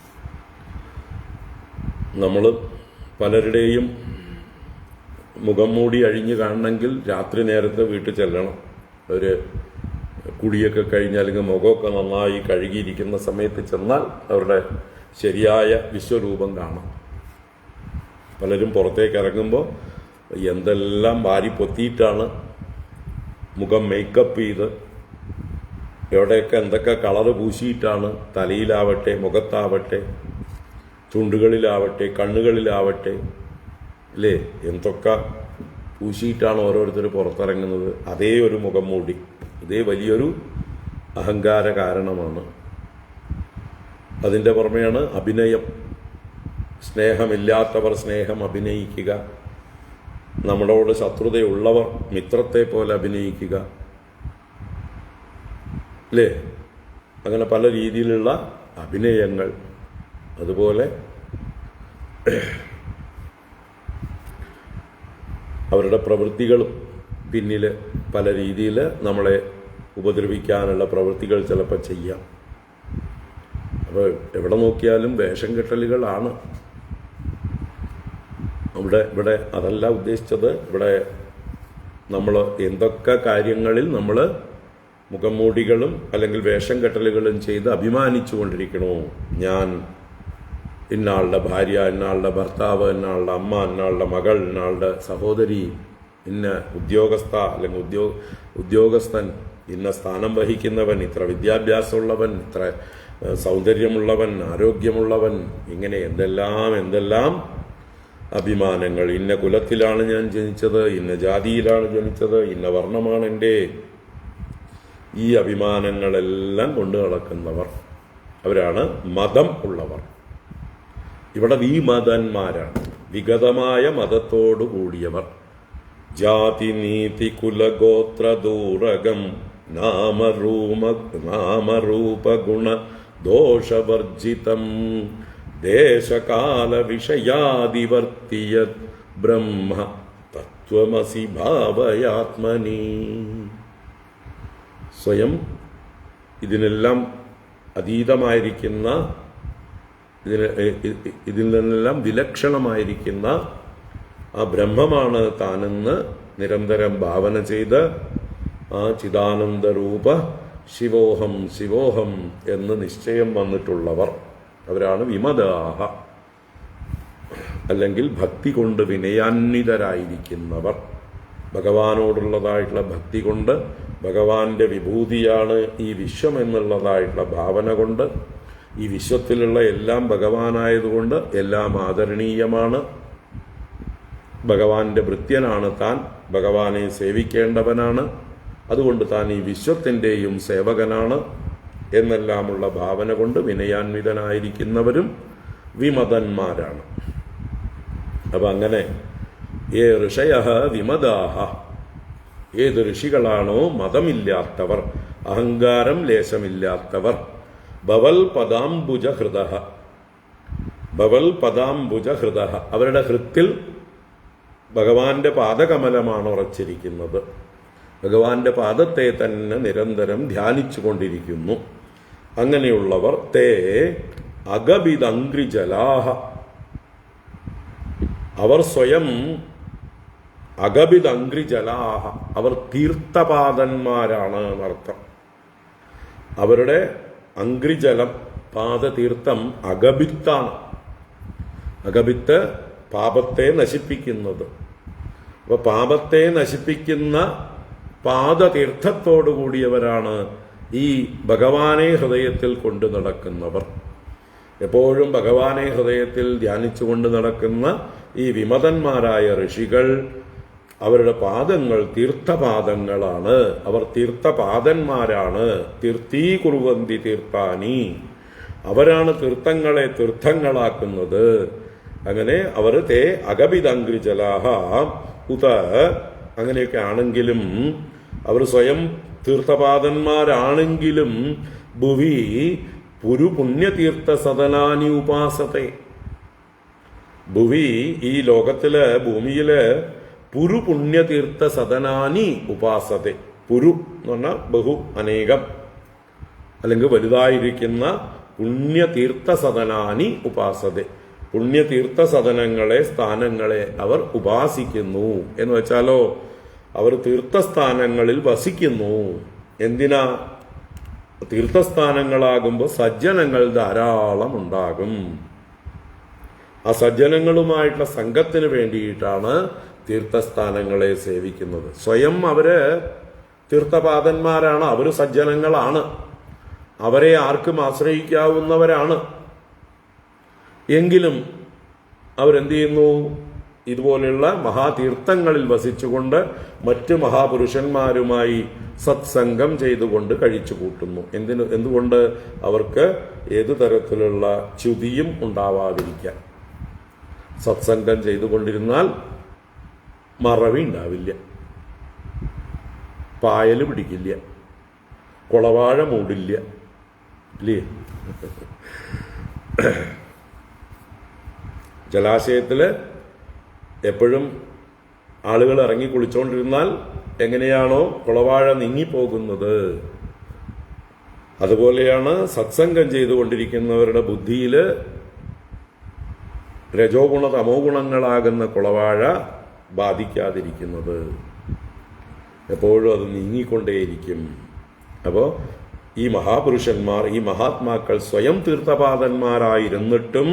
നമ്മൾ പലരുടെയും മുഖം മൂടി അഴിഞ്ഞു കാണണമെങ്കിൽ രാത്രി നേരത്തെ വീട്ടിൽ ചെല്ലണം. ഒരു കുടിയൊക്കെ കഴിഞ്ഞ് അല്ലെങ്കിൽ മുഖമൊക്കെ നന്നായി കഴുകിയിരിക്കുന്ന സമയത്ത് ചെന്നാൽ അവരുടെ ശരിയായ വിശ്വരൂപം കാണാം. പലരും പുറത്തേക്ക് ഇറങ്ങുമ്പോൾ എന്തെല്ലാം വാരി പൊത്തിയിട്ടാണ് മുഖം മേക്കപ്പ് ചെയ്ത്, എവിടെയൊക്കെ എന്തൊക്കെ കളറ് പൂശിയിട്ടാണ്, തലയിലാവട്ടെ, മുഖത്താവട്ടെ, ചുണ്ടുകളിലാവട്ടെ, കണ്ണുകളിലാവട്ടെ, അല്ലേ, എന്തൊക്കെ പൂശിയിട്ടാണ് ഓരോരുത്തർ പുറത്തിറങ്ങുന്നത്. അതേ ഒരു മുഖം മൂടി, ഇതേ വലിയൊരു അഹങ്കാര കാരണമാണ്. അതിൻ്റെ പുറമെയാണ് അഭിനയം. സ്നേഹമില്ലാത്തവർ സ്നേഹം അഭിനയിക്കുക, നമ്മളോട് ശത്രുതയുള്ളവർ മിത്രത്തെ പോലെ അഭിനയിക്കുക, അല്ലേ? അങ്ങനെ പല രീതിയിലുള്ള അഭിനയങ്ങൾ. അതുപോലെ അവരുടെ പ്രവൃത്തികളും പിന്നിൽ പല രീതിയിൽ നമ്മളെ ഉപദ്രവിക്കാനുള്ള പ്രവൃത്തികൾ ചിലപ്പോൾ ചെയ്യാം. അപ്പോൾ എവിടെ നോക്കിയാലും വേഷം കെട്ടലുകളാണ്. ഇവിടെ അതല്ല ഉദ്ദേശിച്ചത്. ഇവിടെ നമ്മൾ എന്തൊക്കെ കാര്യങ്ങളിൽ നമ്മൾ മുഖംമൂടികളും അല്ലെങ്കിൽ വേഷം കെട്ടലുകളും ചെയ്ത് അഭിമാനിച്ചു കൊണ്ടിരിക്കണോ, ഞാൻ ഇന്നാളുടെ ഭാര്യ, ഇന്നാളുടെ ഭർത്താവ്, ഇന്നാളുടെ അമ്മ, ഇന്നാളുടെ മകൾ, ഇന്നാളുടെ സഹോദരി, ഇന്ന ഉദ്യോഗസ്ഥ അല്ലെങ്കിൽ ഉദ്യോഗസ്ഥൻ, ഇന്ന സ്ഥാനം വഹിക്കുന്നവൻ, ഇത്ര വിദ്യാഭ്യാസമുള്ളവൻ, ഇത്ര സൗന്ദര്യമുള്ളവൻ, ആരോഗ്യമുള്ളവൻ, ഇങ്ങനെ എന്തെല്ലാം അഭിമാനങ്ങൾ. ഇന്ന കുലത്തിലാണ് ഞാൻ ജനിച്ചത്, ഇന്ന ജാതിയിലാണ് ജനിച്ചത്, ഇന്ന വർണ്ണമാണ് എൻ്റെ. ഈ അഭിമാനങ്ങളെല്ലാം കൊണ്ടു നടക്കുന്നവർ അവരാണ് മതം ഉള്ളവർ. ഇവിടെ വിമതന്മാരാണ്, വിഗതമായ മതത്തോടു കൂടിയവർ. ജാതി നീതി കുലഗോത്ര ദൂരകം നാമരൂപ ഗുണ ദോഷവർജിതം ദേശകാല വിഷയാദിവർത്തിയ ബ്രഹ്മ തത്വമസി ഭാവയാത്മനി. സ്വയം ഇതിനെല്ലാം അതീതമായിരിക്കുന്ന, ഇതിൽ നിന്നെല്ലാം വിലക്ഷണമായിരിക്കുന്ന ആ ബ്രഹ്മമാണ് താനെന്ന് നിരന്തരം ഭാവന ചെയ്ത് ആ ചിദാനന്ദരൂപ ശിവോഹം ശിവോഹം എന്ന് നിശ്ചയം വന്നിട്ടുള്ളവർ അവരാണ് വിമതാഹ. അല്ലെങ്കിൽ ഭക്തി കൊണ്ട് വിനയാന്വിതരായിരിക്കുന്നവർ. ഭഗവാനോടുള്ളതായിട്ടുള്ള ഭക്തി കൊണ്ട്, ഭഗവാന്റെ വിഭൂതിയാണ് ഈ വിശ്വം എന്നുള്ളതായിട്ടുള്ള ഭാവന കൊണ്ട്, ഈ വിശ്വത്തിലുള്ള എല്ലാം ഭഗവാനായതുകൊണ്ട് എല്ലാം ആദരണീയമാണ്, ഭഗവാന്റെ ഭൃത്യനാണ് താൻ, ഭഗവാനെ സേവിക്കേണ്ടവനാണ്, അതുകൊണ്ട് താൻ ഈ വിശ്വത്തിൻ്റെയും സേവകനാണ് എന്നെല്ലാമുള്ള ഭാവന കൊണ്ട് വിനയാന്വിതനായിരിക്കുന്നവരും വിമതന്മാരാണ്. അപ്പം അങ്ങനെ ഏ ഋഷയഃ വിമതാഹ, ഏത് ഋഷികളാണോ മതമില്ലാത്തവർ, അഹങ്കാരം ലേശമില്ലാത്തവർ, ഭവൽ പദാംബുജഹൃദഃ, ഭവൽ പദാംബുജഹൃദഃ, അവരുടെ ഹൃത്തിൽ ഭഗവാന്റെ പാദകമലമാണ് ഉറച്ചിരിക്കുന്നത്. ഭഗവാന്റെ പാദത്തെ തന്നെ നിരന്തരം ധ്യാനിച്ചു കൊണ്ടിരിക്കുന്നു. അങ്ങനെയുള്ളവർ തേ അഗഭിദംഗ്രിജലാഹ, അവർ സ്വയം അഗഭിദംഗ്രിജലാഹ, അവർ തീർത്ഥപാദന്മാരാണ് എന്നർത്ഥം. അവരുടെ അംഗ്രിജലം, പാദതീർത്ഥം അഗഭിത്താണ്. അഗഭിത്ത് പാപത്തെ നശിപ്പിക്കുന്നത്. അപ്പൊ പാപത്തെ നശിപ്പിക്കുന്ന പാദതീർത്ഥത്തോടുകൂടിയവരാണ് ഈ ഭഗവാനെ ഹൃദയത്തിൽ കൊണ്ടു നടക്കുന്നവർ. എപ്പോഴും ഭഗവാനെ ഹൃദയത്തിൽ ധ്യാനിച്ചുകൊണ്ട് നടക്കുന്ന ഈ വിമതന്മാരായ ഋഷികൾ, അവരുടെ പാദങ്ങൾ തീർത്ഥപാദങ്ങളാണ്. അവർ തീർത്ഥപാദന്മാരാണ്. തീർത്ഥീകുറുവന്തി തീർത്ഥാനി, അവരാണ് തീർത്ഥങ്ങളെ തീർത്ഥങ്ങളാക്കുന്നത്. അങ്ങനെ അവർ തേ അകപിതംഗ്രിജലാഹ ഉത അങ്ങനെയൊക്കെ ആണെങ്കിലും അവർ സ്വയം തീർത്ഥപാദന്മാരാണെങ്കിലും ഭുവി പുരുപുണ്യതീർത്ഥ സദനാനി ഉപാസത്തെ. ഭുവി ഈ ലോകത്തില് ഭൂമിയില് പുരുപുണ്യതീർത്ഥ സദനാനി ഉപാസത്തെ. പുരു എന്ന് പറഞ്ഞാൽ ബഹു അനേകം അല്ലെങ്കിൽ വലുതായിരിക്കുന്ന പുണ്യതീർത്ഥ സദനാനി ഉപാസത്തെ. പുണ്യതീർത്ഥ സദനങ്ങളെ സ്ഥാനങ്ങളെ അവർ ഉപാസിക്കുന്നു എന്ന് വെച്ചാലോ അവർ തീർത്ഥസ്ഥാനങ്ങളിൽ വസിക്കുന്നു. എന്തിനാ? തീർത്ഥസ്ഥാനങ്ങളാകുമ്പോൾ സജ്ജനങ്ങൾ ധാരാളം ഉണ്ടാകും. ആ സജ്ജനങ്ങളുമായിട്ടുള്ള സംഘത്തിന് വേണ്ടിയിട്ടാണ് തീർത്ഥസ്ഥാനങ്ങളെ സേവിക്കുന്നത്. സ്വയം അവര് തീർത്ഥപാദന്മാരാണ്, അവര് സജ്ജനങ്ങളാണ്, അവരെ ആർക്കും ആശ്രയിക്കാവുന്നവരാണ്. എങ്കിലും അവരെന്ത് ചെയ്യുന്നു? ഇതുപോലെയുള്ള മഹാതീർത്ഥങ്ങളിൽ വസിച്ചുകൊണ്ട് മറ്റ് മഹാപുരുഷന്മാരുമായി സത്സംഗം ചെയ്തുകൊണ്ട് കഴിച്ചു കൂട്ടുന്നു. എന്തുകൊണ്ട്? അവർക്ക് ഏതു തരത്തിലുള്ള ച്യുതിയും ഉണ്ടാവാതിരിക്കാൻ. സത്സംഗം ചെയ്തുകൊണ്ടിരുന്നാൽ മറവി ഉണ്ടാവില്ല, പായല് പിടിക്കില്ല, കുളവാഴ മൂടില്ല, ഇല്ലേ? ജലാശയത്തില് എപ്പോഴും ആളുകൾ ഇറങ്ങി കുളിച്ചുകൊണ്ടിരുന്നാൽ എങ്ങനെയാണോ കുളവാഴ നീങ്ങിപ്പോകുന്നത്, അതുപോലെയാണ് സത്സംഗം ചെയ്തുകൊണ്ടിരിക്കുന്നവരുടെ ബുദ്ധിയിൽ രജോ ഗുണ തമോ ഗുണങ്ങളാകുന്ന കുളവാഴ ബാധിക്കാതിരിക്കുന്നത്. എപ്പോഴും അത് നീങ്ങിക്കൊണ്ടേയിരിക്കും. അപ്പോൾ ഈ മഹാപുരുഷന്മാർ, ഈ മഹാത്മാക്കൾ സ്വയം തീർത്ഥപാദന്മാരായിരുന്നിട്ടും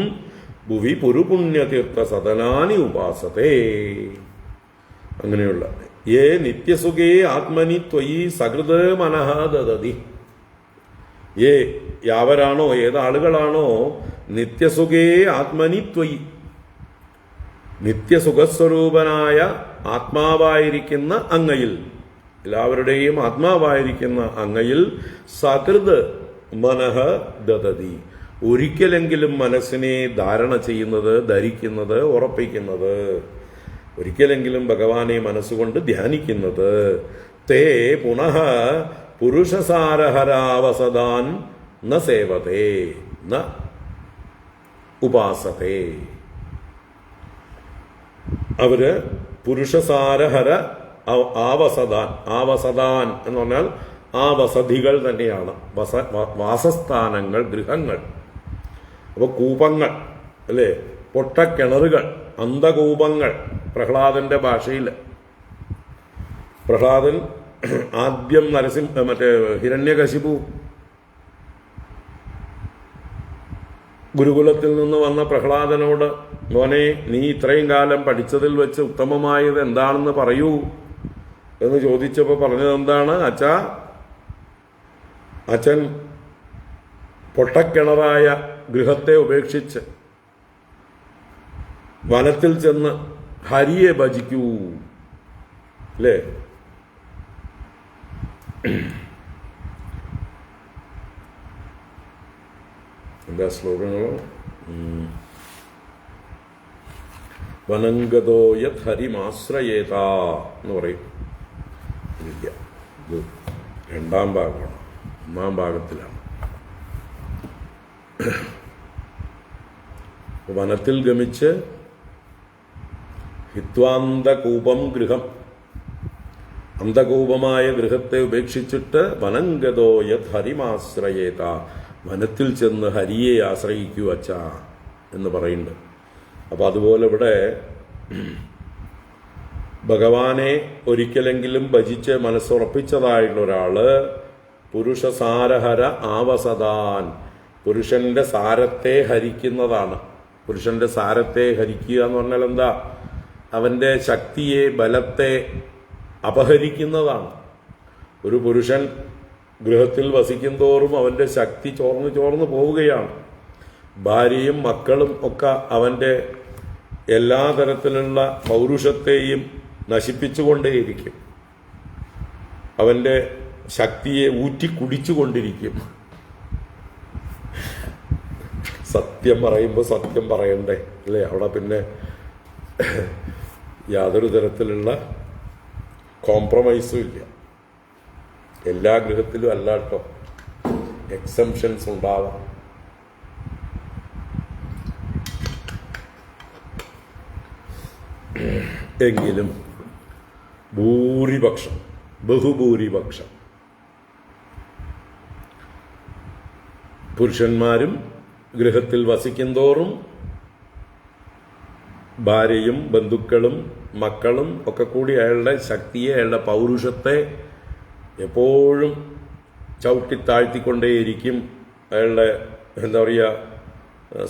ഭുവി പുരുപുണ്യതീർത്ഥ സദനാനി ഉപാസത്തെ. അങ്ങനെയുള്ള ഏ നിത്യസുഖേ ആത്മനി ത്വയി സകൃത് മനഃ ദദതി. യാവരാണോ, ഏതാളുകളാണോ നിത്യസുഖേ ആത്മനി ത്വയി, നിത്യസുഖസ്വരൂപനായ ആത്മാവായിരിക്കുന്ന അങ്ങയിൽ, എല്ലാവരുടെയും ആത്മാവായിരിക്കുന്ന അങ്ങയിൽ സകൃത് മനഃ ദദതി, ഒരിക്കലെങ്കിലും മനസ്സിനെ ധാരണ ചെയ്യുന്നത്, ധരിക്കുന്നത്, ഉറപ്പിക്കുന്നത്, ഒരിക്കലെങ്കിലും ഭഗവാനെ മനസ്സുകൊണ്ട് ധ്യാനിക്കുന്നത്. തേ പുനഃ പുരുഷസാരഹരാവസദാൻ ന സേവതേ ന ഉപാസത്തെ. അവര് പുരുഷസാരഹര ആവസദാൻ, ആവസദാൻ എന്ന് പറഞ്ഞാൽ ആ വസതികൾ തന്നെയാണ്, വാസസ്ഥാനങ്ങൾ, ഗൃഹങ്ങൾ. അപ്പൊ കൂപങ്ങൾ അല്ലേ, പൊട്ടക്കിണറുകൾ, അന്ധകൂപങ്ങൾ. പ്രഹ്ലാദന്റെ ഭാഷയിൽ പ്രഹ്ലാദൻ ആദ്യം ഹിരണ്യകശിപു ഗുരുകുലത്തിൽ നിന്ന് വന്ന പ്രഹ്ലാദനോട്, മോനെ നീ ഇത്രയും കാലം പഠിച്ചതിൽ വെച്ച് ഉത്തമമായത് എന്താണെന്ന് പറയൂ എന്ന് ചോദിച്ചപ്പോൾ പറഞ്ഞത് എന്താണ്? അച്ഛൻ പൊട്ടക്കിണറായ ഗൃഹത്തെ ഉപേക്ഷിച്ച് വനത്തിൽ ചെന്ന് ഹരിയെ ഭജിക്കൂ. അല്ലേ? എന്താ ശ്ലോകങ്ങളോ? വനംഗതോ യത് ഹരിമാശ്രയേത എന്ന് പറയും. ഇല്ല, ഇത് രണ്ടാം ഭാഗമാണ്, ഒന്നാം ഭാഗത്തിലാണ്. വനത്തിൽ ഗമിച്ച് ഹിത്വാന്തകൂപം ഗൃഹം, അന്ധകൂപമായ ഗൃഹത്തെ ഉപേക്ഷിച്ചിട്ട് വനംഗതോ യത് ഹരിമാശ്രയേത, വനത്തിൽ ചെന്ന് ഹരിയെ ആശ്രയിക്കൂ അച്ഛാ എന്ന് പറയുന്നുണ്ട്. അപ്പൊ അതുപോലെ ഇവിടെ ഭഗവാനെ ഒരിക്കലെങ്കിലും ഭജിച്ച് മനസ്സുറപ്പിച്ചതായിട്ടുള്ള ഒരാള് പുരുഷസാരഹര ആവസദാൻ, പുരുഷന്റെ സാരത്തെ ഹരിക്കുന്നതാണ്. പുരുഷന്റെ സാരത്തെ ഹരിക്കുക എന്ന് പറഞ്ഞാൽ എന്താ? അവന്റെ ശക്തിയെ, ബലത്തെ അപഹരിക്കുന്നതാണ്. ഒരു പുരുഷൻ ഗൃഹത്തിൽ വസിക്കും തോറും അവന്റെ ശക്തി ചോർന്നു പോവുകയാണ്. ഭാര്യയും മക്കളും ഒക്കെ അവന്റെ എല്ലാ തരത്തിലുള്ള പൗരുഷത്തെയും നശിപ്പിച്ചുകൊണ്ടേയിരിക്കും. അവന്റെ ശക്തിയെ ഊറ്റി കുടിച്ചുകൊണ്ടിരിക്കും. സത്യം പറയുമ്പോൾ സത്യം പറയണ്ടേ അല്ലേ? അവിടെ പിന്നെ യാതൊരു തരത്തിലുള്ള കോംപ്രമൈസും ഇല്ല. എല്ലാ ഗൃഹത്തിലും അല്ല കേട്ടോ, എക്സംഷൻസ് ഉണ്ടാവാം. എങ്കിലും ഭൂരിപക്ഷം, ബഹുഭൂരിപക്ഷം പുരുഷന്മാരും ഗൃഹത്തിൽ വസിക്കുന്തോറും ഭാര്യയും ബന്ധുക്കളും മക്കളും ഒക്കെ കൂടി അയാളുടെ ശക്തിയെ, അയാളുടെ പൗരുഷത്തെ എപ്പോഴും ചവിട്ടിത്താഴ്ത്തിക്കൊണ്ടേയിരിക്കും. അയാളുടെ എന്താ പറയുക,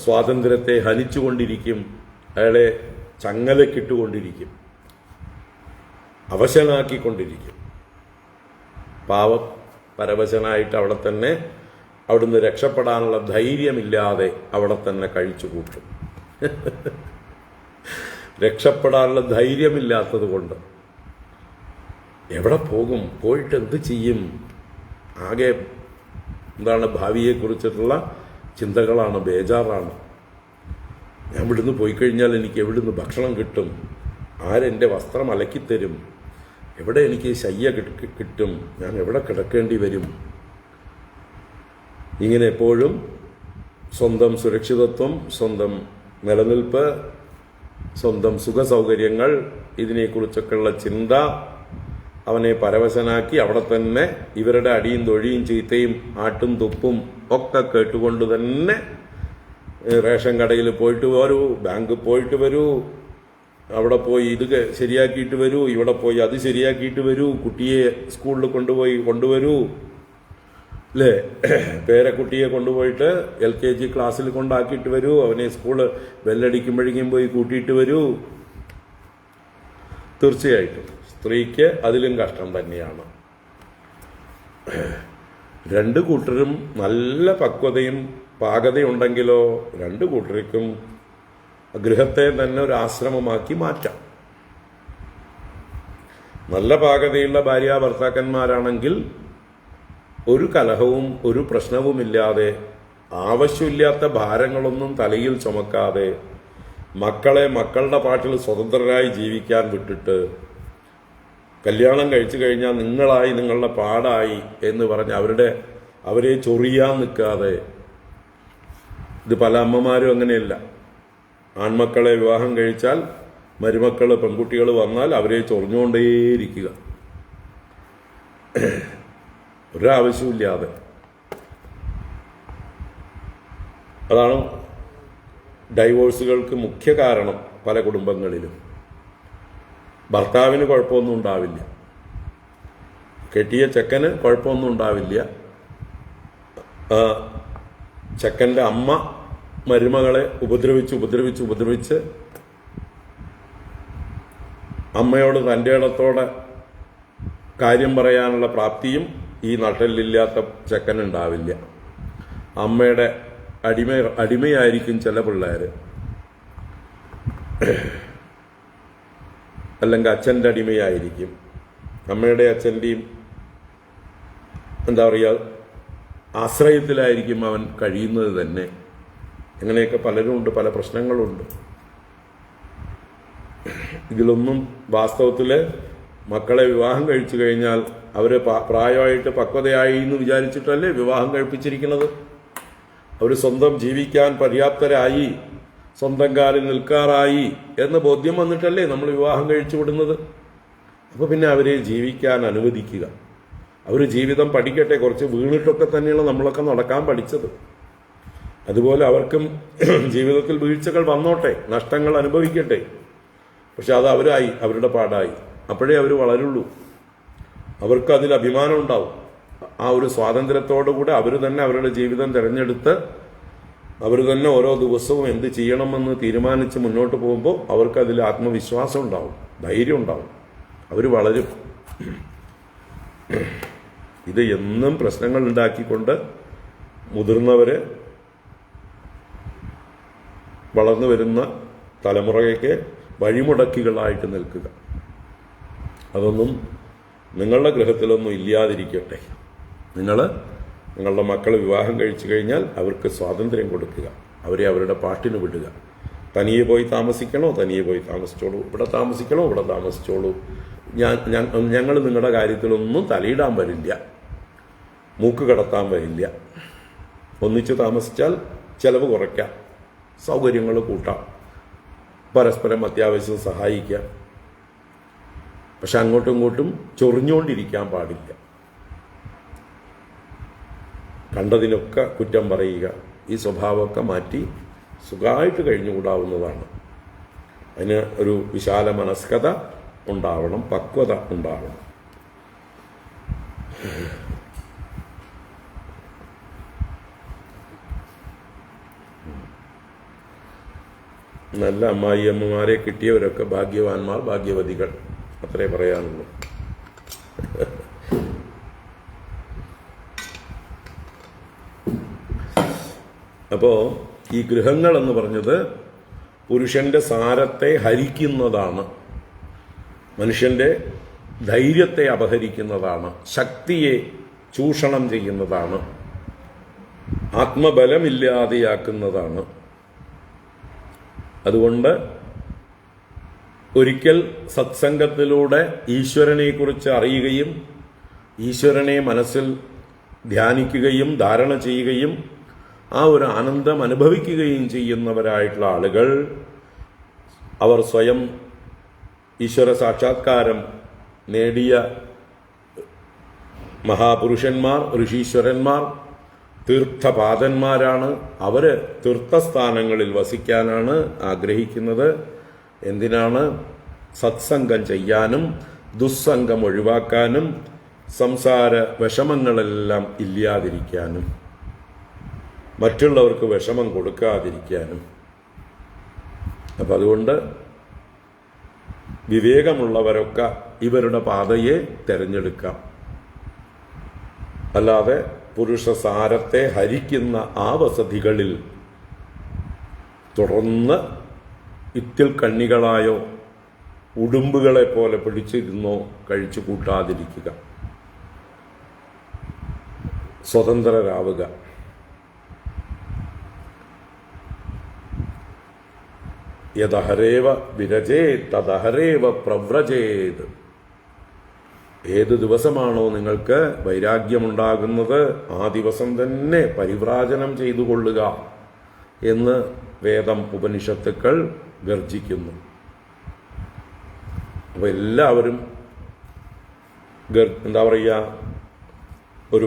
സ്വാതന്ത്ര്യത്തെ ഹനിച്ചുകൊണ്ടിരിക്കും. അയാളെ ചങ്ങലക്കിട്ടുകൊണ്ടിരിക്കും, അവശനാക്കിക്കൊണ്ടിരിക്കും. പാവം പരവശനായിട്ട് അവിടെ തന്നെ അവിടുന്ന് രക്ഷപ്പെടാനുള്ള ധൈര്യമില്ലാതെ അവിടെ തന്നെ കഴിച്ചു കൂട്ടും. രക്ഷപ്പെടാനുള്ള ധൈര്യമില്ലാത്തത് കൊണ്ട് എവിടെ പോകും, പോയിട്ട് എന്ത് ചെയ്യും, ആകെ എന്താണ് ഭാവിയെക്കുറിച്ചിട്ടുള്ള ചിന്തകളാണ്, ബേജാറാണ്. ഞാൻ ഇവിടുന്ന് പോയി കഴിഞ്ഞാൽ എനിക്ക് എവിടുന്ന് ഭക്ഷണം കിട്ടും, ആരെൻ്റെ വസ്ത്രം അലക്കിത്തരും, എവിടെ എനിക്ക് ശയ്യ കിട്ടും, ഞാൻ എവിടെ കിടക്കേണ്ടി വരും. ഇങ്ങനെ എപ്പോഴും സ്വന്തം സുരക്ഷിതത്വം, സ്വന്തം നിലനിൽപ്പ്, സ്വന്തം സുഖസൗകര്യങ്ങൾ, ഇതിനെക്കുറിച്ചൊക്കെയുള്ള ചിന്ത അവനെ പരവശനാക്കി അവിടെ തന്നെ ഇവരുടെ അടിയും തൊഴിയും ചീത്തയും ആട്ടും തുപ്പും ഒക്കെ കേട്ടുകൊണ്ട് തന്നെ റേഷൻ കടയിൽ പോയിട്ട് വരൂ, ബാങ്കിൽ പോയിട്ട് വരൂ, അവിടെ പോയി ഇത് ശരിയാക്കിയിട്ട് വരൂ, ഇവിടെ പോയി അത് ശരിയാക്കിയിട്ട് വരൂ, കുട്ടിയെ സ്കൂളിൽ കൊണ്ടുവരൂ അല്ലേ, പേരക്കുട്ടിയെ കൊണ്ടുപോയിട്ട് LKG ക്ലാസ്സിൽ കൊണ്ടാക്കിയിട്ട് വരൂ, അവനെ സ്കൂള് ബെല്ലടിക്കുമ്പോഴേക്കും പോയി കൂട്ടിയിട്ട് വരൂ. തീർച്ചയായിട്ടും സ്ത്രീക്ക് അതിലും കഷ്ടം തന്നെയാണ്. രണ്ടു കൂട്ടരും നല്ല പക്വതയും പാകതയുണ്ടെങ്കിലോ രണ്ടു കൂട്ടർക്കും ഗൃഹത്തെ തന്നെ ഒരു ആശ്രമമാക്കി മാറ്റാം. നല്ല പാകതയുള്ള ഭാര്യ ഭർത്താക്കന്മാരാണെങ്കിൽ ഒരു കലഹവും ഒരു പ്രശ്നവുമില്ലാതെ, ആവശ്യമില്ലാത്ത ഭാരങ്ങളൊന്നും തലയിൽ ചുമക്കാതെ, മക്കളെ മക്കളുടെ പാട്ടിൽ സ്വതന്ത്രരായി ജീവിക്കാൻ വിട്ടിട്ട്, കല്യാണം കഴിച്ചു കഴിഞ്ഞാൽ നിങ്ങളായി നിങ്ങളുടെ പാടായി എന്ന് പറഞ്ഞ് അവരെ ചൊറിയാൻ നിൽക്കാതെ. ഇത് പല അമ്മമാരും അങ്ങനെയല്ല. ആൺമക്കളെ വിവാഹം കഴിച്ചാൽ മരുമക്കൾ പെൺകുട്ടികൾ വന്നാൽ അവരെ ചൊറിഞ്ഞുകൊണ്ടേയിരിക്കുക, ഒരാവശ്യമില്ലാതെ. അതാണ് ഡൈവോഴ്സുകൾക്ക് മുഖ്യ കാരണം. പല കുടുംബങ്ങളിലും ഭർത്താവിന് കുഴപ്പമൊന്നും ഉണ്ടാവില്ല, കെട്ടിയ ചെക്കന് കുഴപ്പമൊന്നും ഉണ്ടാവില്ല, ചെക്കൻ്റെ അമ്മ മരുമകളെ ഉപദ്രവിച്ച് അമ്മയോട് തൻ്റെ ഇടത്തോടെ കാര്യം പറയാനുള്ള പ്രാപ്തിയും ഈ നട്ടലില്ലാത്ത ചെക്കനുണ്ടാവില്ല. അമ്മയുടെ അടിമയായിരിക്കും ചില പിള്ളേർ, അല്ലെങ്കിൽ അച്ഛൻ്റെ അടിമയായിരിക്കും. അമ്മയുടെ അച്ഛൻ്റെയും എന്താ പറയുക ആശ്രയത്തിലായിരിക്കും അവൻ കഴിയുന്നത് തന്നെ. അങ്ങനെയൊക്കെ പലരും ഉണ്ട്, പല പ്രശ്നങ്ങളുണ്ട്. ഇതിലൊന്നും വാസ്തവത്തിൽ മക്കളെ വിവാഹം കഴിച്ചു കഴിഞ്ഞാൽ അവർ പ്രായമായിട്ട് പക്വതയായി എന്ന് വിചാരിച്ചിട്ടല്ലേ വിവാഹം കഴിപ്പിച്ചിരിക്കുന്നത്. അവർ സ്വന്തം ജീവിക്കാൻ പര്യാപ്തരായി, സ്വന്തം കാലിൽ നിൽക്കാറായി എന്ന് ബോധ്യം വന്നിട്ടല്ലേ നമ്മൾ വിവാഹം കഴിച്ചു വിടുന്നത്. അപ്പോൾ പിന്നെ അവരെ ജീവിക്കാൻ അനുവദിക്കുക, അവർ ജീവിതം പഠിക്കട്ടെ. കുറച്ച് വീണിട്ടൊക്കെ തന്നെയാണ് നമ്മളൊക്കെ നടക്കാൻ പഠിച്ചത്. അതുപോലെ അവർക്കും ജീവിതത്തിൽ വീഴ്ചകൾ വന്നോട്ടെ, നഷ്ടങ്ങൾ അനുഭവിക്കട്ടെ. പക്ഷെ അത് അവരുടെ പാടായി. അപ്പോഴേ അവർ വളരുള്ളൂ, അവർക്ക് അതിൽ അഭിമാനം ഉണ്ടാവും. ആ ഒരു സ്വാതന്ത്ര്യത്തോടുകൂടെ അവർ തന്നെ അവരുടെ ജീവിതം തിരഞ്ഞെടുത്ത് അവർ തന്നെ ഓരോ ദിവസവും എന്ത് ചെയ്യണമെന്ന് തീരുമാനിച്ച് മുന്നോട്ട് പോകുമ്പോൾ അവർക്ക് അതിൽ ആത്മവിശ്വാസം ഉണ്ടാവും, ധൈര്യം ഉണ്ടാവും, അവർ വളരും. ഇത് എന്നും പ്രശ്നങ്ങൾ ഉണ്ടാക്കിക്കൊണ്ട് മുതിർന്നവര് വളർന്നു വരുന്ന തലമുറയ്ക്ക് വഴിമുടക്കികളായിട്ട് നിൽക്കുക. അതൊന്നും നിങ്ങളുടെ ഗൃഹത്തിലൊന്നും ഇല്ലാതിരിക്കട്ടെ. നിങ്ങളുടെ മക്കൾ വിവാഹം കഴിച്ചു കഴിഞ്ഞാൽ അവർക്ക് സ്വാതന്ത്ര്യം കൊടുക്കുക. അവരെ അവരുടെ പാട്ടിന് വിടുക. തനിയെ പോയി താമസിക്കണോ, തനിയെ പോയി താമസിച്ചോളൂ. ഇവിടെ താമസിക്കണോ, ഇവിടെ താമസിച്ചോളൂ. ഞങ്ങൾ നിങ്ങളുടെ കാര്യത്തിലൊന്നും തലയിടാൻ വരില്ല, മൂക്ക് കടത്താൻ വരില്ല. ഒന്നിച്ച് താമസിച്ചാൽ ചെലവ് കുറയ്ക്കാം, സൗകര്യങ്ങൾ കൂട്ടാം, പരസ്പരം അത്യാവശ്യം സഹായിക്കാം. പക്ഷെ അങ്ങോട്ടും ഇങ്ങോട്ടും ചൊറിഞ്ഞുകൊണ്ടിരിക്കാൻ പാടില്ല. കണ്ടതിനൊക്കെ കുറ്റം പറയുക, ഈ സ്വഭാവമൊക്കെ മാറ്റി സുഖമായിട്ട് കഴിഞ്ഞുകൂടാവുന്നതാണ്. അതിന് ഒരു വിശാല മനസ്കത ഉണ്ടാവണം, പക്വത ഉണ്ടാവണം. നല്ല അമ്മായിയമ്മമാരെ കിട്ടിയവരൊക്കെ ഭാഗ്യവാന്മാർ, ഭാഗ്യവതികൾ, അത്രേ പറയാനുള്ളൂ. അപ്പോൾ ഈ ഗൃഹങ്ങൾ എന്ന് പറഞ്ഞത് പുരുഷന്റെ സാരത്തെ ഹരിക്കുന്നതാണ്, മനുഷ്യന്റെ ധൈര്യത്തെ അപഹരിക്കുന്നതാണ്, ശക്തിയെ ചൂഷണം ചെയ്യുന്നതാണ്, ആത്മബലമില്ലാതെയാക്കുന്നതാണ്. അതുകൊണ്ട് ഒരിക്കൽ സത്സംഗത്തിലൂടെ ഈശ്വരനെക്കുറിച്ച് അറിയുകയും ഈശ്വരനെ മനസ്സിൽ ധ്യാനിക്കുകയും ധാരണ ചെയ്യുകയും ആ ഒരു ആനന്ദം അനുഭവിക്കുകയും ചെയ്യുന്നവരായിട്ടുള്ള ആളുകൾ, അവർ സ്വയം ഈശ്വര സാക്ഷാത്കാരം നേടിയ മഹാപുരുഷന്മാർ, ഋഷീശ്വരന്മാർ, തീർത്ഥപാദന്മാരാണ്. അവര് തീർത്ഥസ്ഥാനങ്ങളിൽ വസിക്കാനാണ് ആഗ്രഹിക്കുന്നത്. എന്തിനാണ്? സത്സംഗം ചെയ്യാനും ദുസ്സംഗം ഒഴിവാക്കാനും സംസാര വിഷമങ്ങളെല്ലാം ഇല്ലാതിരിക്കാനും മറ്റുള്ളവർക്ക് വിഷമം കൊടുക്കാതിരിക്കാനും. അപ്പം അതുകൊണ്ട് വിവേകമുള്ളവരൊക്കെ ഇവരുടെ പാതയെ തിരഞ്ഞെടുക്കാം. അല്ലാതെ പുരുഷ സാരത്തെ ഹരിക്കുന്ന ആ വസതികളിൽ തുടർന്ന് ഇത്തിൽ കണ്ണികളായോ ഉടുമ്പുകളെ പോലെ പിടിച്ചിരുന്നോ കഴിച്ചു കൂട്ടാതിരിക്കുക, സ്വതന്ത്രരാവുക. യദഹരേവ വിരജേത് തദഹരേവ പ്രവ്രജേത്. ഏത് ദിവസമാണോ നിങ്ങൾക്ക് വൈരാഗ്യമുണ്ടാകുന്നത് ആ ദിവസം തന്നെ പരിവ്രാജനം ചെയ്തു കൊള്ളുക എന്ന് വേദം, ഉപനിഷത്തുക്കൾ ഗർജിക്കുന്നു. അപ്പോൾ എല്ലാവരും എന്താ പറയുക, ഒരു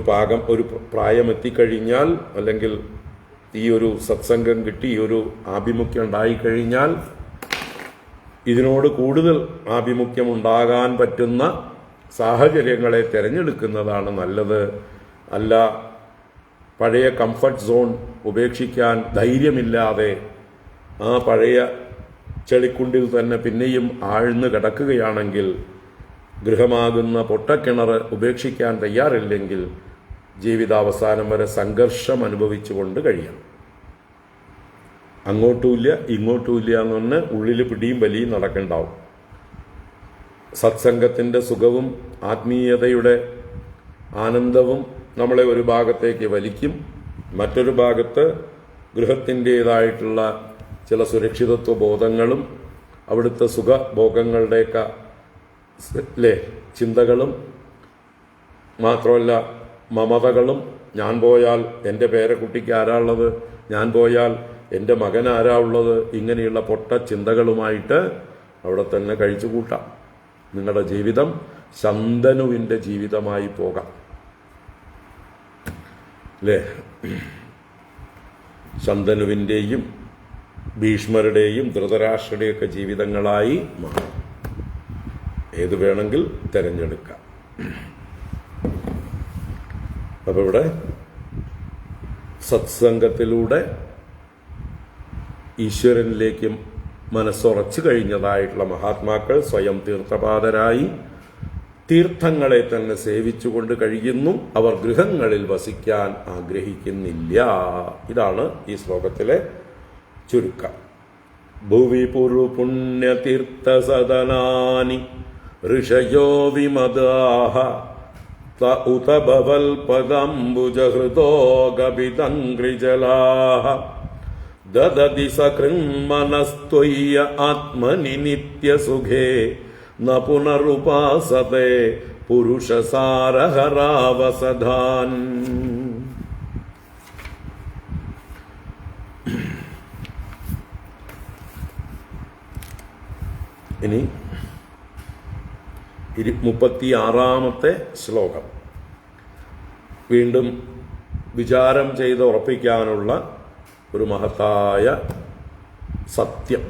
പ്രായം എത്തിക്കഴിഞ്ഞാൽ, അല്ലെങ്കിൽ ഈ ഒരു സത്സംഗം കിട്ടി ഈ ഒരു ആഭിമുഖ്യം ഉണ്ടായിക്കഴിഞ്ഞാൽ ഇതിനോട് കൂടുതൽ ആഭിമുഖ്യം ഉണ്ടാകാൻ പറ്റുന്ന സാഹചര്യങ്ങളെ തിരഞ്ഞെടുക്കുന്നതാണ് നല്ലത്. അല്ല പഴയ കംഫർട്ട് സോൺ ഉപേക്ഷിക്കാൻ ധൈര്യമില്ലാതെ ആ പഴയ ചെളിക്കുണ്ടിൽ തന്നെ പിന്നെയും ആഴ്ന്നു കിടക്കുകയാണെങ്കിൽ, ഗൃഹമാകുന്ന പൊട്ടക്കിണർ ഉപേക്ഷിക്കാൻ തയ്യാറില്ലെങ്കിൽ ജീവിതാവസാനം വരെ സംഘർഷം അനുഭവിച്ചുകൊണ്ട് കഴിയാം. അങ്ങോട്ടുമില്ല ഇങ്ങോട്ടുമില്ല എന്ന് പറഞ്ഞ് ഉള്ളിൽ പിടിയും വലിയും നടക്കണ്ടാവും. സത്സംഗത്തിൻ്റെ സുഖവും ആത്മീയതയുടെ ആനന്ദവും നമ്മളെ ഒരു ഭാഗത്തേക്ക് വലിക്കും, മറ്റൊരു ഭാഗത്ത് ഗൃഹത്തിൻ്റേതായിട്ടുള്ള ചില സുരക്ഷിതത്വ ബോധങ്ങളും അവിടുത്തെ സുഖഭോഗങ്ങളുടെയൊക്കെ ചിന്തകളും, മാത്രമല്ല മമതകളും, ഞാൻ പോയാൽ എൻ്റെ പേരക്കുട്ടിക്ക് ആരാ ഉള്ളത്, ഞാൻ പോയാൽ എൻ്റെ മകൻ ആരാ ഉള്ളത്, ഇങ്ങനെയുള്ള പൊട്ട ചിന്തകളുമായിട്ട് അവിടെ തന്നെ കഴിച്ചു കൂട്ടാം. നിങ്ങളുടെ ജീവിതം ശന്തനുവിൻ്റെ ജീവിതമായി പോകാം. അല്ലേ? ശന്തനുവിൻ്റെയും ഭീഷ്മരുടെയും ധൃതരാഷ്ട്രയുടെയൊക്കെ ജീവിതങ്ങളായി മാറും. ഏത് വേണമെങ്കിൽ തിരഞ്ഞെടുക്കാം. അപ്പോൾ ഇവിടെ സത്സംഗത്തിലൂടെ ഈശ്വരനിലേക്ക് മനസ്സുറച്ചു കഴിഞ്ഞതായിട്ടുള്ള മഹാത്മാക്കൾ സ്വയം തീർത്ഥപാദരായി തീർത്ഥങ്ങളെ തന്നെ സേവിച്ചുകൊണ്ട് കഴിയുന്നു. അവർ ഗൃഹങ്ങളിൽ വസിക്കാൻ ആഗ്രഹിക്കുന്നില്ല. ഇതാണ് ഈ ശ്ലോകത്തിലെ ചുരുക്കം. ഭുവി പുരു പുണ്യതീർത്ഥസദനാനി ഋഷയോ വിമദാഹ ഉത ഭവൽപദംബുജഹൃതോ ഗപിതംഗ്രിജലാഹ ദദതി സകൃന്മനസ്ത്വയ്യ ആത്മനി നിത്യസുഖേ ന പുനരുപാസതേ പുരുഷസാരഹരാവസധാൻ. ഇനി 36-ാമത്തെ ശ്ലോകം വീണ്ടും വിചാരം ചെയ്ത് ഉറപ്പിക്കാനുള്ള ഒരു മഹത്തായ സത്യം.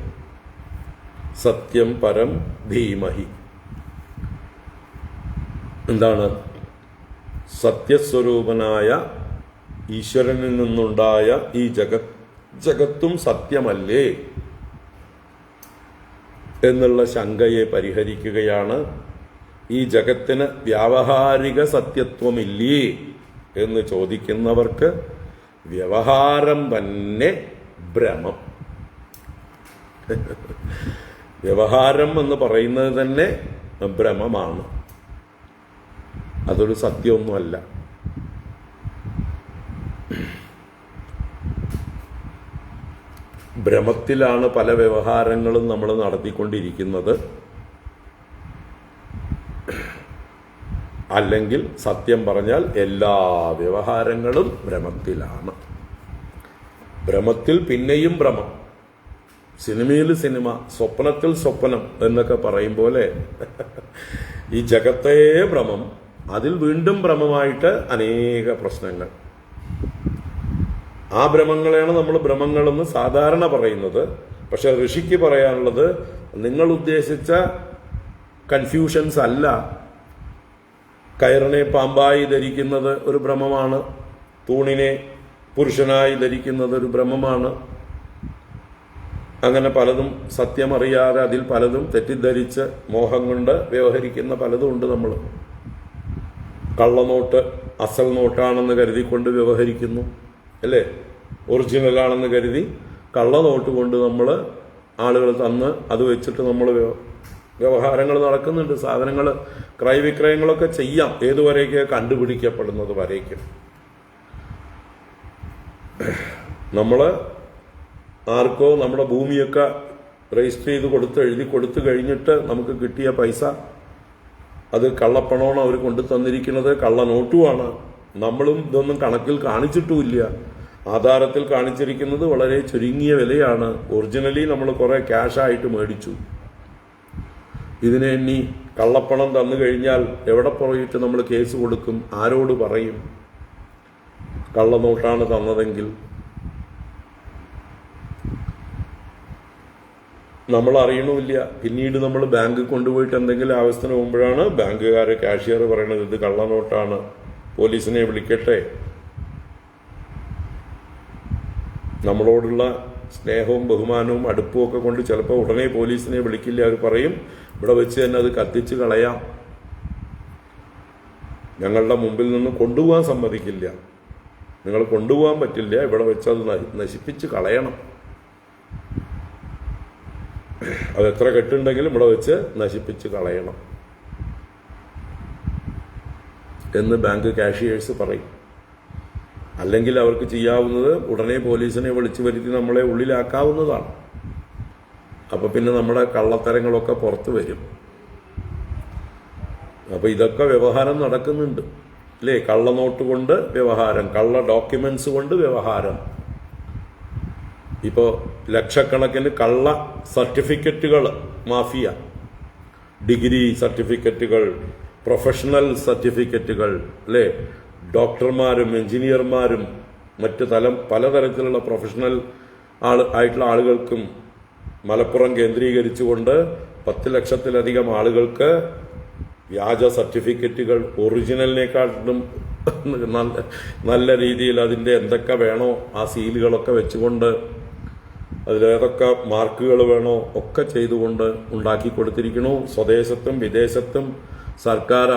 സത്യം പരം ധീമഹി. എന്താണ്? സത്യസ്വരൂപനായ ഈശ്വരനിൽ നിന്നുണ്ടായ ഈ ജഗത്തും സത്യമല്ലേ എന്നുള്ള ശങ്കയെ പരിഹരിക്കുകയാണ്. ഈ ജഗത്തിന് വ്യാവഹാരിക സത്യത്വമില്ലേ എന്ന് ചോദിക്കുന്നവർക്ക് വ്യവഹാരം തന്നെ ഭ്രമം. വ്യവഹാരം എന്ന് പറയുന്നത് തന്നെ ഭ്രമമാണ്, അതൊരു സത്യമൊന്നുമല്ല. ഭ്രമത്തിലാണ് പല വ്യവഹാരങ്ങളും നമ്മൾ നടത്തിക്കൊണ്ടിരിക്കുന്നത്. അല്ലെങ്കിൽ സത്യം പറഞ്ഞാൽ എല്ലാ വ്യവഹാരങ്ങളും ഭ്രമത്തിലാണ്. ഭ്രമത്തിൽ പിന്നെയും ഭ്രമം, സിനിമയിൽ സിനിമ, സ്വപ്നത്തിൽ സ്വപ്നം എന്നൊക്കെ പറയും പോലെ ഈ ജഗത്തേ ഭ്രമം, അതിൽ വീണ്ടും ഭ്രമമായിട്ട് അനേക പ്രശ്നങ്ങൾ. ആ ഭ്രമങ്ങളെയാണ് നമ്മൾ ഭ്രമങ്ങളെന്ന് സാധാരണ പറയുന്നത്. പക്ഷെ ഋഷിക്ക് പറയാനുള്ളത്, നിങ്ങൾ ഉദ്ദേശിച്ച കൺഫ്യൂഷൻസ് അല്ല. കയറിനെ പാമ്പായി ധരിക്കുന്നത് ഒരു ഭ്രമമാണ്, തൂണിനെ പുരുഷനായി ധരിക്കുന്നത് ഒരു ഭ്രമമാണ്. അങ്ങനെ പലതും സത്യമറിയാതെ അതിൽ പലതും തെറ്റിദ്ധരിച്ച് മോഹം കൊണ്ട് വ്യവഹരിക്കുന്ന പലതും ഉണ്ട്. നമ്മൾ കള്ളനോട്ട് അസൽ നോട്ടാണെന്ന് കരുതിക്കൊണ്ട് വ്യവഹരിക്കുന്നു, അല്ലേ? ഒറിജിനലാണെന്ന് കരുതി കള്ളനോട്ട് കൊണ്ട് നമ്മൾ ആളുകൾ തന്ന് അത് വെച്ചിട്ട് നമ്മൾ വ്യവഹാരങ്ങൾ നടക്കുന്നുണ്ട്. സാധനങ്ങൾ ക്രയവിക്രയങ്ങളൊക്കെ ചെയ്യാം, ഏതുവരേക്ക് കണ്ടുപിടിക്കപ്പെടുന്നത് വരേക്കും. നമ്മൾ ആർക്കോ നമ്മുടെ ഭൂമിയൊക്കെ രജിസ്റ്റർ ചെയ്ത് എഴുതി കൊടുത്തു കഴിഞ്ഞിട്ട് നമുക്ക് കിട്ടിയ പൈസ അത് കള്ളപ്പണമാണ് അവർ കൊണ്ടു തന്നിരിക്കുന്നത്, കള്ളനോട്ടുമാണ്. നമ്മളും ഇതൊന്നും കണക്കിൽ കാണിച്ചിട്ടുമില്ല. ആധാരത്തിൽ കാണിച്ചിരിക്കുന്നത് വളരെ ചുരുങ്ങിയ വിലയാണ്. ഒറിജിനലി നമ്മൾ കുറെ ക്യാഷായിട്ട് മേടിച്ചു. ഇതിനെ ഇനി കള്ളപ്പണം തന്നു കഴിഞ്ഞാൽ എവിടെ പോയിട്ട് നമ്മൾ കേസ് കൊടുക്കും? ആരോട് പറയും കള്ളനോട്ടാണ് തന്നതെങ്കിൽ? നമ്മൾ അറിയണമില്ല. പിന്നീട് നമ്മൾ ബാങ്കിൽ കൊണ്ടുപോയിട്ട് എന്തെങ്കിലും ആവശ്യത്തിന് പോകുമ്പോഴാണ് ബാങ്കുകാർ, കാഷ്യർ പറയണത് ഇത് കള്ളനോട്ടാണ്, പോലീസിനെ വിളിക്കട്ടെ. നമ്മളോടുള്ള സ്നേഹവും ബഹുമാനവും അടുപ്പവും ഒക്കെ കൊണ്ട് ചിലപ്പോൾ ഉടനെ പോലീസിനെ വിളിക്കില്ല. അവർ പറയും ഇവിടെ വെച്ച് തന്നെ അത് കത്തിച്ച് കളയാം, ഞങ്ങളുടെ മുമ്പിൽ നിന്ന് കൊണ്ടുപോകാൻ സമ്മതിക്കില്ല, നിങ്ങൾ കൊണ്ടുപോകാൻ പറ്റില്ല, ഇവിടെ വെച്ച് അത് നശിപ്പിച്ച് കളയണം, അതെത്ര കെട്ടുണ്ടെങ്കിലും ഇവിടെ വെച്ച് നശിപ്പിച്ച് കളയണം എന്ന് ബാങ്ക് കാഷിയേഴ്സ് പറയും. അല്ലെങ്കിൽ അവർക്ക് ചെയ്യാവുന്നത് ഉടനെ പോലീസിനെ വിളിച്ചു വരുത്തി നമ്മളെ ഉള്ളിലാക്കാവുന്നതാണ്. അപ്പൊ പിന്നെ നമ്മുടെ കള്ളത്തരങ്ങളൊക്കെ പുറത്തു വരും. അപ്പൊ ഇതൊക്കെ വ്യവഹാരം നടക്കുന്നുണ്ട്, അല്ലേ? കള്ളനോട്ട് കൊണ്ട് വ്യവഹാരം, കള്ള ഡോക്യുമെന്റ്സ് കൊണ്ട് വ്യവഹാരം. ഇപ്പോൾ ലക്ഷക്കണക്കിന് കള്ള സർട്ടിഫിക്കറ്റുകൾ, മാഫിയ, ഡിഗ്രി സർട്ടിഫിക്കറ്റുകൾ, പ്രൊഫഷണൽ സർട്ടിഫിക്കറ്റുകൾ, അല്ലേ? ഡോക്ടർമാരും എഞ്ചിനീയർമാരും മറ്റ് പലതരത്തിലുള്ള പ്രൊഫഷണൽ ആയിട്ടുള്ള ആളുകൾക്കും മലപ്പുറം കേന്ദ്രീകരിച്ചുകൊണ്ട് 10 ലക്ഷത്തിലധികം ആളുകൾക്ക് വ്യാജ സർട്ടിഫിക്കറ്റുകൾ, ഒറിജിനലിനെക്കാട്ടും നല്ല രീതിയിൽ അതിൻ്റെ എന്തൊക്കെ വേണോ ആ സീലുകളൊക്കെ വെച്ചുകൊണ്ട് അതിലേതൊക്കെ മാർക്കുകൾ വേണോ ഒക്കെ ചെയ്തുകൊണ്ട് ഉണ്ടാക്കി കൊടുത്തിരിക്കണു. സ്വദേശത്തും വിദേശത്തും സർക്കാർ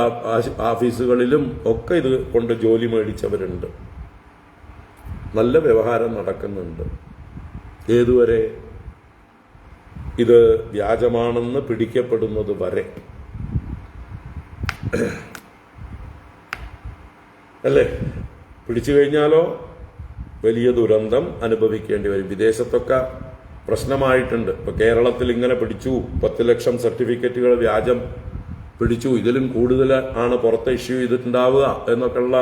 ഓഫീസുകളിലും ഒക്കെ ഇത് കൊണ്ട് ജോലി മേടിച്ചവരുണ്ട്. നല്ല വ്യവഹാരം നടക്കുന്നുണ്ട്. ഏതുവരെ? ഇത് വ്യാജമാണെന്ന് പിടിക്കപ്പെടുന്നത് വരെ, അല്ലേ? പിടിച്ചു കഴിഞ്ഞാലോ വലിയ ദുരന്തം അനുഭവിക്കേണ്ടി വരും. വിദേശത്തൊക്കെ പ്രശ്നമായിട്ടുണ്ട്. ഇപ്പൊ കേരളത്തിൽ ഇങ്ങനെ പിടിച്ചു, 10 ലക്ഷം സർട്ടിഫിക്കറ്റുകൾ വ്യാജം പിടിച്ചു, ഇതിലും കൂടുതൽ ആണ് പുറത്ത് ഇഷ്യൂ ചെയ്തിട്ടുണ്ടാവുക എന്നൊക്കെയുള്ള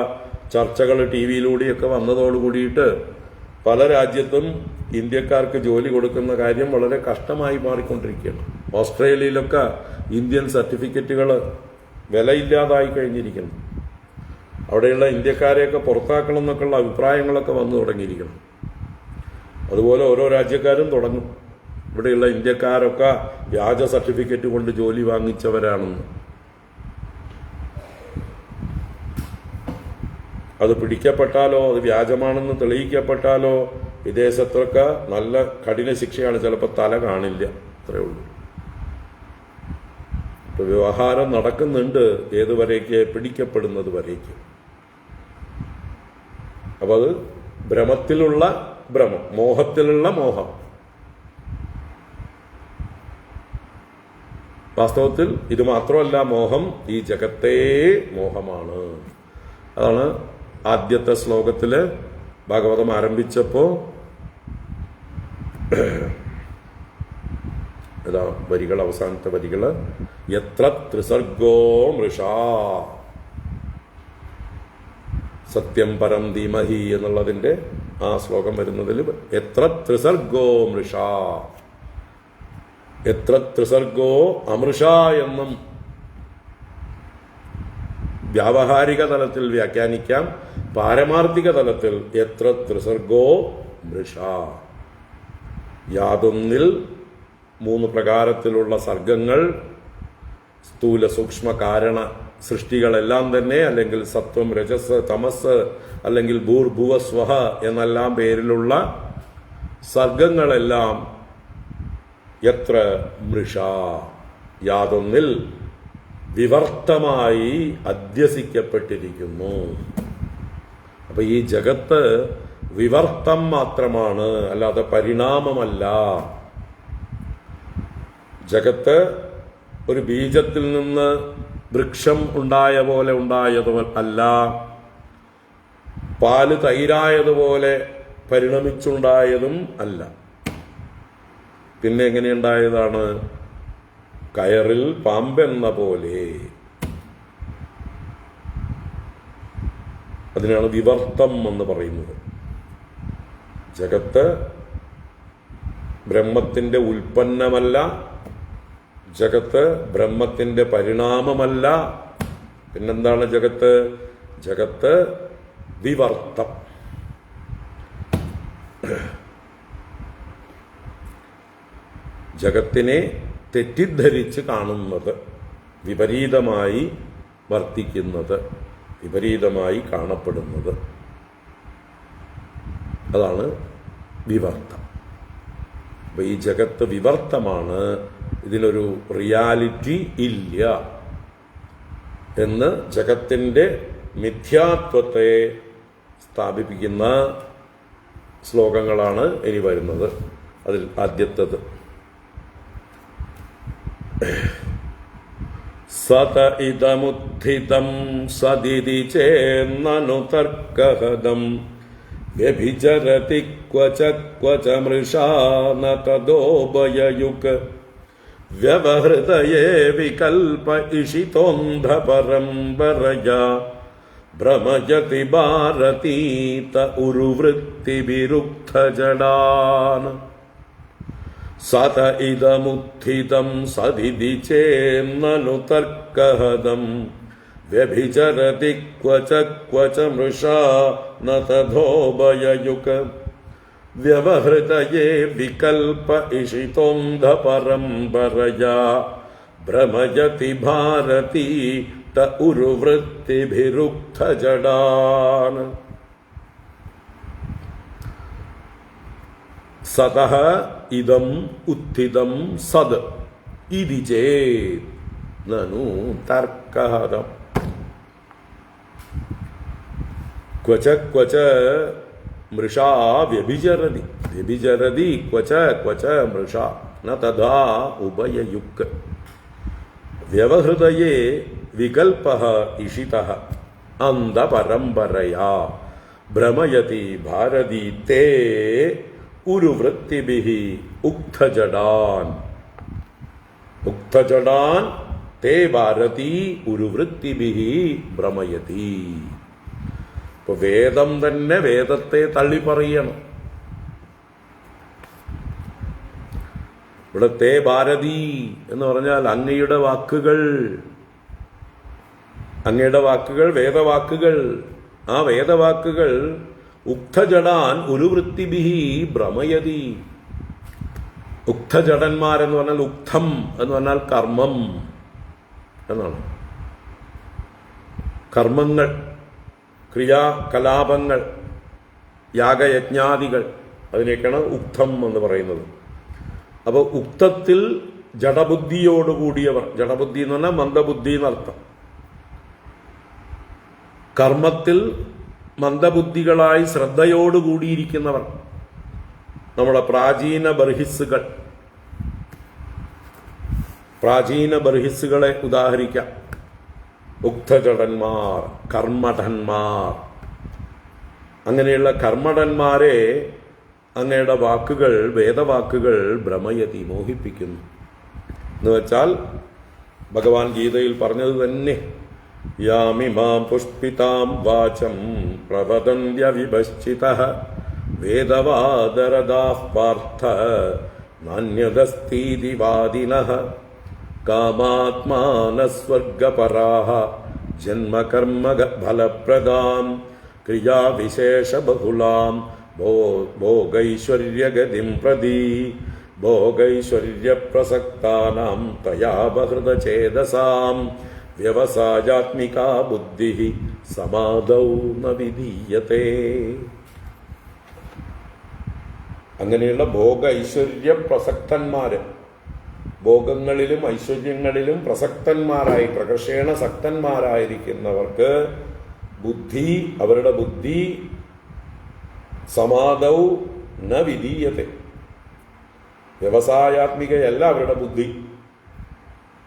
ചർച്ചകൾ ടി വിയിലൂടെയൊക്കെ വന്നതോട് കൂടിയിട്ട് പല രാജ്യത്തും ഇന്ത്യക്കാർക്ക് ജോലി കൊടുക്കുന്ന കാര്യം വളരെ കഷ്ടമായി മാറിക്കൊണ്ടിരിക്കുകയാണ്. ഓസ്ട്രേലിയയിലൊക്കെ ഇന്ത്യൻ സർട്ടിഫിക്കറ്റുകൾ വിലയില്ലാതായി കഴിഞ്ഞിരിക്കുന്നു. അവിടെയുള്ള ഇന്ത്യക്കാരെയൊക്കെ പുറത്താക്കണം എന്നൊക്കെയുള്ള അഭിപ്രായങ്ങളൊക്കെ വന്നു തുടങ്ങിയിരിക്കണം. അതുപോലെ ഓരോ രാജ്യക്കാരും തുടങ്ങും ഇവിടെയുള്ള ഇന്ത്യക്കാരൊക്കെ വ്യാജ സർട്ടിഫിക്കറ്റ് കൊണ്ട് ജോലി വാങ്ങിച്ചവരാണെന്ന്. അത് പിടിക്കപ്പെട്ടാലോ, അത് വ്യാജമാണെന്ന് തെളിയിക്കപ്പെട്ടാലോ വിദേശത്തൊക്കെ നല്ല കഠിന ശിക്ഷയാണ്. ചിലപ്പോൾ തല കാണില്ല, അത്രേ ഉള്ളൂ. ഇപ്പൊ വ്യവഹാരം നടക്കുന്നുണ്ട്, ഏതുവരേക്ക്? പിടിക്കപ്പെടുന്നത് വരേക്ക്. അപ്പൊ അത് ഭ്രമത്തിലുള്ള ഭ്രമം, മോഹത്തിലുള്ള മോഹം. വാസ്തവത്തിൽ ഇത് മാത്രമല്ല മോഹം, ഈ ജഗത്തേ മോഹമാണ്. അതാണ് ആദ്യത്തെ ശ്ലോകത്തില് ഭാഗവതം ആരംഭിച്ചപ്പോ ഏതാ വരികൾ, അവസാനത്തെ വരികള്, എത്ര ത്രിസർഗോ മൃഷാ സത്യം പരം ധീമഹി എന്നുള്ളതിന്റെ ആ ശ്ലോകം വരുന്നതിൽ എത്ര ത്രിസർഗോ മൃഷാ, എത്ര ത്രിസർഗോ അമൃഷ എന്നും വ്യാവഹാരിക തലത്തിൽ വ്യാഖ്യാനിക്കാം. പാരമാർത്ഥിക തലത്തിൽ എത്ര ത്രിസർഗോ മൃഷ, യാതൊന്നിൽ 3 പ്രകാരത്തിലുള്ള സർഗങ്ങൾ, സ്ഥൂല സൂക്ഷ്മ കാരണ സൃഷ്ടികളെല്ലാം തന്നെ, അല്ലെങ്കിൽ സത്വം രജസ് തമസ്, അല്ലെങ്കിൽ ഭൂർഭുവ സ്വഹ എന്നെല്ലാം പേരിലുള്ള സർഗങ്ങളെല്ലാം എത്ര മൃഷ, യാതൊന്നിൽ വിവർത്തമായി അധ്യസിക്കപ്പെട്ടിരിക്കുന്നു. അപ്പൊ ഈ ജഗത്ത് വിവർത്തം മാത്രമാണ്, അല്ലാതെ പരിണാമമല്ല. ജഗത്ത് ഒരു ബീജത്തിൽ നിന്ന് വൃക്ഷം ഉണ്ടായ പോലെ ഉണ്ടായതോ അല്ല, പാല് തൈരായതുപോലെ പരിണമിച്ചുണ്ടായതും അല്ല. പിന്നെ എങ്ങനെയുണ്ടായതാണ്? കയറിൽ പാമ്പെന്ന പോലെ. അതിനാണ് വിവർത്തം എന്ന് പറയുന്നത്. ജഗത്ത് ബ്രഹ്മത്തിന്റെ ഉൽപ്പന്നമല്ല, ജഗത്ത് ബ്രഹ്മത്തിന്റെ പരിണാമമല്ല. പിന്നെന്താണ് ജഗത്ത്? ജഗത്ത് വിവർത്തം. ജഗത്തിനെ തെറ്റിദ്ധരിച്ച് കാണുന്നത്, വിപരീതമായി വർത്തിക്കുന്നത്, വിപരീതമായി കാണപ്പെടുന്നത്, അതാണ് വിവർത്തം. അപ്പൊ ഈ ജഗത്ത് വിവർത്തമാണ്, ഇതിനൊരു റിയാലിറ്റി ഇല്ല എന്ന് ജഗത്തിന്റെ മിഥ്യാത്വത്തെ സ്ഥാപിപ്പിക്കുന്ന ശ്ലോകങ്ങളാണ് ഇനി വരുന്നത്. അതിൽ ആദ്യത്തേത് സത ഇദമുത്ഥിതം സദിതി ചേന്നനു തർക്കഹദം വ്യഭിചരതി ക്വച ക്വച മൃഷാ ന തദോഭയയുക് വ്യവഹൃതയേ വികൽപ ഇഷിതോന്ധ പരമ്പരയാ ഭ്രമയതി ഭാരതീത ഉരുവൃത്തിവിരുക്ത ജഡാൻ സത ഇദമുത്ഥിതം സദിതി ചേന്നനു തർക്കഹദം വ്യഭിചരതി ക്വച ക്വച മൃഷാ ന തഥോഭയയുക് വ്യവഹൃതയേ വികൽപ ഇഷിതോന്ധ പരമ്പരയാ ഭ്രമയതി ഭാരതീ ത ഉരുവൃത്തിഭിരുക്ത ജഡാൻ. സതഃ ഇദം ഉത്ഥിതം സദ് ഇതി ചേത് നനു തർക്കഹദം ക്വച ക്വച മൃഷാ വ്യഭിചരതി വ്യഭിചരതി ക്വച ക്വച മൃഷാ ന തഥാ ഉഭയയുക് വ്യവഹൃതയേ വികൽപഃ ഇഷിതഃ അന്ധപരമ്പരയാ ഭ്രമയതി ഭാരതി തേ ഉരുവൃത്തിഭിഹി ഉക്തജടാൻ. ഉക്തജടാൻ തേ ഭാരതി ഉരുവൃത്തിഭിഹി ഭ്രമയതി. ഇപ്പൊ വേദം തന്നെ വേദത്തെ തള്ളി പറയണം. ഇവിടെ തേ ഭാരതി എന്ന് പറഞ്ഞാൽ അങ്ങയുടെ വാക്കുകൾ, അങ്ങയുടെ വാക്കുകൾ വേദവാക്കുകൾ. ആ വേദവാക്കുകൾ ഉക്തജടാൻ ഉരുവൃത്തിഭിഹി ഭ്രമയതി. ഉക്തജടന്മാരെന്ന് പറഞ്ഞാൽ ഉക്തം എന്ന് പറഞ്ഞാൽ കർമ്മം എന്നാണ്. കർമ്മങ്ങൾ, ക്രിയാകലാപങ്ങൾ, യാഗയജ്ഞാദികൾ, അതിനൊക്കെയാണ് ഉക്തം എന്ന് പറയുന്നത്. അപ്പോൾ ഉക്തത്തിൽ ജഡബുദ്ധിയോടുകൂടിയവർ, ജഡബുദ്ധി എന്ന് പറഞ്ഞാൽ മന്ദബുദ്ധി എന്നർത്ഥം. കർമ്മത്തിൽ മന്ദബുദ്ധികളായി ശ്രദ്ധയോടുകൂടിയിരിക്കുന്നവർ, നമ്മുടെ പ്രാചീന ബർഹിസ്സുകളെ ഉദാഹരിക്കാം. ഉക്തജടന്മാർ, കർമ്മഠന്മാർ. അങ്ങനെയുള്ള കർമ്മഠന്മാരെ അങ്ങയുടെ വാക്കുകൾ, വേദവാക്കുകൾ ഭ്രമയതി, മോഹിപ്പിക്കുന്നു. എന്ന് വെച്ചാൽ ഭഗവാൻ ഗീതയിൽ പറഞ്ഞത് തന്നെ, യാമിമാം പുഷ്പിതാം വാചം പ്രവദന്ത്യവിഭശ്ചിതഃ വേദവാദരദാഃ പാർത്ഥ നാന്യദസ്തീതി വാദിനഃ കാമാത്മാനസ്വർഗപരാഃ ജന്മകർമ്മ ഫലപ്രദാം ക്രിയാവിശേഷബഹുലാം ഭോഗൈശ്വര്യഗതിം പ്രതി ഭോഗൈശ്വര്യപ്രസക്താനാം തയാപഹൃതചേതസാം വ്യവസായാത്മികാ ബുദ്ധിഃ സമാദൗ ന വിധീയത്തെ. അങ്ങനെയുള്ള ഭോഗ ഐശ്വര്യ പ്രസക്തന്മാര്, ഭോഗങ്ങളിലും ഐശ്വര്യങ്ങളിലും പ്രസക്തന്മാരായി പ്രകർഷേണ സക്തന്മാരായിരിക്കുന്നവർക്ക് ബുദ്ധി, അവരുടെ ബുദ്ധി സമാദൗ ന വിധീയത്തെ, വ്യവസായാത്മികയല്ല അവരുടെ ബുദ്ധി.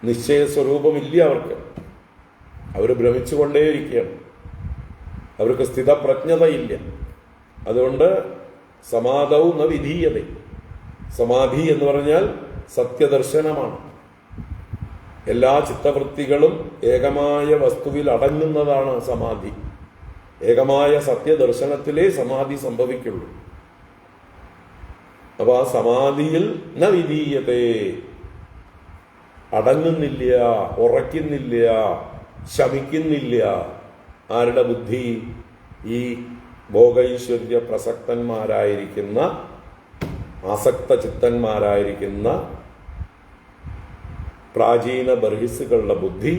നിശ്ചയസ്വരൂപമില്ല അവർക്ക്. അവർ ഭ്രമിച്ചുകൊണ്ടേയിരിക്കുകയാണ്. അവർക്ക് സ്ഥിതപ്രജ്ഞതയില്ല. അതുകൊണ്ട് സമാധൗ ന വിധീയത. സമാധി എന്ന് പറഞ്ഞാൽ സത്യദർശനമാണ്. എല്ലാ ചിത്തവൃത്തികളും ഏകമായ വസ്തുവിൽ അടങ്ങുന്നതാണ് സമാധി. ഏകമായ സത്യദർശനത്തിലേ സമാധി സംഭവിക്കുള്ളൂ. അപ്പൊ ആ സമാധിയിൽ ന വിധീയതേ, അടങ്ങുന്നില്ല, ഉറയ്ക്കുന്നില്ല, ശമിക്കുന്നില്ല. ആരുടെ ബുദ്ധി? ഈ ഭോഗൈശ്വര്യ പ്രസക്തന്മാരായിരിക്കുന്ന, ആസക്ത ചിത്തന്മാരായിരിക്കുന്ന പ്രാചീന ബർഹിസ്സുകളുടെ ബുദ്ധി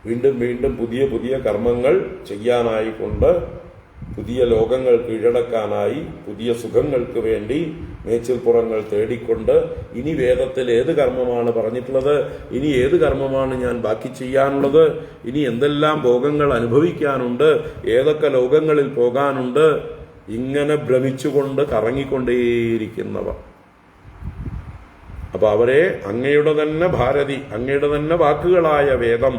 വീണ്ടും വീണ്ടും പുതിയ പുതിയ കർമ്മങ്ങൾ ചെയ്യാനായിക്കൊണ്ട്, പുതിയ ലോകങ്ങൾ കീഴടക്കാനായി, പുതിയ സുഖങ്ങൾക്ക് വേണ്ടി മേച്ചിൽപ്പുറങ്ങൾ തേടിക്കൊണ്ട്, ഇനി വേദത്തിൽ ഏത് കർമ്മമാണ് പറഞ്ഞിട്ടുള്ളത്, ഇനി ഏത് കർമ്മമാണ് ഞാൻ ബാക്കി ചെയ്യാനുള്ളത്, ഇനി എന്തെല്ലാം ഭോഗങ്ങൾ അനുഭവിക്കാനുണ്ട്, ഏതൊക്കെ ലോകങ്ങളിൽ പോകാനുണ്ട്, ഇങ്ങനെ ഭ്രമിച്ചുകൊണ്ട് കറങ്ങിക്കൊണ്ടേയിരിക്കുന്നവർ. അപ്പൊ അവരെ അങ്ങയുടെ തന്നെ ഭാരതി, അങ്ങയുടെ തന്നെ വാക്കുകളായ വേദം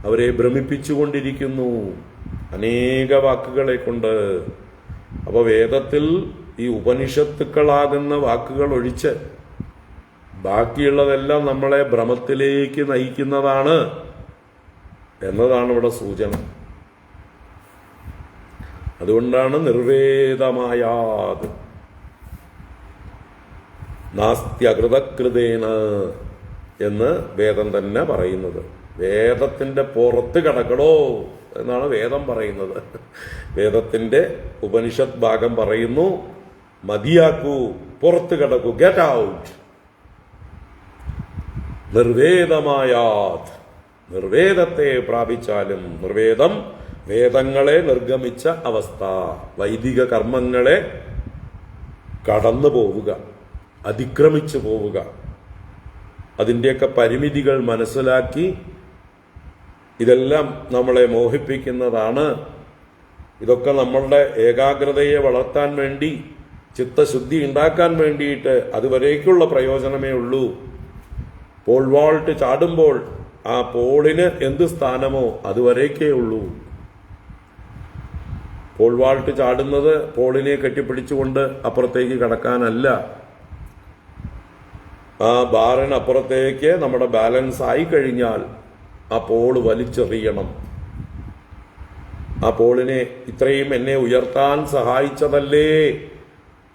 അവരെ ഭ്രമിപ്പിച്ചുകൊണ്ടിരിക്കുന്നു അനേക വാക്കുകളെ കൊണ്ട്. അപ്പൊ വേദത്തിൽ ഈ ഉപനിഷത്തുക്കളാകുന്ന വാക്കുകൾ ഒഴിച്ച് ബാക്കിയുള്ളതെല്ലാം നമ്മളെ ഭ്രമത്തിലേക്ക് നയിക്കുന്നതാണ് എന്നതാണ് ഇവിടെ സൂചന. അതുകൊണ്ടാണ് നിർവേദമായാത് നാസ്ത്യകൃതകൃതേന എന്ന് വേദം തന്നെ പറയുന്നത്. വേദത്തിന്റെ പുറത്ത് കടക്കടോ എന്നാണ് വേദം പറയുന്നത്. വേദത്തിന്റെ ഉപനിഷത്ത് ഭാഗം പറയുന്നു, മതിയാക്കൂ, പുറത്ത് കടക്കൂ, ഗെറ്റ് ഔട്ട്. നിർവേദമായാത്, നിർവേദത്തെ പ്രാപിച്ചാലും, നിർവേദം വേദങ്ങളെ നിർഗമിച്ച അവസ്ഥ, വൈദിക കർമ്മങ്ങളെ കടന്നു പോവുക, അതിക്രമിച്ചു പോവുക, അതിൻ്റെയൊക്കെ പരിമിതികൾ മനസ്സിലാക്കി ഇതെല്ലാം നമ്മളെ മോഹിപ്പിക്കുന്നതാണ്. ഇതൊക്കെ നമ്മളുടെ ഏകാഗ്രതയെ വളർത്താൻ വേണ്ടി, ചിത്തശുദ്ധി ഉണ്ടാക്കാൻ വേണ്ടിയിട്ട് അതുവരേക്കുള്ള പ്രയോജനമേ ഉള്ളൂ. പോൾ വാൾട്ട് ചാടുമ്പോൾ ആ പോളിന് എന്ത് സ്ഥാനമോ അതുവരേക്കേ ഉള്ളൂ. പോൾ വാൾട്ട് ചാടുന്നത് പോളിനെ കെട്ടിപ്പിടിച്ചുകൊണ്ട് അപ്പുറത്തേക്ക് കടക്കാനല്ല. ആ ബാറിനപ്പുറത്തേക്ക് നമ്മുടെ ബാലൻസ് ആയി കഴിഞ്ഞാൽ ആ പോള് വലിച്ചെറിയണം. ആ പോളിനെ ഇത്രയും എന്നെ ഉയർത്താൻ സഹായിച്ചതല്ലേ,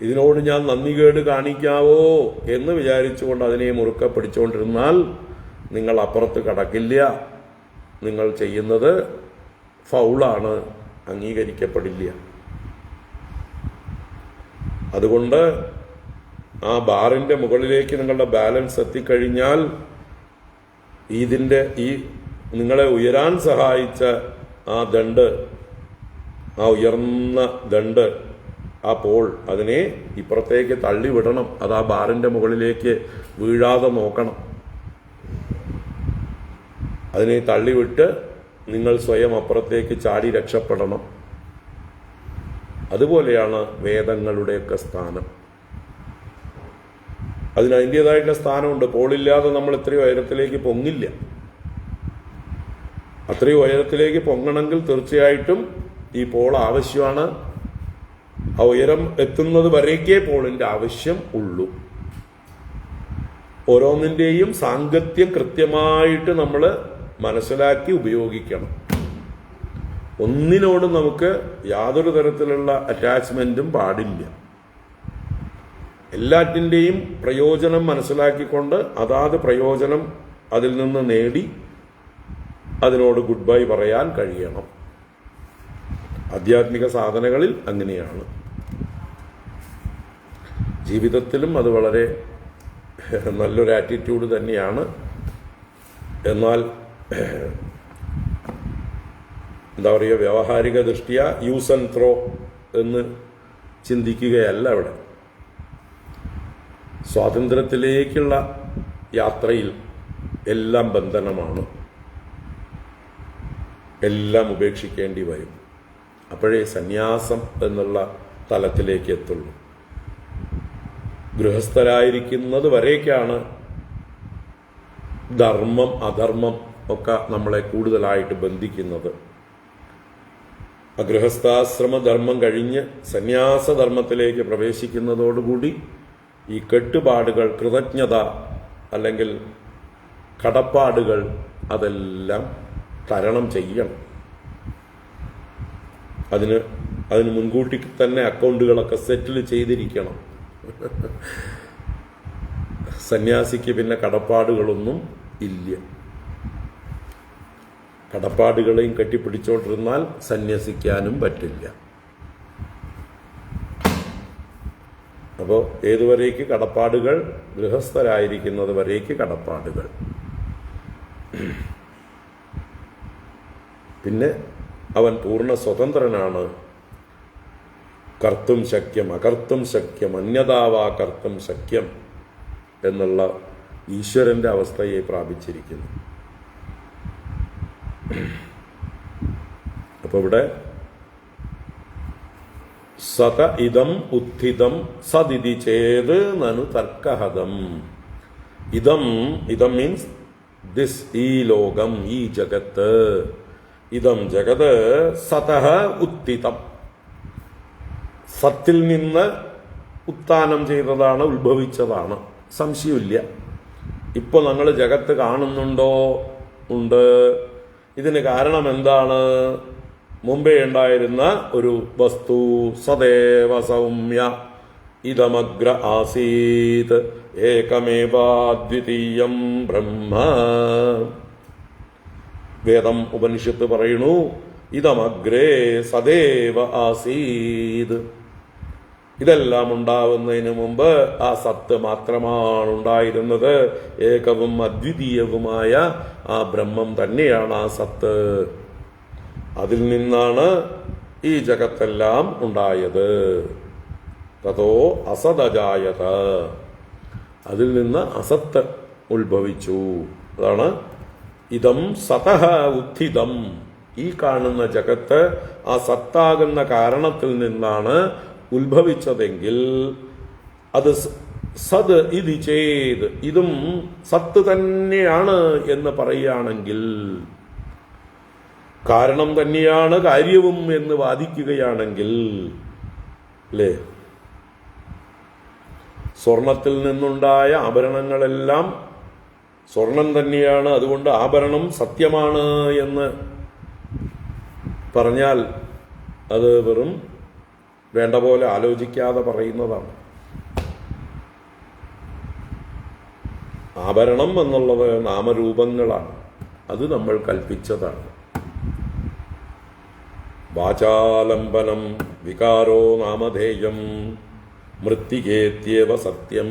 ഇതിനോട് ഞാൻ നന്ദികേട് കാണിക്കാവോ എന്ന് വിചാരിച്ചുകൊണ്ട് അതിനെ മുറുക്കെ പിടിച്ചുകൊണ്ടിരുന്നാൽ നിങ്ങൾ അപ്പുറത്ത് കടക്കില്ല. നിങ്ങൾ ചെയ്യുന്നത് ഫൗളാണ്, അംഗീകരിക്കപ്പെടില്ല. അതുകൊണ്ട് ആ ബാറിന്റെ മുകളിലേക്ക് നിങ്ങളുടെ ബാലൻസ് എത്തിക്കഴിഞ്ഞാൽ ഈ നിങ്ങളെ ഉയരാൻ സഹായിച്ച ആ ദണ്ട്, ആ ഉയർന്ന ദണ്ട്, ആ പോൾ, അതിനെ ഇപ്പുറത്തേക്ക് തള്ളിവിടണം. അത് ആ ബാറിന്റെ മുകളിലേക്ക് വീഴാതെ നോക്കണം. അതിനെ തള്ളിവിട്ട് നിങ്ങൾ സ്വയം അപ്പുറത്തേക്ക് ചാടി രക്ഷപ്പെടണം. അതുപോലെയാണ് വേദങ്ങളുടെയൊക്കെ സ്ഥാനം. അതിന് അതിൻ്റെതായിട്ടുള്ള സ്ഥാനമുണ്ട്. പോളില്ലാതെ നമ്മൾ ഇത്രയും ഉയരത്തിലേക്ക് പൊങ്ങില്ല. അത്രയും ഉയരത്തിലേക്ക് പൊങ്ങണമെങ്കിൽ തീർച്ചയായിട്ടും ഈ പോൾ ആവശ്യമാണ്. ആ ഉയരം എത്തുന്നത് വരേക്കേ പോളിന്റെ ആവശ്യം ഉള്ളൂ. ഓരോന്നിന്റെയും സാങ്കത്യം കൃത്യമായിട്ട് നമ്മൾ മനസ്സിലാക്കി ഉപയോഗിക്കണം. ഒന്നിനോട് നമുക്ക് യാതൊരു തരത്തിലുള്ള അറ്റാച്ച്മെന്റും പാടില്ല. എല്ലാറ്റിൻ്റെയും പ്രയോജനം മനസ്സിലാക്കിക്കൊണ്ട് അതാത് പ്രയോജനം അതിൽ നിന്ന് നേടി അതിനോട് ഗുഡ് ബൈ പറയാൻ കഴിയണം. ആധ്യാത്മിക സാധനകളിൽ അങ്ങനെയാണ്. ജീവിതത്തിലും അത് വളരെ നല്ലൊരു ആറ്റിറ്റ്യൂഡ് തന്നെയാണ്. എന്നാൽ എന്താ പറയുക, വ്യാവഹാരിക ദൃഷ്ടിയ യൂസ് ആൻഡ് ത്രോ എന്ന് ചിന്തിക്കുകയല്ല അവിടെ. സ്വാതന്ത്ര്യത്തിലേക്കുള്ള യാത്രയിൽ എല്ലാം ബന്ധനമാണ്, എല്ലാം ഉപേക്ഷിക്കേണ്ടി വരും. അപ്പോഴേ സന്യാസം എന്നുള്ള തലത്തിലേക്ക് എത്തുള്ളൂ. ഗൃഹസ്ഥരായിരിക്കുന്നത് വരേക്കാണ് ധർമ്മം അധർമ്മം ഒക്കെ നമ്മളെ കൂടുതലായിട്ട് ബന്ധിക്കുന്നത്. ഗൃഹസ്ഥാശ്രമ ധർമ്മം കഴിഞ്ഞ് സന്യാസധർമ്മത്തിലേക്ക് പ്രവേശിക്കുന്നതോടുകൂടി ഈ കെട്ടുപാടുകൾ, കൃതജ്ഞത അല്ലെങ്കിൽ കടപ്പാടുകൾ അതെല്ലാം തരണം ചെയ്യണം. അതിന് മുൻകൂട്ടി തന്നെ അക്കൗണ്ടുകളൊക്കെ സെറ്റിൽ ചെയ്തിരിക്കണം. സന്യാസിക്ക് പിന്നെ കടപ്പാടുകളൊന്നും ഇല്ല. കടപ്പാടുകളെയും കെട്ടിപ്പിടിച്ചോണ്ടിരുന്നാൽ സന്യസിക്കാനും പറ്റില്ല. അപ്പോൾ ഏതുവരേക്ക് കടപ്പാടുകൾ? ഗൃഹസ്ഥരായിരിക്കുന്നത് വരേക്ക് കടപ്പാടുകൾ. പിന്നെ അവൻ പൂർണ്ണ സ്വതന്ത്രനാണ്. കർത്തും ശക്യം അകർത്തും ശക്യം അന്യതാവാ കർത്തും ശക്യം എന്നുള്ള ഈശ്വരന്റെ അവസ്ഥയെ പ്രാപിച്ചിരിക്കുന്നു. അപ്പൊ ഇവിടെ സത ഇതം ഉത്ഥിതം സദിതി ചേത് നനു തർക്കഹതം. ഇതം മീൻസ് ദിസ്, ഈ ലോകം, ഈ ജഗത്ത്. ഇതം ജഗത് സതഃ ഉത്ഥിതം, സത്തിൽ നിന്ന് ഉത്ഥാനം ചെയ്തതാണ്, ഉത്ഭവിച്ചതാണ്, സംശയമില്ല. ഇപ്പൊ നമ്മൾ ജഗത്ത് കാണുന്നുണ്ടോ? ഉണ്ട്. ഇതിന് കാരണം എന്താണ്? മുമ്പേ ഉണ്ടായിരുന്ന ഒരു വസ്തു. സദേവ സൗമ്യ ഇതമഗ്ര ആസീത് ഏകമേവാദ്വിതീയം ബ്രഹ്മ. വേദം ഉപനിഷത്ത് പറയുന്നു, ഇതമഗ്രേ സദേവ ആസീത്. ഇതെല്ലാം ഉണ്ടാവുന്നതിന് മുമ്പ് ആ സത്ത് മാത്രമാണ് ഉണ്ടായിരുന്നത്. ഏകവും അദ്വിതീയവുമായ ആ ബ്രഹ്മം തന്നെയാണ് ആ സത്ത്. അതിൽ നിന്നാണ് ഈ ജഗത്തെല്ലാം ഉണ്ടായത്. തതോ അസതജായത, അതിൽ നിന്ന് അസത്ത് ഉത്ഭവിച്ചു. അതാണ് ഇതം സതഃ ഉത്ഥിതം. ഈ കാണുന്ന ജഗത്ത് ആ സത്താകുന്ന കാരണത്തിൽ നിന്നാണ് ഉത്ഭവിച്ചതെങ്കിൽ അത് സത് ഇതി ചേത്, ഇതും സത്ത് തന്നെയാണ് എന്ന് പറയുകയാണെങ്കിൽ കാരണം തന്നെയാണ് കാര്യവും എന്ന് വാദിക്കുകയാണെങ്കിൽ അല്ലേ, സ്വർണത്തിൽ നിന്നുണ്ടായ ആഭരണങ്ങളെല്ലാം സ്വർണം തന്നെയാണ്, അതുകൊണ്ട് ആഭരണം സത്യമാണ് എന്ന് പറഞ്ഞാൽ അത് വെറും വേണ്ട പോലെ ആലോചിക്കാതെ പറയുന്നതാണ്. ആഭരണം എന്നുള്ളത് നാമരൂപങ്ങളാണ്, അത് നമ്മൾ കൽപ്പിച്ചതാണ്. വാചാലംബനം വികാരോ നാമധേയം മൃത്തികേത്യവ സത്യം.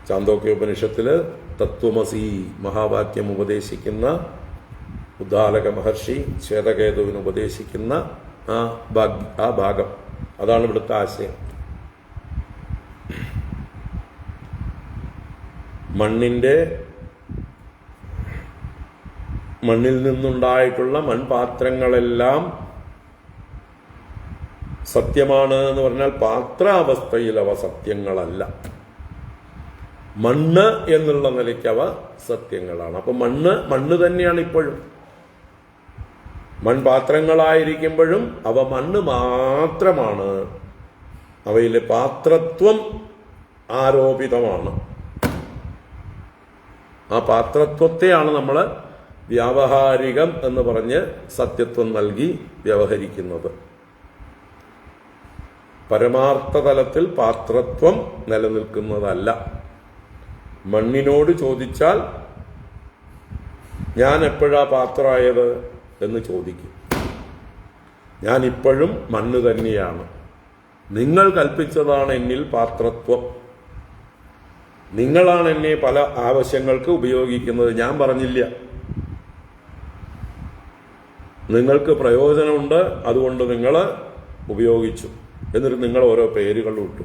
ചാന്തോക്യോപനിഷത്തില് തത്വമസി മഹാവാക്യം ഉപദേശിക്കുന്ന ഉദ്ദാലക മഹർഷി ശ്വേതകേതുവിന് ഉപദേശിക്കുന്ന ആ ഭാഗം, അതാണ് ഇവിടുത്തെ ആശയം. മണ്ണിൽ നിന്നുണ്ടായിട്ടുള്ള മൺപാത്രങ്ങളെല്ലാം സത്യമാണ് എന്ന് പറഞ്ഞാൽ പാത്രാവസ്ഥയിൽ അവ സത്യങ്ങളല്ല. മണ്ണ് എന്നുള്ള നിലയ്ക്ക് അവ സത്യങ്ങളാണ്. അപ്പൊ മണ്ണ് തന്നെയാണ് ഇപ്പോഴും. മൺപാത്രങ്ങളായിരിക്കുമ്പോഴും അവ മണ്ണ് മാത്രമാണ്. അവയിലെ പാത്രത്വം ആരോപിതമാണ്. ആ പാത്രത്വത്തെയാണ് നമ്മൾ വ്യാവഹാരികം എന്ന് പറഞ്ഞ് സത്യത്വം നൽകി വ്യവഹരിക്കുന്നത്. പരമാർത്ഥ തലത്തിൽ പാത്രത്വം നിലനിൽക്കുന്നതല്ല. മണ്ണിനോട് ചോദിച്ചാൽ ഞാൻ എപ്പോഴാ പാത്രമായത് എന്ന് ചോദിക്കും. ഞാൻ ഇപ്പോഴും മണ്ണ് തന്നെയാണ്. നിങ്ങൾ കൽപ്പിച്ചതാണ് എന്നിൽ പാത്രത്വം. നിങ്ങളാണ് എന്നെ പല ആവശ്യങ്ങൾക്ക് ഉപയോഗിക്കുന്നത്. ഞാൻ പറഞ്ഞില്ല. നിങ്ങൾക്ക് പ്രയോജനമുണ്ട്, അതുകൊണ്ട് നിങ്ങൾ ഉപയോഗിച്ചു. എന്നിട്ട് നിങ്ങൾ ഓരോ പേരുകൾ ഇട്ടു.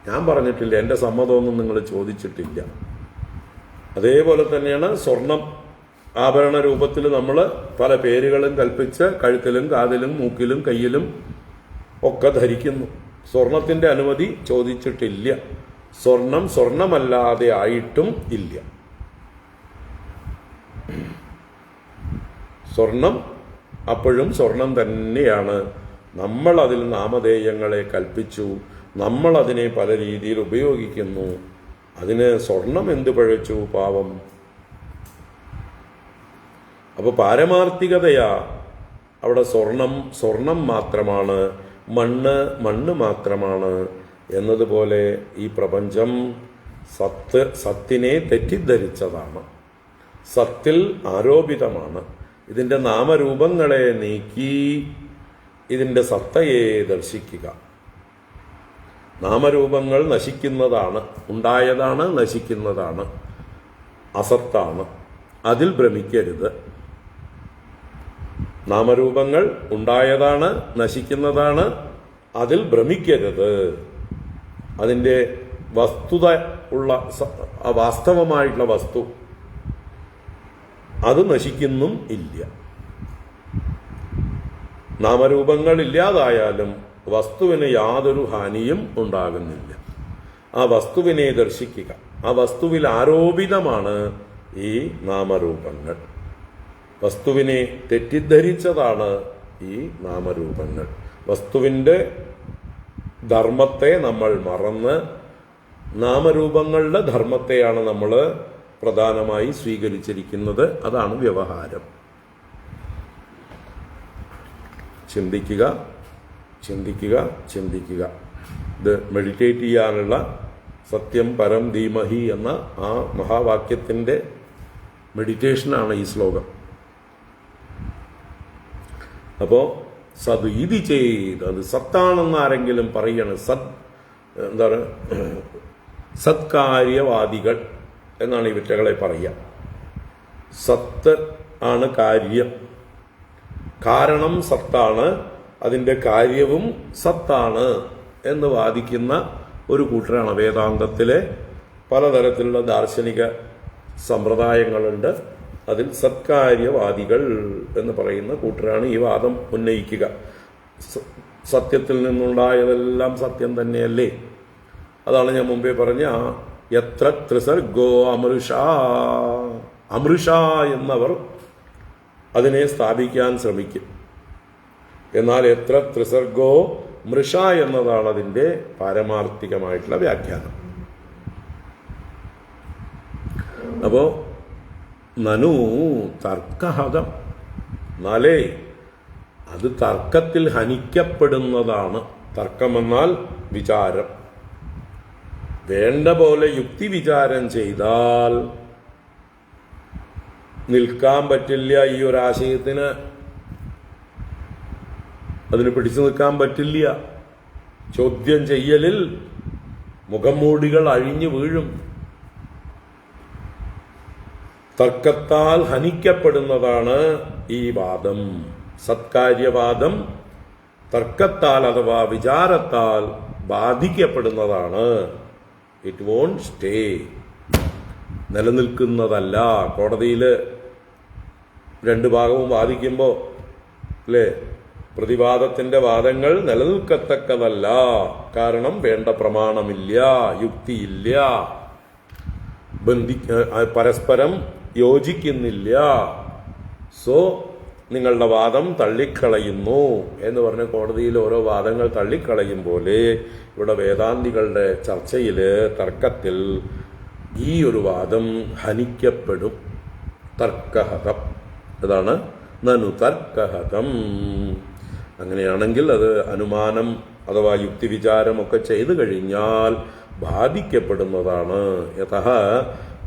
ഞാൻ പറഞ്ഞിട്ടില്ല, എൻ്റെ സമ്മതമൊന്നും നിങ്ങൾ ചോദിച്ചിട്ടില്ല. അതേപോലെ തന്നെയാണ് സ്വർണം ആഭരണ രൂപത്തിൽ നമ്മൾ പല പേരുകളും കൽപ്പിച്ച് കഴുത്തിലും കാതിലും മൂക്കിലും കയ്യിലും ഒക്കെ ധരിക്കുന്നു. സ്വർണത്തിന്റെ അനുമതി ചോദിച്ചിട്ടില്ല. സ്വർണം സ്വർണമല്ലാതെ ആയിട്ടും ഇല്ല. സ്വർണം അപ്പോഴും സ്വർണം തന്നെയാണ്. നമ്മൾ അതിൽ നാമധേയങ്ങളെ കൽപ്പിച്ചു, നമ്മൾ അതിനെ പല രീതിയിൽ ഉപയോഗിക്കുന്നു. അതിന് സ്വർണം എന്ത് പഴച്ചു പാവം. അപ്പൊ പാരമാർത്ഥികതയാ അവിടെ സ്വർണം മാത്രമാണ്, മണ്ണ് മാത്രമാണ് എന്നതുപോലെ ഈ പ്രപഞ്ചം സത്തിനെ തെറ്റിദ്ധരിച്ചതാണ്, സത്തിൽ ആരോപിതമാണ്. ഇതിന്റെ നാമരൂപങ്ങളെ നീക്കി ഇതിന്റെ സത്തയെ ദർശിക്കുക. നാമരൂപങ്ങൾ നശിക്കുന്നതാണ്, ഉണ്ടായതാണ്, നശിക്കുന്നതാണ്, അസത്താണ്. അതിൽ ഭ്രമിക്കരുത്. നാമരൂപങ്ങൾ ഉണ്ടായതാണ്, നശിക്കുന്നതാണ്, അതിൽ ഭ്രമിക്കരുത്. അതിൻ്റെ വസ്തുത ഉള്ള വാസ്തവമായിട്ടുള്ള വസ്തു അത് നശിക്കുന്നും ഇല്ല. നാമരൂപങ്ങൾ ഇല്ലാതായാലും വസ്തുവിന് യാതൊരു ഹാനിയും ഉണ്ടാകുന്നില്ല. ആ വസ്തുവിനെ ദർശിക്കുക. ആ വസ്തുവിൽ ആരോപിതമാണ് ഈ നാമരൂപങ്ങൾ. വസ്തുവിനെ തെറ്റിദ്ധരിച്ചതാണ് ഈ നാമരൂപങ്ങൾ. വസ്തുവിൻ്റെ ധർമ്മത്തെ നമ്മൾ മറന്ന് നാമരൂപങ്ങളുടെ ധർമ്മത്തെയാണ് നമ്മൾ പ്രധാനമായി സ്വീകരിച്ചിരിക്കുന്നത്. അതാണ് വ്യവഹാരം. ചിന്തിക്കുക, ചിന്തിക്കുക, ചിന്തിക്കുക. ഇത് മെഡിറ്റേറ്റ് ചെയ്യാനുള്ള സത്യം പരം ധീമഹി എന്ന ആ മഹാവാക്യത്തിൻ്റെ മെഡിറ്റേഷനാണ് ഈ ശ്ലോകം. അപ്പോൾ സത് ഇത് ചെയ്ത്, അത് സത്താണെന്ന് ആരെങ്കിലും പറയണം. എന്താണ് സത്കാര്യവാദികൾ എന്നാണ് ഈ വിറ്റകളെ പറയുക. സത്ത് ആണ് കാര്യം, കാരണം സത്താണ്, അതിൻ്റെ കാര്യവും സത്താണ് എന്ന് വാദിക്കുന്ന ഒരു കൂട്ടരാണ്. വേദാന്തത്തിലെ പലതരത്തിലുള്ള ദാർശനിക സമ്പ്രദായങ്ങളുണ്ട്. അതിൽ സത്കാര്യവാദികൾ എന്ന് പറയുന്ന കൂട്ടരാണ് ഈ വാദം ഉന്നയിക്കുക. സത്യത്തിൽ നിന്നുണ്ടായതെല്ലാം സത്യം തന്നെയല്ലേ? അതാണ് ഞാൻ മുമ്പേ പറഞ്ഞ എത്ര ത്രിസർഗോ അമൃഷ എന്നവർ അതിനെ സ്ഥാപിക്കാൻ ശ്രമിക്കും. എന്നാൽ എത്ര ത്രിസർഗോ മൃഷ എന്നതാണ് അതിൻ്റെ പാരമാർത്ഥികമായിട്ടുള്ള വ്യാഖ്യാനം. അപ്പോ നനു തർക്കഹതം, എന്നാലേ അത് തർക്കത്തിൽ ഹനിക്കപ്പെടുന്നതാണ്. തർക്കമെന്നാൽ വിചാരം. വേണ്ട പോലെ യുക്തി വിചാരം ചെയ്താൽ നിൽക്കാൻ പറ്റില്ല. ഈ ഒരു ആശയത്തിന് അതിന് പിടിച്ചു നിൽക്കാൻ പറ്റില്ല. ചോദ്യം ചെയ്യലിൽ മുഖംമൂടികൾ അഴിഞ്ഞു വീഴും. തർക്കത്താൽ ഹനിക്കപ്പെടുന്നതാണ് ഈ വാദം. സത്കാര്യവാദം തർക്കത്താൽ അഥവാ വിചാരത്താൽ ബാധിക്കപ്പെടുന്നതാണ്. ഇറ്റ് വോണ്ട് സ്റ്റേ, നിലനിൽക്കുന്നതല്ല. കോടതിയിൽ രണ്ട് ഭാഗവും വാദിക്കുമ്പോൾ അല്ലേ, പ്രതിവാദത്തിന്റെ വാദങ്ങൾ നിലനിൽക്കത്തക്കതല്ല. കാരണം വേണ്ട പ്രമാണമില്ല, യുക്തിയില്ല, പരസ്പരം യോജിക്കുന്നില്ല. സോ നിങ്ങളുടെ വാദം തള്ളിക്കളയുന്നു എന്ന് പറഞ്ഞ് കോടതിയിൽ ഓരോ വാദങ്ങൾ തള്ളിക്കളയും പോലെ ഇവിടെ വേദാന്തികളുടെ ചർച്ചയില്, തർക്കത്തിൽ ഈ ഒരു വാദം ഹനിക്കപ്പെടും. തർക്കഹതം, അതാണ് നനു തർക്കഹതം. അങ്ങനെയാണെങ്കിൽ അത് അനുമാനം അഥവാ യുക്തിവിചാരമൊക്കെ ചെയ്തു കഴിഞ്ഞാൽ ബാധിക്കപ്പെടുന്നതാണ്. യതഃ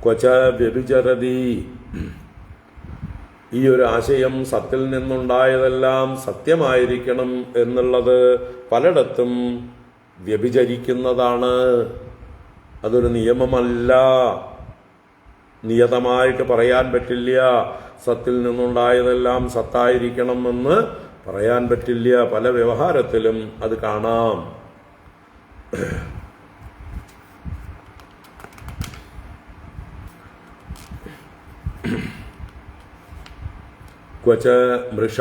ക്വച വ്യഭിചരതി, ഈ ഒരു ആശയം സത്തിൽ നിന്നുണ്ടായതെല്ലാം സത്യമായിരിക്കണം എന്നുള്ളത് പലയിടത്തും വ്യഭിചരിക്കുന്നതാണ്. അതൊരു നിയമമല്ല, നിയതമായിട്ട് പറയാൻ പറ്റില്ല. സത്തിൽ നിന്നുണ്ടായതെല്ലാം സത്തായിരിക്കണം എന്ന് പറയാൻ പറ്റില്ല. പല വ്യവഹാരത്തിലും അത് കാണാം. ക്വച മൃഷ,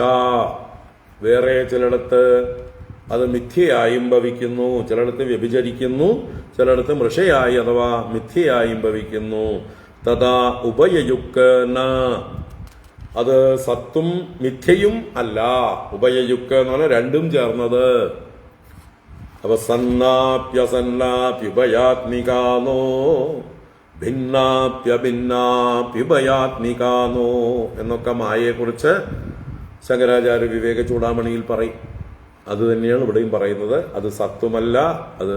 വേറെ ചിലയിടത്ത് അത് മിഥ്യയായും ഭവിക്കുന്നു, ചിലയിടത്ത് വ്യഭിചരിക്കുന്നു, ചിലയിടത്ത് മൃഷയായി അഥവാ മിഥ്യയായും ഭവിക്കുന്നു. തഥാ ഉഭയയുക്ന, അത് സത്തും മിഥ്യയും അല്ല. ഉഭയയുക്ക എന്ന് പറഞ്ഞാൽ രണ്ടും ചേർന്നത്. അപ്പൊ സന്നാപ്യസന്നാപ്യുഭയാത്മികാനോ ഭിന്നാപ്യഭിന്നാപ്യുഭയാത്മികാനോ എന്നൊക്കെ മായയെക്കുറിച്ച് ശങ്കരാചാര്യ വിവേക ചൂടാമണിയിൽ പറയും. അത് തന്നെയാണ് ഇവിടെയും പറയുന്നത്. അത് സത്വമല്ല, അത്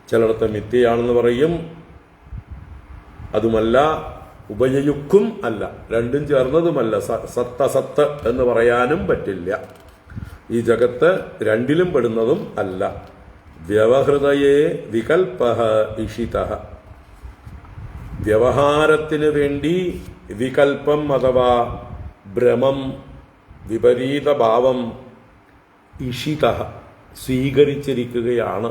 ചിലയിടത്ത് മിഥ്യയാണെന്ന് പറയും. അതുമല്ല, ഉഭയയുക്കും അല്ല, രണ്ടും ചേർന്നതുമല്ല. സത്തസത്ത് എന്ന് പറയാനും പറ്റില്ല. ഈ ജഗത്ത് രണ്ടിലും പെടുന്നതും അല്ല. വ്യവഹൃതയേ വികൽപഃ ഇഷിതഃ, വ്യവഹാരത്തിന് വേണ്ടി വികൽപ്പം അഥവാ ഭ്രമം, വിപരീത ഭാവം ഇഷിതഃ സ്വീകരിച്ചിരിക്കുകയാണ്.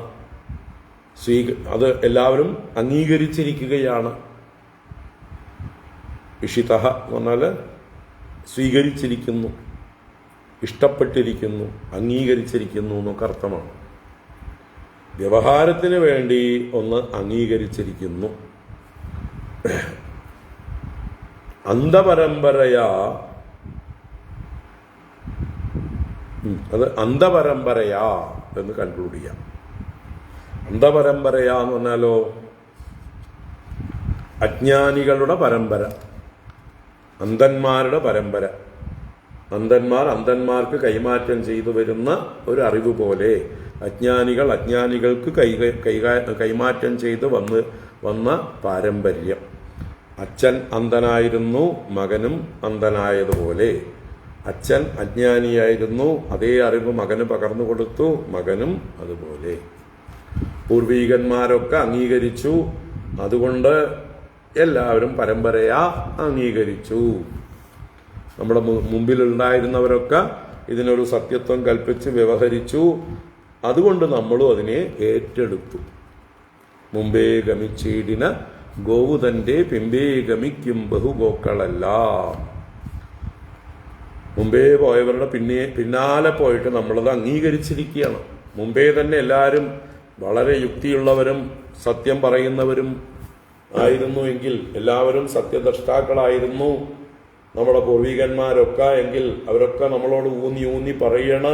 അത് എല്ലാവരും അംഗീകരിച്ചിരിക്കുകയാണ്. ഇഷിതഃ എന്ന് പറഞ്ഞാൽ സ്വീകരിച്ചിരിക്കുന്നു, ഇഷ്ടപ്പെട്ടിരിക്കുന്നു, അംഗീകരിച്ചിരിക്കുന്നു എന്നൊക്കെ അർത്ഥമാണ്. വ്യവഹാരത്തിന് വേണ്ടി ഒന്ന് അംഗീകരിച്ചിരിക്കുന്നു. അന്ധപരമ്പരയാ, അത് അന്ധപരമ്പരയാ എന്ന് കൺക്ലൂഡ് ചെയ്യാം. അന്ധപരമ്പരയാ എന്ന് പറഞ്ഞാലോ അജ്ഞാനികളുടെ പരമ്പര, അന്ധന്മാരുടെ പരമ്പര. അന്ധന്മാർക്ക് കൈമാറ്റം ചെയ്തു വരുന്ന ഒരു അറിവ് പോലെ അജ്ഞാനികൾ അജ്ഞാനികൾക്ക് കൈമാറ്റം ചെയ്ത് വന്ന പാരമ്പര്യം. അച്ഛൻ അന്ധനായിരുന്നു, മകനും അന്ധനായതുപോലെ അച്ഛൻ അജ്ഞാനിയായിരുന്നു, അതേ അറിവ് മകന് പകർന്നു കൊടുത്തു, മകനും അതുപോലെ. പൂർവീകന്മാരൊക്കെ അംഗീകരിച്ചു, അതുകൊണ്ട് എല്ലാവരും പരമ്പരയാ അംഗീകരിച്ചു. നമ്മുടെ മുമ്പിലുണ്ടായിരുന്നവരൊക്കെ ഇതിനൊരു സത്യത്വം കൽപ്പിച്ച് വ്യവഹരിച്ചു, അതുകൊണ്ട് നമ്മളും അതിനെ ഏറ്റെടുത്തു. മുമ്പേ ഗമിച്ചീടിന ഗോവുതന്റെ പിമ്പേ ഗമിക്കും ബഹുഗോക്കളല്ല. മുമ്പേ പോയവരുടെ പിന്നാലെ പോയിട്ട് നമ്മളത് അംഗീകരിച്ചിരിക്കുകയാണ്. മുമ്പേ തന്നെ എല്ലാവരും വളരെ യുക്തിയുള്ളവരും സത്യം പറയുന്നവരും ആയിരുന്നു എങ്കിൽ, എല്ലാവരും സത്യദ്രഷ്ടാക്കളായിരുന്നു നമ്മുടെ പൂർവികന്മാരൊക്കെ എങ്കിൽ അവരൊക്കെ നമ്മളോട് ഊന്നി ഊന്നി പറയണ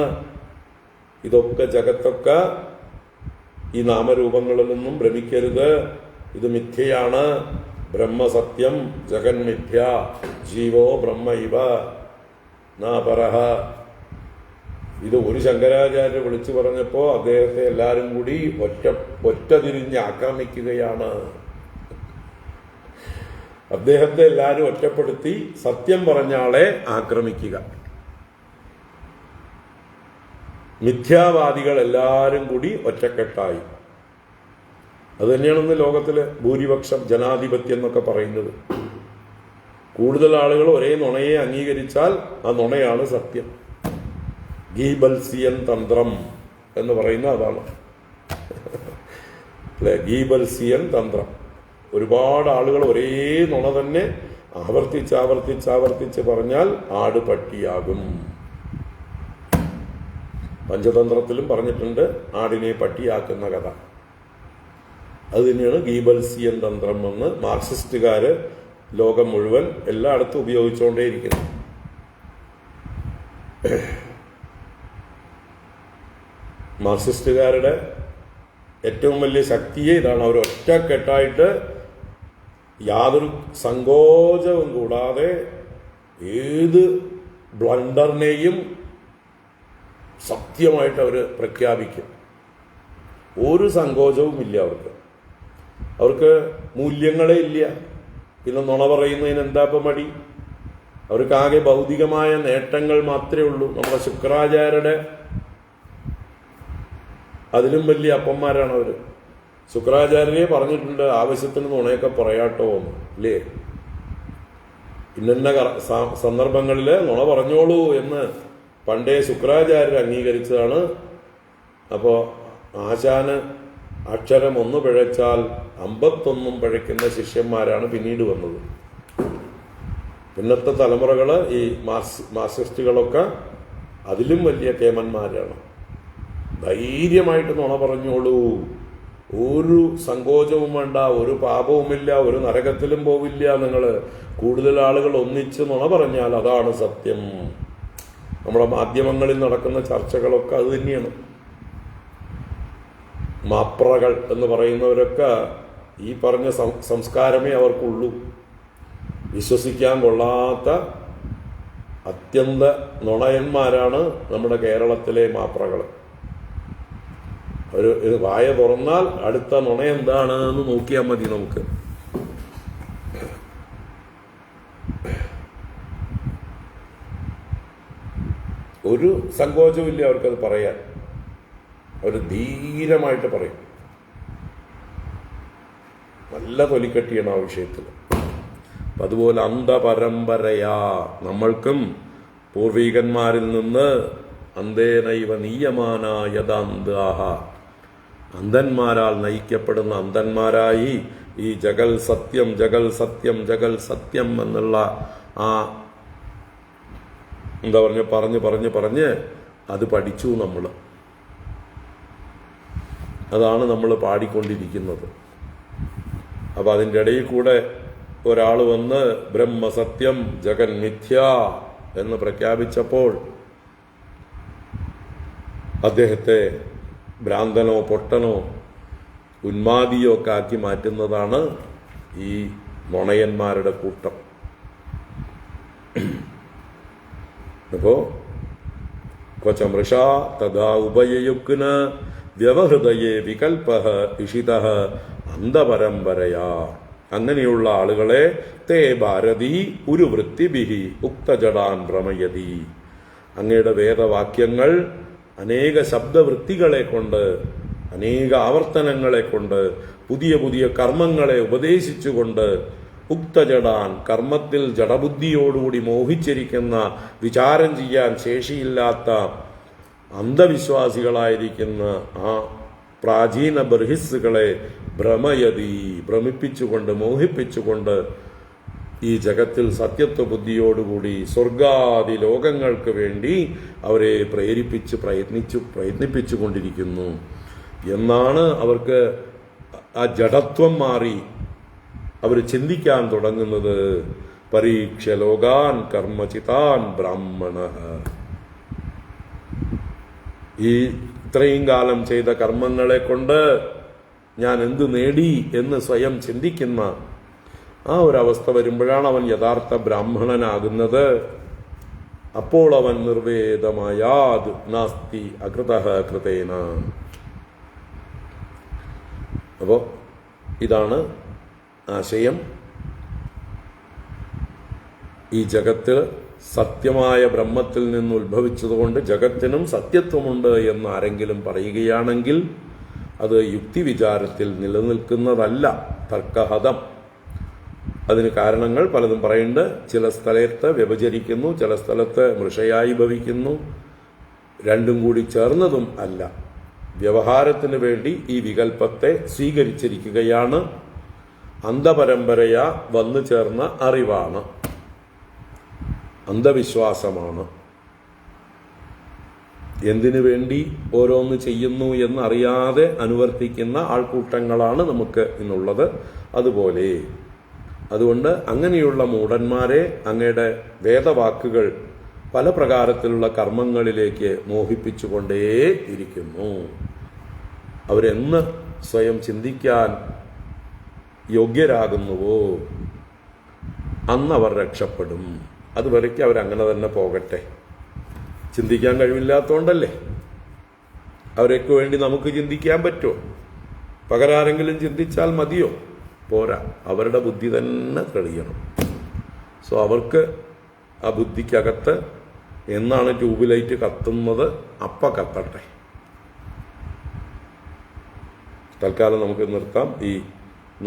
ഇതൊക്കെ ജഗത്തൊക്കെ ഈ നാമരൂപങ്ങളിൽ നിന്നും ഭ്രമിക്കരുത്, ഇത് മിഥ്യയാണ്, ബ്രഹ്മസത്യം ജഗന്മിഥ്യ ജീവോ ബ്രഹ്മ ഇവ നാപരഹ. ഇത് ഒരു ശങ്കരാചാര്യ വിളിച്ചു പറഞ്ഞപ്പോൾ അദ്ദേഹത്തെ എല്ലാവരും കൂടി ഒറ്റ തിരിഞ്ഞ് ആക്രമിക്കുകയാണ്. അദ്ദേഹത്തെ എല്ലാവരും ഒറ്റപ്പെടുത്തി സത്യം പറഞ്ഞ ആളെ ആക്രമിക്കുക. മിഥ്യാവാദികൾ എല്ലാവരും കൂടി ഒറ്റക്കെട്ടായി. അത് തന്നെയാണെന്ന് ലോകത്തിലെ ഭൂരിപക്ഷം ജനാധിപത്യം എന്നൊക്കെ പറയുന്നത്. കൂടുതൽ ആളുകൾ ഒരേ നുണയെ അംഗീകരിച്ചാൽ ആ നുണയാണ് സത്യം. ഗീബൽസിയൻ തന്ത്രം എന്ന് പറയുന്ന അതാണ് അല്ലെ, ഗീബൽസിയൻ തന്ത്രം. ഒരുപാട് ആളുകൾ ഒരേ നുണ തന്നെ ആവർത്തിച്ച് പറഞ്ഞാൽ ആട് പട്ടിയാകും. പഞ്ചതന്ത്രത്തിലും പറഞ്ഞിട്ടുണ്ട് ആടിനെ പട്ടിയാക്കുന്ന കഥ. അത് തന്നെയാണ് ഗീബൽസിയൻ തന്ത്രം എന്ന് മാർക്സിസ്റ്റുകാര് ലോകം മുഴുവൻ എല്ലായിടത്തും ഉപയോഗിച്ചുകൊണ്ടേയിരിക്കുന്നു. മാർക്സിസ്റ്റുകാരുടെ ഏറ്റവും വലിയ ശക്തിയെ ഇതാണ്. അവർ ഒറ്റക്കെട്ടായിട്ട് യാതൊരു സങ്കോചവും കൂടാതെ ഏത് ബ്ലണ്ടറിനെയും സത്യമായിട്ട് അവർ പ്രഖ്യാപിക്കും. ഒരു സങ്കോചവും ഇല്ല അവർക്ക്. അവർക്ക് മൂല്യങ്ങളെ ഇല്ല. പിന്നെ നുണ പറയുന്നതിന് എന്താ ഇപ്പം മടി? അവർക്ക് ആകെ ഭൗതികമായ നേട്ടങ്ങൾ മാത്രമേ ഉള്ളൂ. നമ്മുടെ ശുക്രാചാര്യരുടെ അതിലും വലിയ അപ്പന്മാരാണ് അവർ. ശുക്രാചാര്യനെ പറഞ്ഞിട്ടുണ്ട് ആവശ്യത്തിന് നുണയൊക്കെ പറയാട്ടോ അല്ലേ, ഇന്ന സന്ദർഭങ്ങളിൽ നുണ പറഞ്ഞോളൂ എന്ന് പണ്ടേ ശുക്രാചാര്യർ അംഗീകരിച്ചതാണ്. അപ്പോൾ ആശാന് അക്ഷരം ഒന്ന് പിഴച്ചാൽ 51 പിഴയ്ക്കുന്ന ശിഷ്യന്മാരാണ് പിന്നീട് വന്നത്. പിന്നത്തെ തലമുറകൾ ഈ മാർക്സിസ്റ്റുകളൊക്കെ അതിലും വലിയ കേമന്മാരാണ്. ധൈര്യമായിട്ട് നുണ പറഞ്ഞോളൂ, ഒരു സങ്കോചവും വേണ്ട, ഒരു പാപവുമില്ല, ഒരു നരകത്തിലും പോവില്ല. നിങ്ങൾ കൂടുതൽ ആളുകൾ ഒന്നിച്ച് നുണ പറഞ്ഞാൽ അതാണ് സത്യം. നമ്മുടെ മാധ്യമങ്ങളിൽ നടക്കുന്ന ചർച്ചകളൊക്കെ അത് തന്നെയാണ്. മാപ്രകൾ എന്ന് പറയുന്നവരൊക്കെ ഈ പറഞ്ഞ സംസ്കാരമേ അവർക്കുള്ളൂ. വിശ്വസിക്കാൻ കൊള്ളാത്ത അത്യന്ത നുണയന്മാരാണ് നമ്മുടെ കേരളത്തിലെ മാപ്രകൾ. ഒരു വായ തുറന്നാൽ അടുത്ത നുണ എന്താണ് എന്ന് നോക്കിയാൽ മതി നമുക്ക്. ഒരു സങ്കോചവും ഇല്ല അവർക്കത് പറയാൻ. അവർ ധീരമായിട്ട് പറയും. നല്ല തൊലിക്കട്ടിയാണ് ആ വിഷയത്തിൽ. അപ്പം അതുപോലെ അന്ധപരമ്പരയാ നമ്മൾക്കും പൂർവികന്മാരിൽ നിന്ന് അന്ധേനൈവ നീയമാന യഥാന്താഹ, അന്ധന്മാരാൽ നയിക്കപ്പെടുന്ന അന്ധന്മാരായി ഈ ജഗൽ സത്യം ജഗൽ സത്യം ജഗൽ സത്യം എന്നുള്ള ആ എന്താ പറഞ്ഞ് അത് പഠിച്ചു നമ്മൾ. അതാണ് നമ്മൾ പാടിക്കൊണ്ടിരിക്കുന്നത്. അപ്പം അതിൻ്റെ ഇടയിൽ കൂടെ ഒരാൾ വന്ന് ബ്രഹ്മസത്യം ജഗൻ മിഥ്യ എന്ന് പ്രഖ്യാപിച്ചപ്പോൾ അദ്ദേഹത്തെ ഭ്രാന്തനോ പൊട്ടനോ ഉന്മാദിയോ ഒക്കെ ആക്കി മാറ്റുന്നതാണ് ഈ നുണയന്മാരുടെ കൂട്ടം. അപ്പോ ക്വചമൃഷ തഥാ ഉഭയയുക്ന വ്യവഹൃതയെ വികൽപ ഇഷിതഃ അന്ധപരമ്പരയാ. അങ്ങനെയുള്ള ആളുകളെ തേ ഭാരതി ഒരു വൃത്തിഭിഹി ഉക്തജടാൻ ഭ്രമയതി. അങ്ങയുടെ വേദവാക്യങ്ങൾ അനേക ശബ്ദവൃത്തികളെ കൊണ്ട്, അനേക ആവർത്തനങ്ങളെ കൊണ്ട്, പുതിയ പുതിയ കർമ്മങ്ങളെ ഉപദേശിച്ചുകൊണ്ട് ഉക്തജടാൻ കർമ്മത്തിൽ ജഡബുദ്ധിയോടുകൂടി മോഹിച്ചിരിക്കുന്ന, വിചാരം ചെയ്യാൻ ശേഷിയില്ലാത്ത അന്ധവിശ്വാസികളായിരിക്കുന്ന ആ പ്രാചീന ബർഹിസ്സുകളെ ഭ്രമയതി ഭ്രമിപ്പിച്ചുകൊണ്ട് മോഹിപ്പിച്ചുകൊണ്ട് ഈ ജഗത്തിൽ സത്യത്വ ബുദ്ധിയോടുകൂടി സ്വർഗാദി ലോകങ്ങൾക്ക് വേണ്ടി അവരെ പ്രയത്നിപ്പിച്ചുകൊണ്ടിരിക്കുന്നു എന്നാണ്. അവർക്ക് ആ ജഡത്വം മാറി അവർ ചിന്തിക്കാൻ തുടങ്ങുന്നത്. പരീക്ഷ ലോകാൻ കർമ്മചിതാൻ ബ്രാഹ്മണ. ഈ ഇത്രയും കാലം ചെയ്ത കർമ്മങ്ങളെ കൊണ്ട് ഞാൻ എന്തു നേടി എന്ന് സ്വയം ചിന്തിക്കുന്ന ആ ഒരവസ്ഥ വരുമ്പോഴാണ് അവൻ യഥാർത്ഥ ബ്രാഹ്മണനാകുന്നത്. അപ്പോൾ അവൻ നിർവേദമായാത് നാസ്തി അകൃതഃ കൃതേന. അപ്പോ ഇതാണ് ആശയം. ഈ ജഗത്ത് സത്യമായ ബ്രഹ്മത്തിൽ നിന്ന് ഉത്ഭവിച്ചതുകൊണ്ട് ജഗത്തിനും സത്യത്വമുണ്ട് എന്ന് ആരെങ്കിലും പറയുകയാണെങ്കിൽ അത് യുക്തിവിചാരത്തിൽ നിലനിൽക്കുന്നതല്ല, തർക്കഹതം. അതിന് കാരണങ്ങൾ പലതും പറയുന്നുണ്ട്. ചില സ്ഥലത്ത് വ്യഭിചരിക്കുന്നു, ചില സ്ഥലത്ത് മൃഷയായി ഭവിക്കുന്നു. രണ്ടും കൂടി ചേർന്നതും അല്ല. വ്യവഹാരത്തിന് വേണ്ടി ഈ വികല്പത്തെ സ്വീകരിച്ചിരിക്കുകയാണ്. അന്ധപരമ്പരയാ വന്നു ചേർന്ന അറിവാണ്, അന്ധവിശ്വാസമാണ്. എന്തിനു വേണ്ടി ഓരോന്ന് ചെയ്യുന്നു എന്നറിയാതെ അനുവർത്തിക്കുന്ന ആൾക്കൂട്ടങ്ങളാണ് നമുക്ക് ഇന്നുള്ളത്. അതുകൊണ്ട് അങ്ങനെയുള്ള മൂഢന്മാരെ അങ്ങയുടെ വേദവാക്കുകൾ പല പ്രകാരത്തിലുള്ള കർമ്മങ്ങളിലേക്ക് മോഹിപ്പിച്ചുകൊണ്ടേ ഇരിക്കുന്നു. അവരെന്ന് സ്വയം ചിന്തിക്കാൻ യോഗ്യരാകുന്നുവോ അന്നവർ രക്ഷപ്പെടും. അതുവരയ്ക്ക് അവരങ്ങനെ തന്നെ പോകട്ടെ. ചിന്തിക്കാൻ കഴിവില്ലാത്തതുകൊണ്ടല്ലേ. അവരൊക്കെ വേണ്ടി നമുക്ക് ചിന്തിക്കാൻ പറ്റുമോ? പകരാരെങ്കിലും ചിന്തിച്ചാൽ മതിയോ? പോരാ, അവരുടെ ബുദ്ധി തന്നെ തെളിയണം. സോ അവർക്ക് ആ ബുദ്ധിക്കകത്ത് എന്നാണ് ട്യൂബ് ലൈറ്റ് കത്തുന്നത് കത്തട്ടെ. തൽക്കാലം നമുക്ക് നിർത്താം. ഈ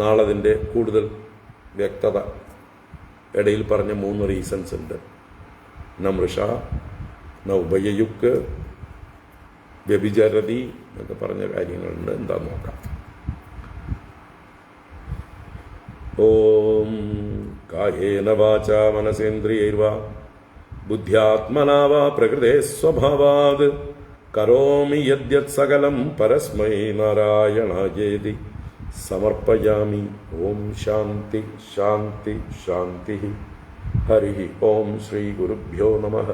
നാളതിൻ്റെ കൂടുതൽ വ്യക്തത ഇടയിൽ പറഞ്ഞ 3 റീസൺസ് ഉണ്ട്. നമൃഷ, ഉഭയയുക്ക്, വ്യഭിചരതി എന്നൊക്കെ പറഞ്ഞ കാര്യങ്ങളുണ്ട്. എന്താ നോക്കാം. ഓം കായേന വാചാ മനസേന്ദ്രിയൈർവാ ബുദ്ധ്യാത്മനാ വാ പ്രകൃതേ സ്വഭാവാത് കരോമി യദ്യത് സകലം പരസ്മൈ നാരായണായേതി സമർപ്പയാമി. ഓം ശാന്തി ശാന്തി ശാന്തി. ഹരി ഓം ശ്രീ ഗുരുഭ്യോ നമഃ.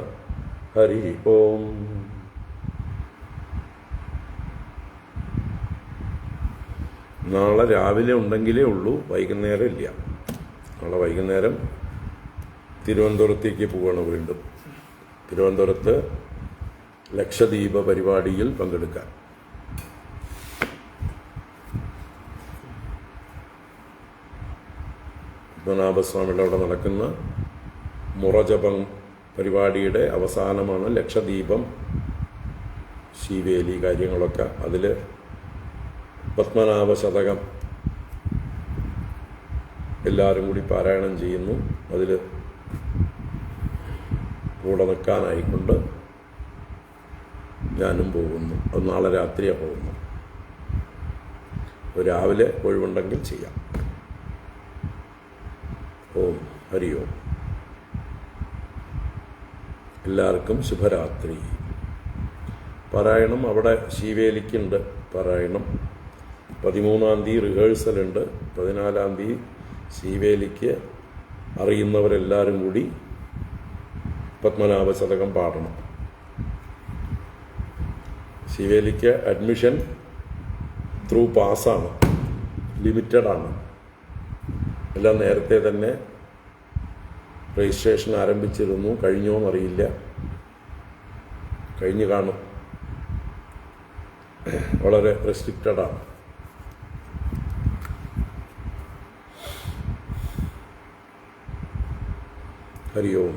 ഹരി ഓം. നാളെ രാവിലെ ഉണ്ടെങ്കിലേ ഉള്ളൂ, വൈകുന്നേരം ഇല്ല. നാളെ വൈകുന്നേരം തിരുവനന്തപുരത്തേക്ക് പോവുകയാണ് വീണ്ടും. തിരുവനന്തപുരത്ത് ലക്ഷദ്വീപ പരിപാടിയിൽ പങ്കെടുക്കാൻ. പത്മനാഭസ്വാമിയുടെ അവിടെ നടക്കുന്ന മുറജപം പരിപാടിയുടെ അവസാനമാണ് ലക്ഷദ്വീപം, ശീവേലി കാര്യങ്ങളൊക്കെ. അതിൽ പത്മനാഭ ശതകം എല്ലാവരും കൂടി പാരായണം ചെയ്യുന്നു. അതിൽ കൂടെ നിൽക്കാനായിക്കൊണ്ട് ഞാനും പോകുന്നു. അത് നാളെ രാത്രിയാണ് പോകുന്നു. രാവിലെ ഒഴിവുണ്ടെങ്കിൽ ചെയ്യാം. ഓം ഹരി ഓം. എല്ലാവർക്കും ശുഭരാത്രി. പാരായണം അവിടെ ശീവേലിക്കുണ്ട് പാരായണം. 13-ാം തീയതി റിഹേഴ്സലുണ്ട്. 14-ാം തീയതി ശീവേലിക്ക് അറിയുന്നവരെല്ലാവരും കൂടി പത്മനാഭ ശതകം പാടണം. ശീവേലിക്ക് അഡ്മിഷൻ ത്രൂ പാസ്സാണ്, ലിമിറ്റഡാണ്. എല്ലാം നേരത്തെ തന്നെ രജിസ്ട്രേഷൻ ആരംഭിച്ചിരുന്നു. കഴിഞ്ഞോന്നറിയില്ല, കഴിഞ്ഞു കാണും. വളരെ റെസ്ട്രിക്റ്റഡാണ്. ഹരി ഓം.